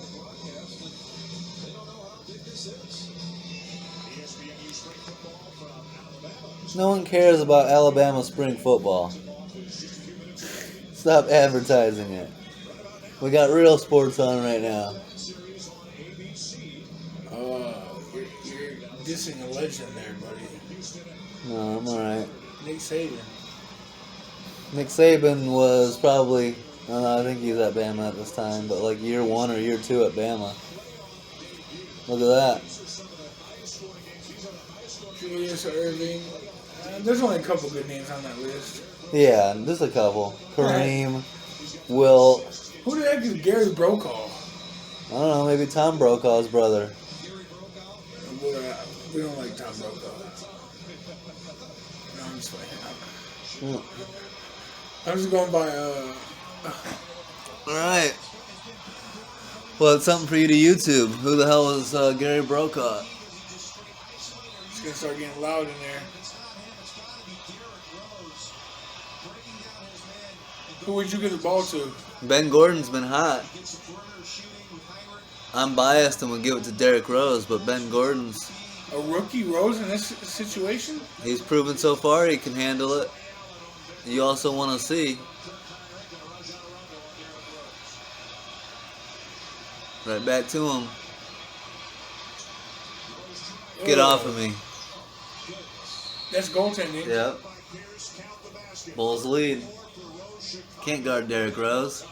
No one cares about Alabama spring football. Stop advertising it. We got real sports on right now. You're dissing a legend there, buddy. No, I'm alright. Nick Saban. Nick Saban was probably, I don't know, I think he's at Bama at this time, but like year 1 or year 2 at Bama. Look at that. Julius Irving. There's only a couple good names on that list. Yeah, just a couple. Kareem, Wilt. Who the heck is Gary Brokaw? I don't know, maybe Tom Brokaw's brother. We don't like Tom Brokaw. No, I'm just playing. I'm just going by, Alright. Well, it's something for you to YouTube. Who the hell is Gary Brokaw? It's going to start getting loud in there. Who would you give the ball to? Ben Gordon's been hot. I'm biased and would give it to Derrick Rose, but Ben Gordon's... A rookie Rose in this situation? He's proven so far he can handle it. You also want to see... Right back to him. Get off of me. That's goaltending. Yep. Bulls lead. Can't guard Derrick Rose.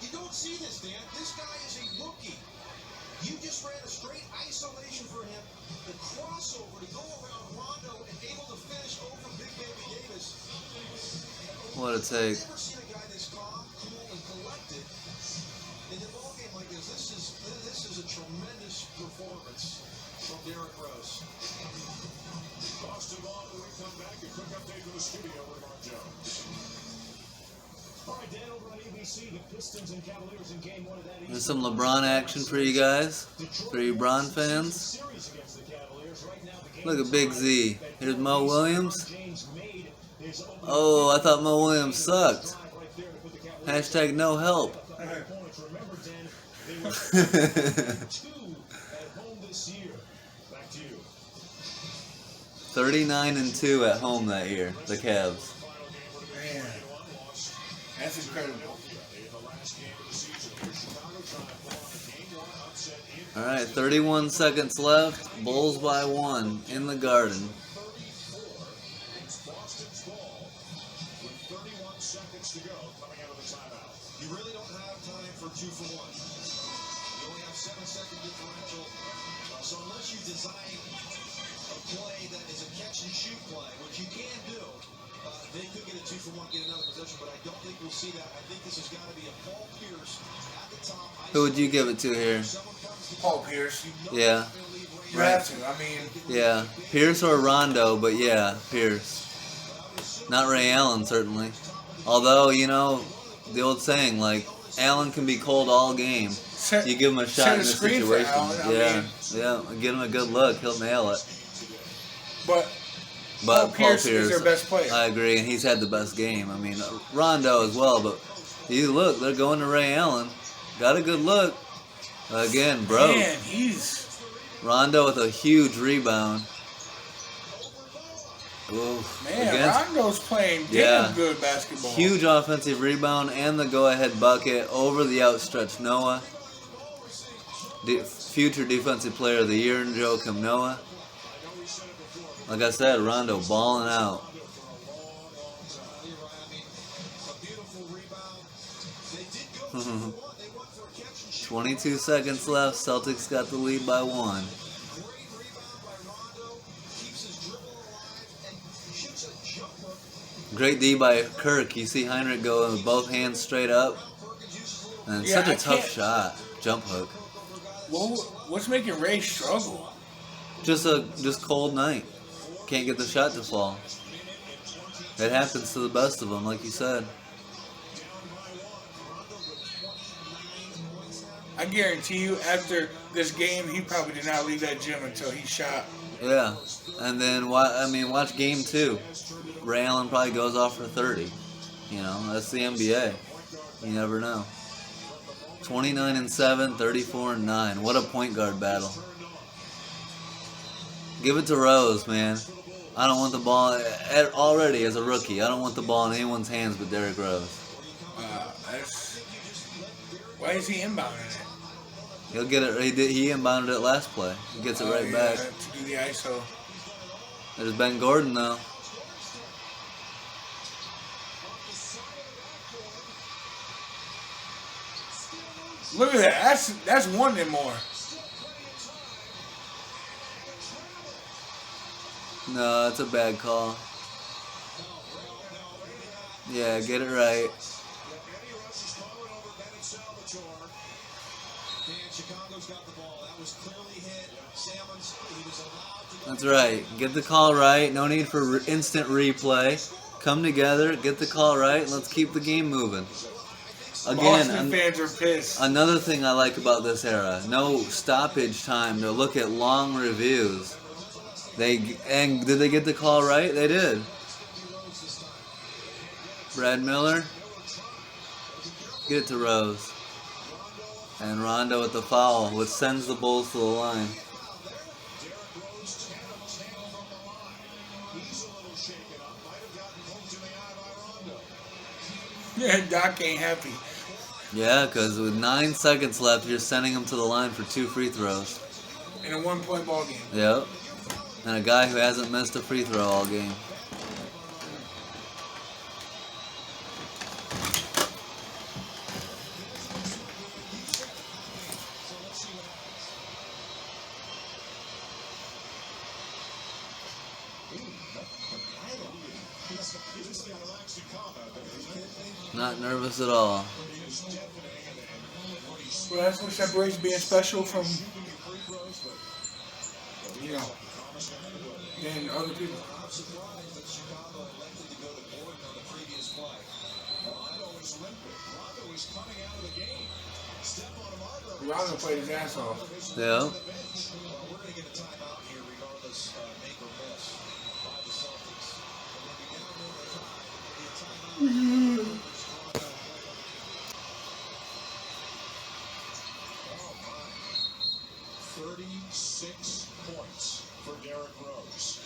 You don't see this, Dan. This guy is a rookie. You just ran a straight isolation for him. The crossover to go around Rondo and able to finish over Big Baby Davis. What a take. I've never seen a guy this calm, cool, and collected in a ball game like this. This is a tremendous performance from Derrick Rose. Boston Law, when we come back, a quick update from the studio with Mark Jones. All right, Dan, over on ABC, the Pistons and Cavaliers in game 1 of that There's some LeBron action for you guys. For you Bron fans. series against the Cavaliers. Right now, the game Look at Big Z. Here's Mo Williams. James made his opening Oh, I thought Mo Williams sucked. drive right there to put the Cavaliers Hashtag no help. up by 5 points. Remember, Dan, they were 2 at home this year. Back to you. 39-2 at home that year, the Cavs. Man, that's incredible. Alright, 31 seconds left. Bulls by 1 in the Garden. Boston's ball with 31 seconds to go coming out of the timeout. You really don't have time for 2 for 1. You only have 7-second differential. So unless you design a play that is a catch and shoot play, which you can do, they could get a 2 for 1, get another possession, but I don't think we'll see that. I think this has got to be a Paul Pierce at the top. Who would you give it to here? Paul Pierce. Yeah. You have to. I mean, Yeah. Pierce or Rondo, but yeah, Pierce. Not Ray Allen, certainly. Although, you know, the old saying, like, Allen can be cold all game. You give him a shot in this screen for situation. Allen, I mean. Yeah. Get him a good look. He'll nail it. but But Paul Pierce is their best player. I agree, and he's had the best game. I mean, Rondo as well, but you look, they're going to Ray Allen. Got a good look. Again, bro. Man, he's... Rondo with a huge rebound. Oof. Man, Rondo's playing damn Yeah. good basketball. Huge offensive rebound and the go-ahead bucket over the outstretched Noah. Future Defensive Player of the Year in Joakim Noah. Like I said, Rondo balling out. 22 seconds left. Celtics got the lead by 1. Great D by Kirk. You see Heinrich go with both hands straight up. And Yeah, such a I tough can't- shot. Jump hook. Well, what's making Ray struggle? Just cold night. Can't get the shot to fall. It happens to the best of them, like you said. I guarantee you, after this game, he probably did not leave that gym until he shot. Yeah, and then watch game 2. Ray Allen probably goes off for 30. You know, that's the NBA. You never know. 29-7, 34-9. What a point guard battle. Give it to Rose, man. I don't want the ball already as a rookie. I don't want the ball in anyone's hands but Derrick Rose. Why is he inbounding it? He'll get it. He inbounded it last play. He gets it right back. To do the ISO. There's Ben Gordon though. Look at that. That's one and more. No, it's a bad call. Yeah, get it right. That's right. Get the call right. No need for instant replay. Come together, get the call right, and let's keep the game moving. Again, Boston fans are pissed. Another thing I like about this era: no stoppage time to look at long reviews. Did they get the call right? They did. Brad Miller, get it to Rose, and Rondo with the foul, which sends the Bulls to the line. Yeah, Doc ain't happy. Yeah, because with 9 seconds left, you're sending him to the line for 2 free throws. In a 1-point ball game. Yep. And a guy who hasn't missed a free throw all game. Not nervous at all. Well, that's what separates being special from, than other people. Rondo played his ass off. Yeah. Mm-hmm. 36 points for Derrick Rose.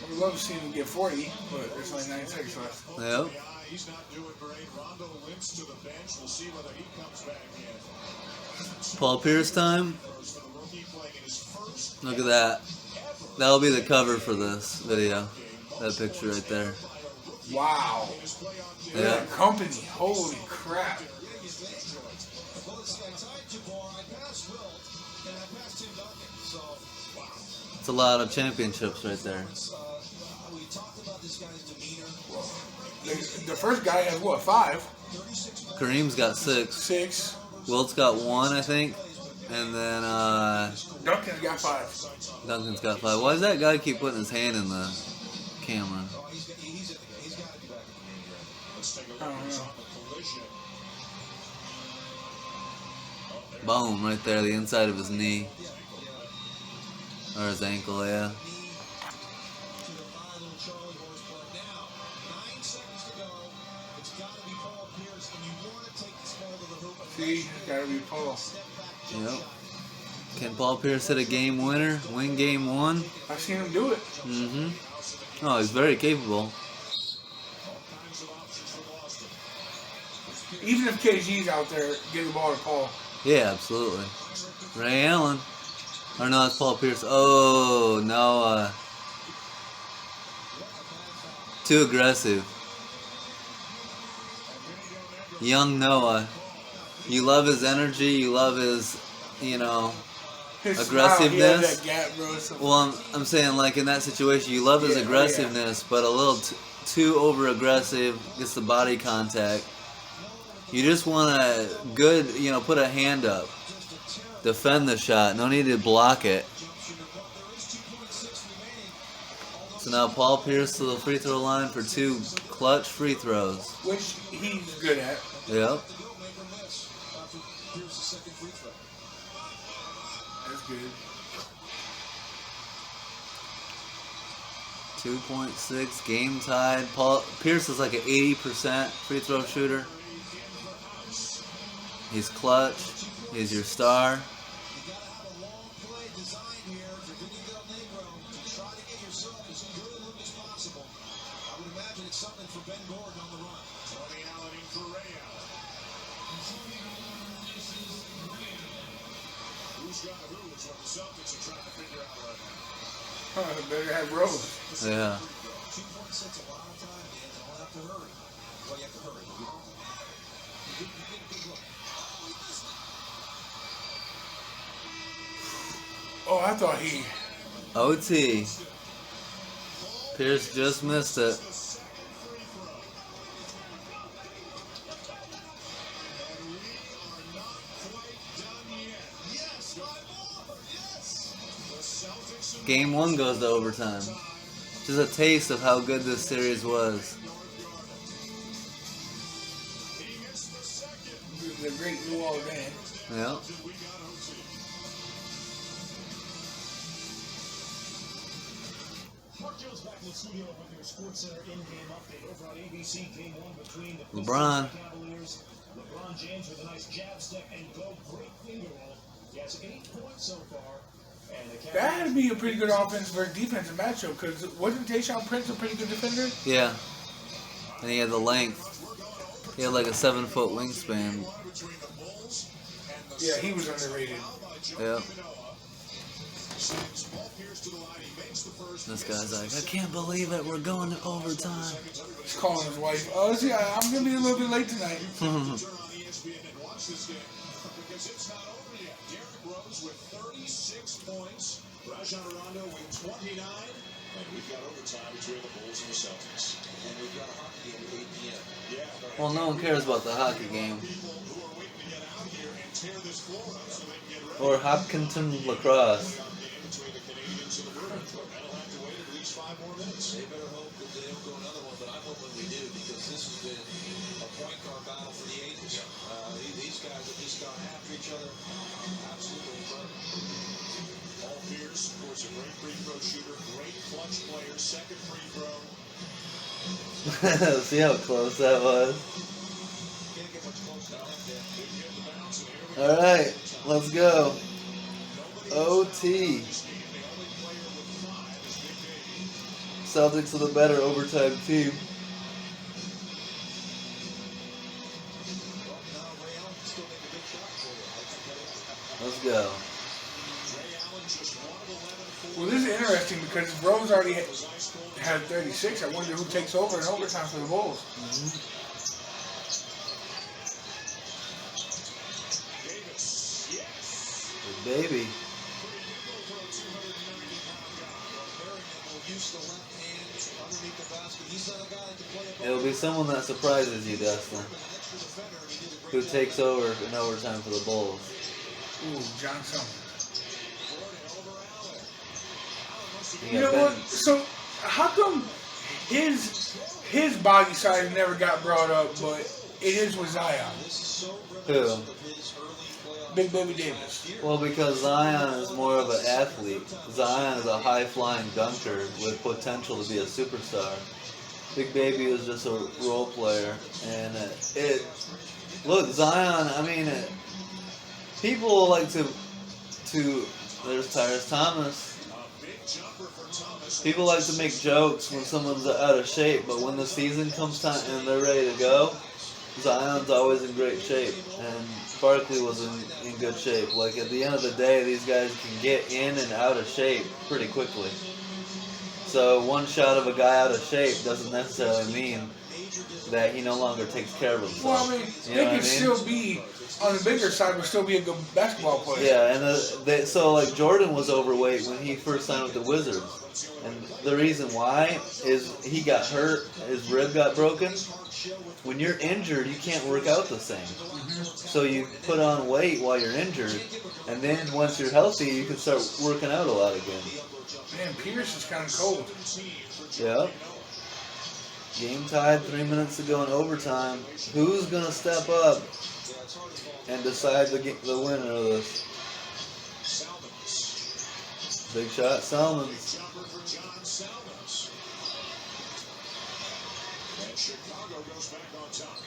I would love to see him get 40, but there's only 9 seconds left. Yep. Yeah, he's not doing great. Rondo limps to the bench. We'll see whether he comes back in. Paul Pierce time. Look at that. That'll be the cover for this video. That picture right there. Wow. Yeah. Company. Holy crap. It's a lot of championships right there. The first guy has what, 5? Kareem's got 6. 6. Wilt's got 1, I think. And then Duncan's got 5. Duncan's got 5. Why does that guy keep putting his hand in the camera? I don't know. Boom, right there, the inside of his knee. Or his ankle, yeah. See, it's gotta be Paul. Yep. Can Paul Pierce hit a game winner? Win game 1? I've seen him do it. Mm-hmm. Oh, he's very capable. Even if KG's out there, give the ball to Paul. Yeah, absolutely. Ray Allen. Or no, that's Paul Pierce. Oh, no. Too aggressive. Young Noah. You love his energy. You love his, His aggressiveness. Smile, he had that gap, bro. So Well, I'm saying, like, in that situation, you love his aggressiveness, but a little too over-aggressive, gets the body contact. You just want to put a hand up. Defend the shot. No need to block it. So now Paul Pierce to the free throw line for 2 clutch free throws. which he's good at. Yep. That's good. 2.6 game tied. Pierce is like an 80% free throw shooter. He's clutch. He's your star. You gotta have a long play design here if you're Vinny Del Negro to try to get yourself as good a look as possible. I would imagine it's something for Ben Gordon on the run. Tony Allen in for Ray Allen. Who's got who is what the Celtics are trying to figure out right now. Huh, better have Rose. Yeah. 2.6 a lot of time, man. You don't have to hurry. Well, you have to hurry. You get a good look. Oh, I thought he. OT. Pierce just missed it. Game 1 goes to overtime. Just a taste of how good this series was. The great New Orleans. Yeah. Mark Jones back in the studio with your Sports Center in-game update over on ABC. Game 1 between the LeBron. Cavaliers. LeBron James with a nice jab step and go. Great finger roll. He has 8 points so far. And the That had to be a pretty good offense for a defensive matchup because wasn't Tayshaun Prince a pretty good defender? Yeah. And he had the length. He had like a 7-foot wingspan. Yeah, he was underrated. Yeah. This guy's like, I can't believe it. We're going to overtime. He's calling his wife. Oh, see, I'm gonna be a little bit late tonight. Because it's not over yet. Derrick Rose with 36 points. Rajon Rondo with 29. And we've got overtime between the Bulls and the Celtics. And we've got a hockey game at 8 p.m. Yeah. Well, no one cares about the hockey game. People who are waiting to get out here and tear this floor up so they can get ready. Or Hopkinton lacrosse. Game between the Canadians and the Bruins. That'll have to wait at least 5 more minutes. They better hope that they don't go another one, but I'm hoping we do because this has been a point guard battle for the ages. These guys have just gone after each other. Absolutely incredible. Paul Pierce, of course, a great free throw shooter, great clutch player, second free throw. See how close that was? Can't get much closer than that. Didn't get the bounce, and here we go. All right, let's go. OT. Celtics are the better overtime team. Let's go. Well, this is interesting because Rose already had 36. I wonder who takes over in overtime for the Bulls. Good baby. It'll be someone that surprises you, Dustin. Who takes over in overtime for the Bulls. Ooh, Johnson. You You got know what? Ben. So how come his body size never got brought up, but it is with Zion, Who? Big Baby Davis? Well, because Zion is more of an athlete. Zion is a high-flying dunker with potential to be a superstar. Big Baby is just a role player, and look, Zion. I mean, people like to. There's Tyrese Thomas. People like to make jokes when someone's out of shape, but when the season comes time and they're ready to go, Zion's always in great shape, and Barkley was in good shape. Like, at the end of the day, these guys can get in and out of shape pretty quickly. So one shot of a guy out of shape doesn't necessarily mean that he no longer takes care of himself. Well, I mean, they can still be on the bigger side, but still be a good basketball player. Yeah, and so like Jordan was overweight when he first signed with the Wizards, and the reason why is he got hurt, his rib got broken. When you're injured, you can't work out the same. So you put on weight while you're injured, and then once you're healthy, you can start working out a lot again. Man, Pierce is kind of cold. Yeah. Game tied, 3 minutes to go in overtime. Who's gonna step up and decide the winner of this. Big shot, Salmons. Jumper for John Salmons. And Chicago goes back on top.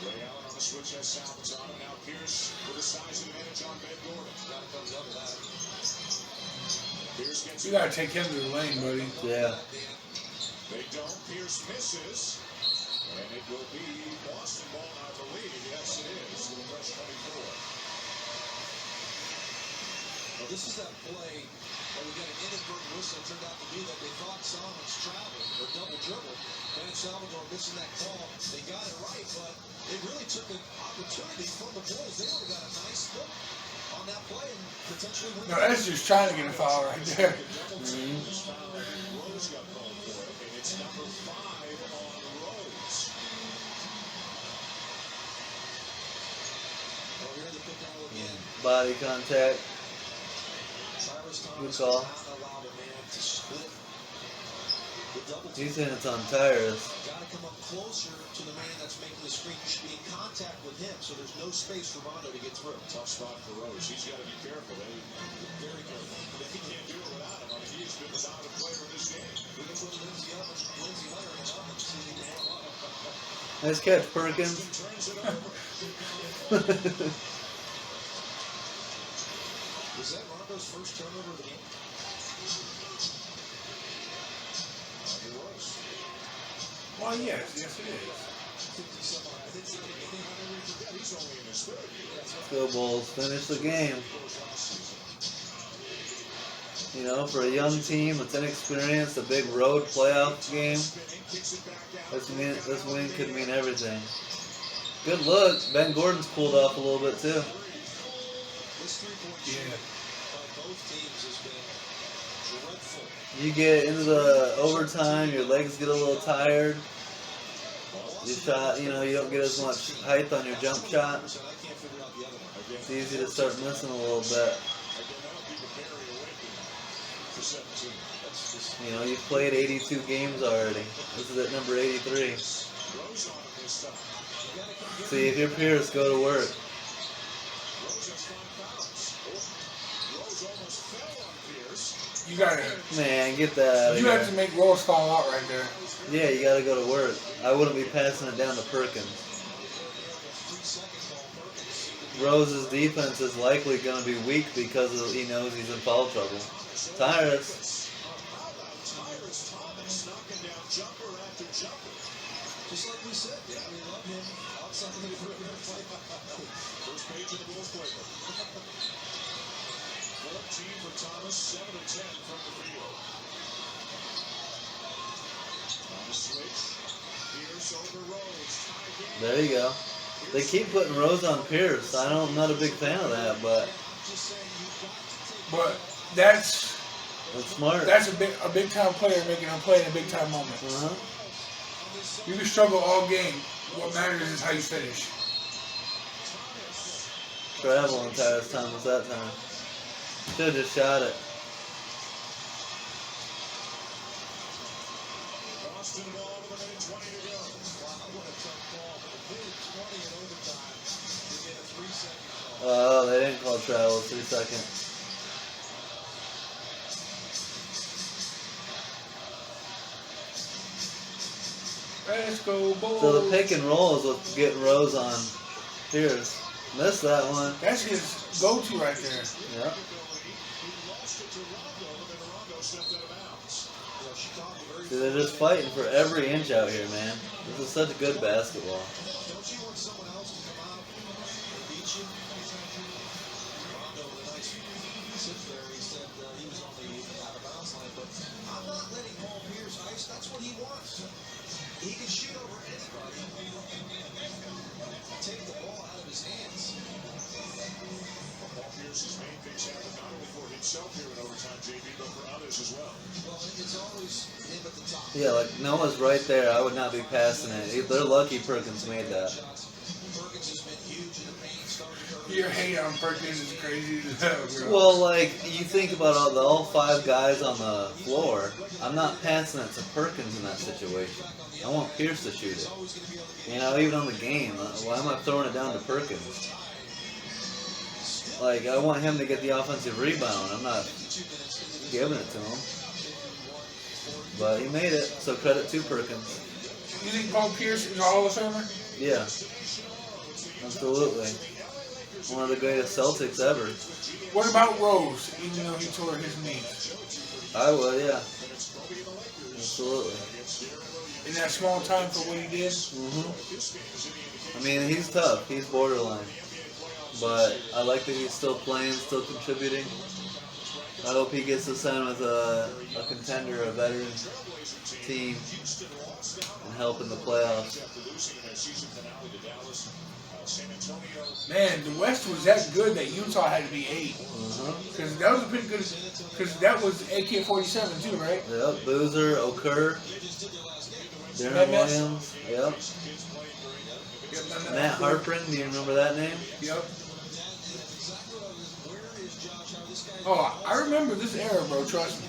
Ray Allen on the switch has Salmons on him. Now Pierce with a size advantage on Ben Gordon. Got to come up with that. Pierce gets You gotta take him to the lane, buddy. Yeah. They don't. Pierce misses. And it will be Boston ball, I believe. Yes, it is. With a fresh 24. Well, this is that play where we got an inadvertent whistle. It turned out to be that they thought Salmons traveled or double dribbled. And Salvador missing that call. They got it right, but it really took an opportunity from the Bulls. They would have got a nice look on that play and potentially win. No, that's just trying to get a foul right there. Rose got called for it, and it's number 5 on Rose. Well, here they pick out again. Body contact. Cyrus Good Thomas call. has not allowed a man to split the double team. He's saying it's on Tyrus. Got to come up closer to the man that's making the screen. You should be in contact with him, so there's no space for Rondo to get through. Tough spot for Rose. He's got to be careful. Very careful. But he can't do it without him. I mean, he's been the dominant player in this game. We can put Lindsey Leonard in up and see him hang up. Nice catch, Perkins. Turns it over. Was that Rondo's first turnover of the game? It was. Well, yes, it is. 50-some odd. I think He's only in his third year. Go Bulls, finish the game. You know, for a young team that's inexperienced, a big road playoff game, this win could mean everything. Good look. Ben Gordon's pulled off a little bit too. This three-point shooting by both teams has been dreadful. You get into the overtime, your legs get a little tired. Your shot, you know, you don't get as much height on your jump shot. It's easy to start missing a little bit. You know, you've played 82 games already. This is at number 83. See, if you're Pierce, go to work. You gotta. Man, get that out of You here. have to make Rose foul out right there. Yeah, you gotta go to work. I wouldn't be passing it down to Perkins. Rose's defense is likely going to be weak because he knows he's in foul trouble. Tyrus. Just like we said, yeah, we love him outside of the First page of the Bulls playbook. 14 for Thomas, 7 of 10 from the field. On the switch, Pierce over Rose. There you go. They keep putting Rose on Pierce. I'm not a big fan of that, but that's smart. That's a big time player making a play in a big time moment. You can struggle all game. What matters is how you finish. Traveling Tyrus Thomas that time. Should have just shot it. Boston ball with a minute 20 to go. Wow, what a tough ball. But a big 20 in overtime to get a 3-second call. Oh, they didn't call travel 3 seconds. Let's go, Bulls. So the pick and roll is what's getting Rose on Pierce. Missed that one. That's his go-to right there. Yeah. See, they're just fighting for every inch out here, man. This is such good basketball. Don't you want someone else to come out and beat you? Rondo with a nice sit there. He said he was on the out of bounds line, but I'm not letting Paul Pierce ice. That's what he wants. He can shoot over anybody. Take the ball out of his hands. Paul Pierce's main things happen not only for himself here in overtime, JB, but for others as well. Well, it's always him at the top. Yeah, like Noah's right there. I would not be passing it. They're lucky Perkins made that. Perkins has been huge in the paint, starting to Your hate on Perkins is crazy as hell, bro. Well, like, you think about all 5 guys on the floor. I'm not passing it to Perkins in that situation. I want Pierce to shoot it. You know, even on the game, why am I throwing it down to Perkins? Like, I want him to get the offensive rebound. I'm not giving it to him. But he made it, so credit to Perkins. You think Paul Pierce is a Hall of Famer? Yeah. Absolutely. One of the greatest Celtics ever. What about Rose, even though he tore his knee? I would, yeah. Absolutely. In that small time for what he did? I mean, he's tough. He's borderline. But I like that he's still playing, still contributing. I hope he gets to sign with a contender, a veteran team, and help in the playoffs. Man, the West was that good that Utah had to be 8. Because that was a pretty good. Because that was AK-47 too, right? Yep, Boozer, Okur, Darren Matt Williams, yep. Matt Harpring, do you remember that name? Yep. Oh, I remember this era, bro. Trust me.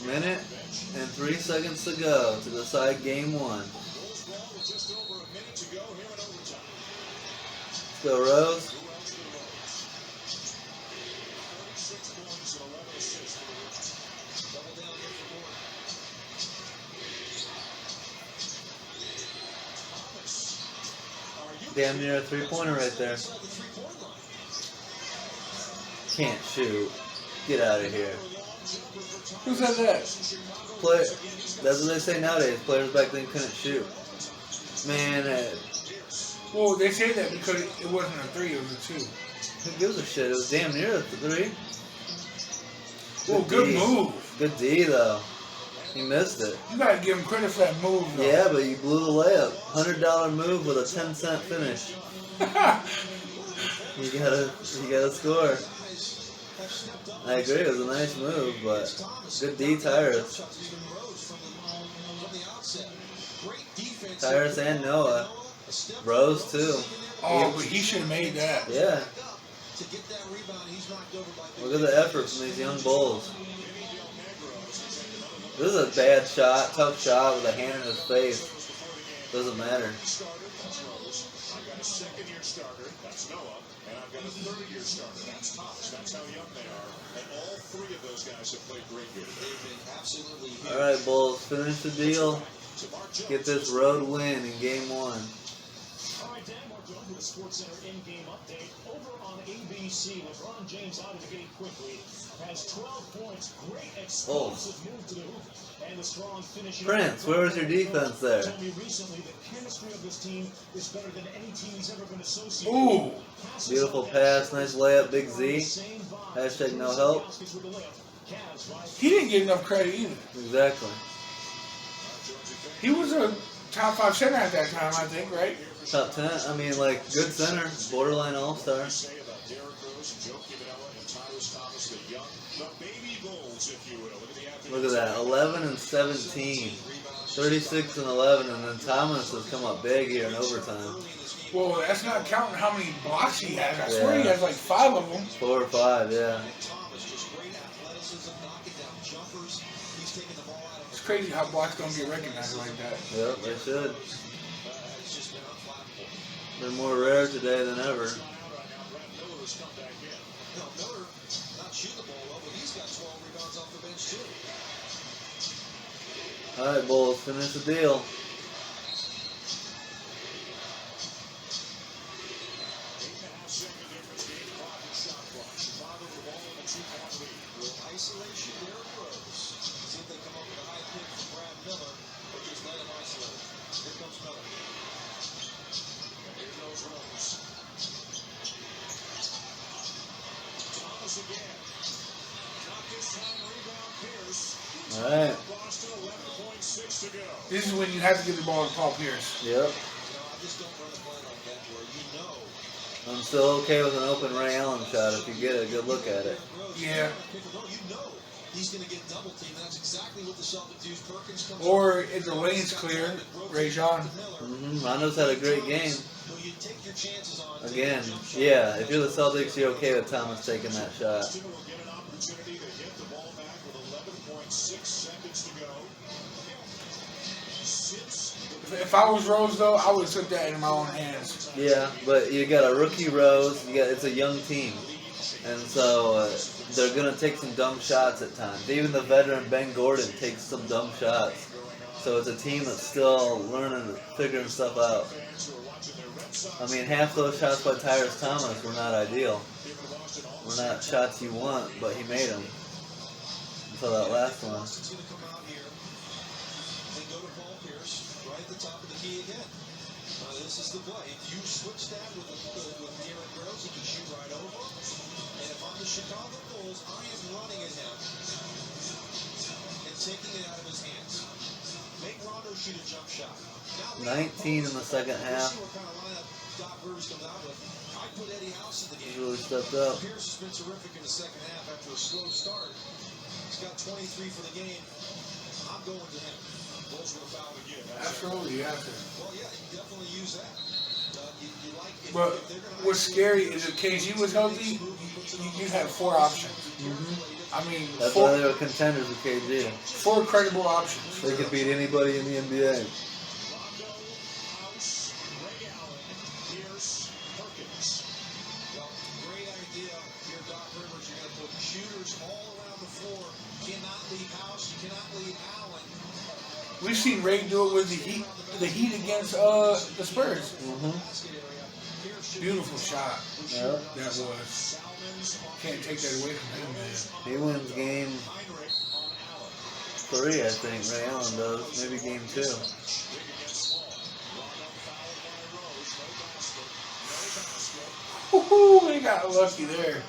Minute and 3 seconds to go to decide game 1. Let's go, Rose. Damn near a 3-pointer right there. Can't shoot. Get out of here. Who said that? That's what they say nowadays. Players back then couldn't shoot. Man, Well, they say that because it wasn't a 3, it was a 2. who gives a shit? It was damn near a 3. Well, good D. move. Good D, though. He missed it. You gotta give him credit for that move, though. Yeah, but you blew the layup. $100 move with a 10-cent finish. You gotta score. I agree, it was a nice move, but good D, Tyrus. Tyrus and Noah. Rose, too. Oh, but he should have made that. Yeah. Look at the effort from these young Bulls. This is a bad shot, tough shot with a hand in his face. Doesn't matter. I've got a second-year starter, that's Noah, and I've got a third-year starter, that's Thomas. That's how young they are, and all 3 of those guys have played great here today. All right, Bulls, finish the deal. Get this road win in game 1. All right, Dan, we're going to the SportsCenter in-game update. Over on ABC, LeBron James out of the gate quickly. Has 12 points, great explosive move to the hoop, and a strong finish. Prince, where was your defense there? Told me recently the chemistry of this team is better than any team he's ever been associated Ooh. with. Beautiful pass, nice layup, Big Z. Hashtag no help. He didn't get enough credit either. Exactly. He was a top 5 center at that time, I think, right? Top 10, I mean, like, good center, borderline all-star. Look at that, 11 and 17. 36 and 11, and then Thomas has come up big here in overtime. Well, that's not counting how many blocks he has. I swear he has like 5 of them. 4 or 5, yeah. It's crazy how blocks don't get recognized like that. Yep, they should. They're more rare today than ever. All right, Bulls, finish the deal. Isolation, Derrick Rose. See if they come up with a high pick for Brad Miller, or just let him isolate. Here comes Miller. And here goes Rose. Thomas again. Not this time, rebound Pierce. All right. Boston, 11.6 to go. This is when you have to give the ball to Paul Pierce. Yep. I just don't run a play like that where you know. I'm still okay with an open Ray Allen shot if you get a good look at it. Yeah. he's going to get double teamed. That's exactly what the Celtics use. Perkins comes Or if the lane's clear, Rajon. Rondo's had a great game. Who you take your chances on. Again, yeah, if you're the Celtics, you're okay with Thomas taking that shot. Dustin will get an opportunity to hit the ball back with 11.6 seconds to go. If I was Rose, though, I would have took that in my own hands. Yeah, but you got a rookie Rose. It's a young team, and so they're gonna take some dumb shots at times. Even the veteran Ben Gordon takes some dumb shots. So it's a team that's still learning, figuring stuff out. I mean, half those shots by Tyrese Thomas were not ideal. Were not shots you want, but he made them. Until that last one. Top of the key again. This is the play. If you switch that with Derrick Rose, he can shoot right over. And if I'm the Chicago Bulls, I am running at him and taking it out of his hands. Make Rondo shoot a jump shot. Now, 19 in the second half. What kind of lineup Doc Rivers comes out with. I put Eddie House in the game. He really stepped up. Pierce has been terrific in the second half after a slow start. He's got 23 for the game. I'm going to him. Bulls with a foul again. Absolutely, you have to. Well, yeah, you definitely use that. You like if, But if they're gonna what's scary is if KG was healthy, you have 4 options. I mean, That's why they were contenders with KG. 4 credible options. They could beat anybody in the NBA. Rondo, House, Ray Allen, Pierce, Perkins. Well, great idea here, Doc Rivers. You're going to put shooters all around the floor. You cannot leave House. You cannot leave Allen. We've seen Ray do it with the Heat against the Spurs. Beautiful shot. Yep. That was. Can't take that away from him, man. He wins game 3, I think. Ray Allen does. Maybe game 2. Woohoo! They got lucky there.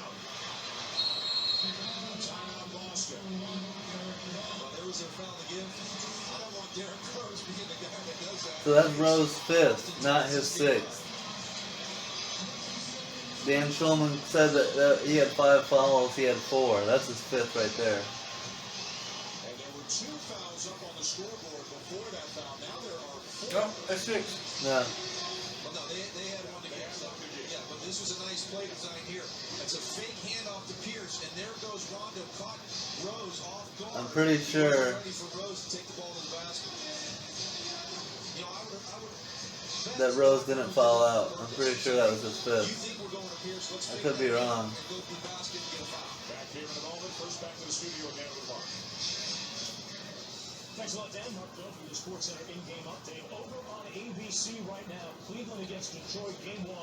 So that's Rose's 5th, not his 6th. Dan Schulman said that he had 5 fouls, he had 4. That's his 5th right there. And there were 2 fouls up on the scoreboard before that foul. Now there are 4. No, that's 6. Yeah. Well, no, they had one together. Yeah, but this was a nice play design here. It's a fake handoff to Pierce, and there goes Rondo. Caught Rose off guard. I'm pretty sure Ready for Rose to take the ball to the basket. You know, I would that Rose didn't foul out. I'm pretty sure that was his You 5th. think we're going to Pierce? Let's I could be wrong. go to the basket and get a foul. Back here in a moment. First back to the studio again with Mark. Thanks a lot, Dan. Mark Doe from the Sports Center in-game update. Over on ABC right now, Cleveland against Detroit, Game 1.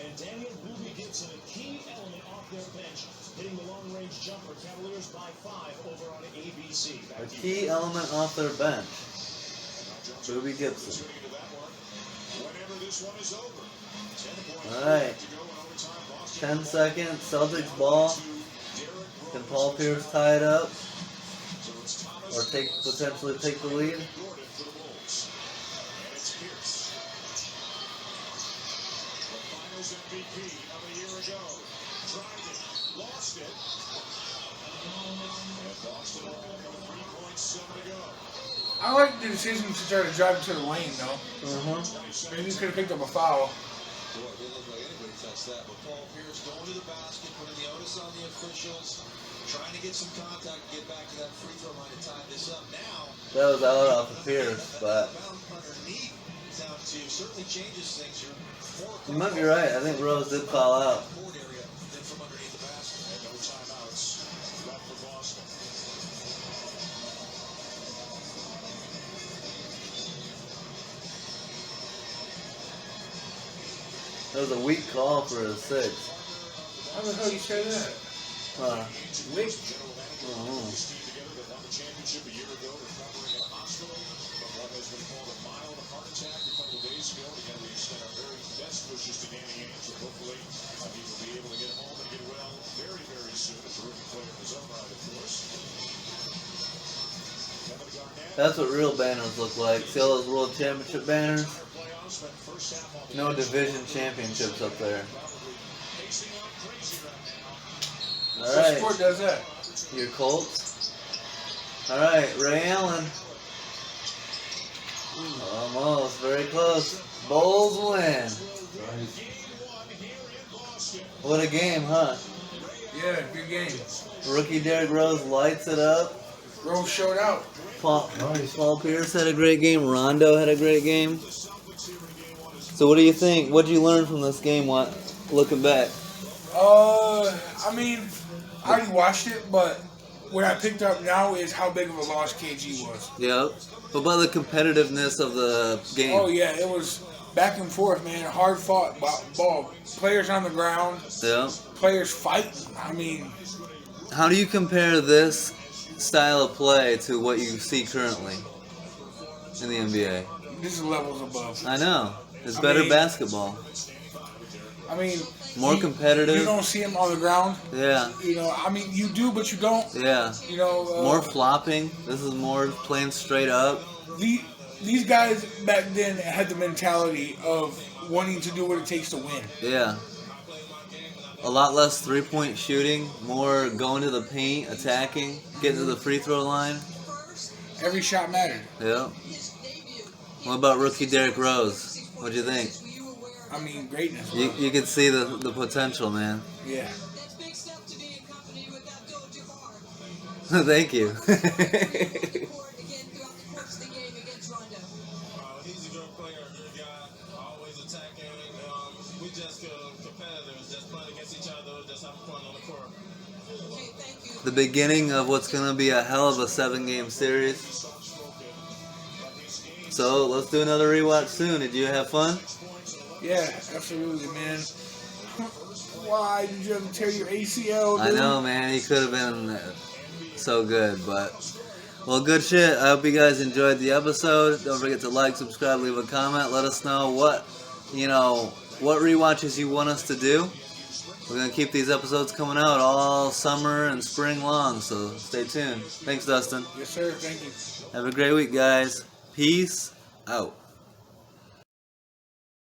And Daniel Boobie Gibson, a key element off their bench, hitting the long-range jumper. Cavaliers by 5 over on ABC. A key element off their bench. Boobie Gibson. Whenever this one is over. 10 points Alright. to go in overtime. Boston 10 seconds. Celtics ball. Can Paul Pierce tie it up? Or potentially take the lead? Gordon for the Bulls. And it's Pierce. The Finals MVP of a year ago. Tried it, lost it. And Boston only 3.7 to go. I like the decision to try to drive into the lane, though. Maybe he could have picked up a foul. Boy, it didn't look like anybody touched that. But Paul Pierce going to the basket, putting the onus on the officials, trying to get some contact, get back to that free throw line and tie this up. Now, That was out off of Pierce, but underneath down to certainly changes things. You're you might be right. I think Rose did foul out. court area than from underneath the basket. And no timeouts left for Boston. That was a weak call for a 6. How the hell you say that? Wick. This team together that won the championship a year ago, recovering in a hospital from what has been called a mild heart attack a couple of days ago. Again, we extend our very best wishes to Danny Ainge, and hopefully he will be able to get home and get well very, very soon. A terrific player in his own right, of course. Kevin Garnett. That's what real banners look like. See all those World Championship banners? Playoffs, spent first half on the No division championships up there. pacing up crazy right now. What Alright. sport does that? Your Colts? All right, Ray Allen. Almost, very close. Bulls win. What a game, huh? Yeah, good game. Rookie Derrick Rose lights it up. Rose showed out. Paul Pierce had a great game. Rondo had a great game. So what do you think? What did you learn from this game? What, looking back? I mean, I already watched it, but what I picked up now is how big of a loss KG was. Yep. But about the competitiveness of the game. Oh yeah, it was back and forth, man. Hard fought ball. Players on the ground. Yeah. Players fighting. I mean, how do you compare this style of play to what you see currently in the NBA? this is levels above. I know. It's better basketball. I mean, more competitive. You don't see them on the ground. Yeah. You know, I mean, you do, but you don't. Yeah. You know. More flopping. This is more playing straight up. These guys back then had the mentality of wanting to do what it takes to win. Yeah. A lot less three-point shooting, more going to the paint, attacking, getting to the free throw line. Every shot mattered. Yeah. What about rookie Derrick Rose? What'd you think? I mean, greatness. You could see the potential, man. Yeah. Thank you. He's a good player, a good guy, always attacking. We just competitors, just playing against each other, just having fun on the court. The beginning of what's going to be a hell of a 7-game series. So let's do another rewatch soon. Did you have fun? Yeah, absolutely, man. Why did you have to tear your ACL, dude? I know, man. He could have been so good, but... Well, good shit. I hope you guys enjoyed the episode. Don't forget to like, subscribe, leave a comment. Let us know what rewatches you want us to do. We're going to keep these episodes coming out all summer and spring long, so stay tuned. Thanks, Dustin. Yes, sir. Thank you. Have a great week, guys. Peace out.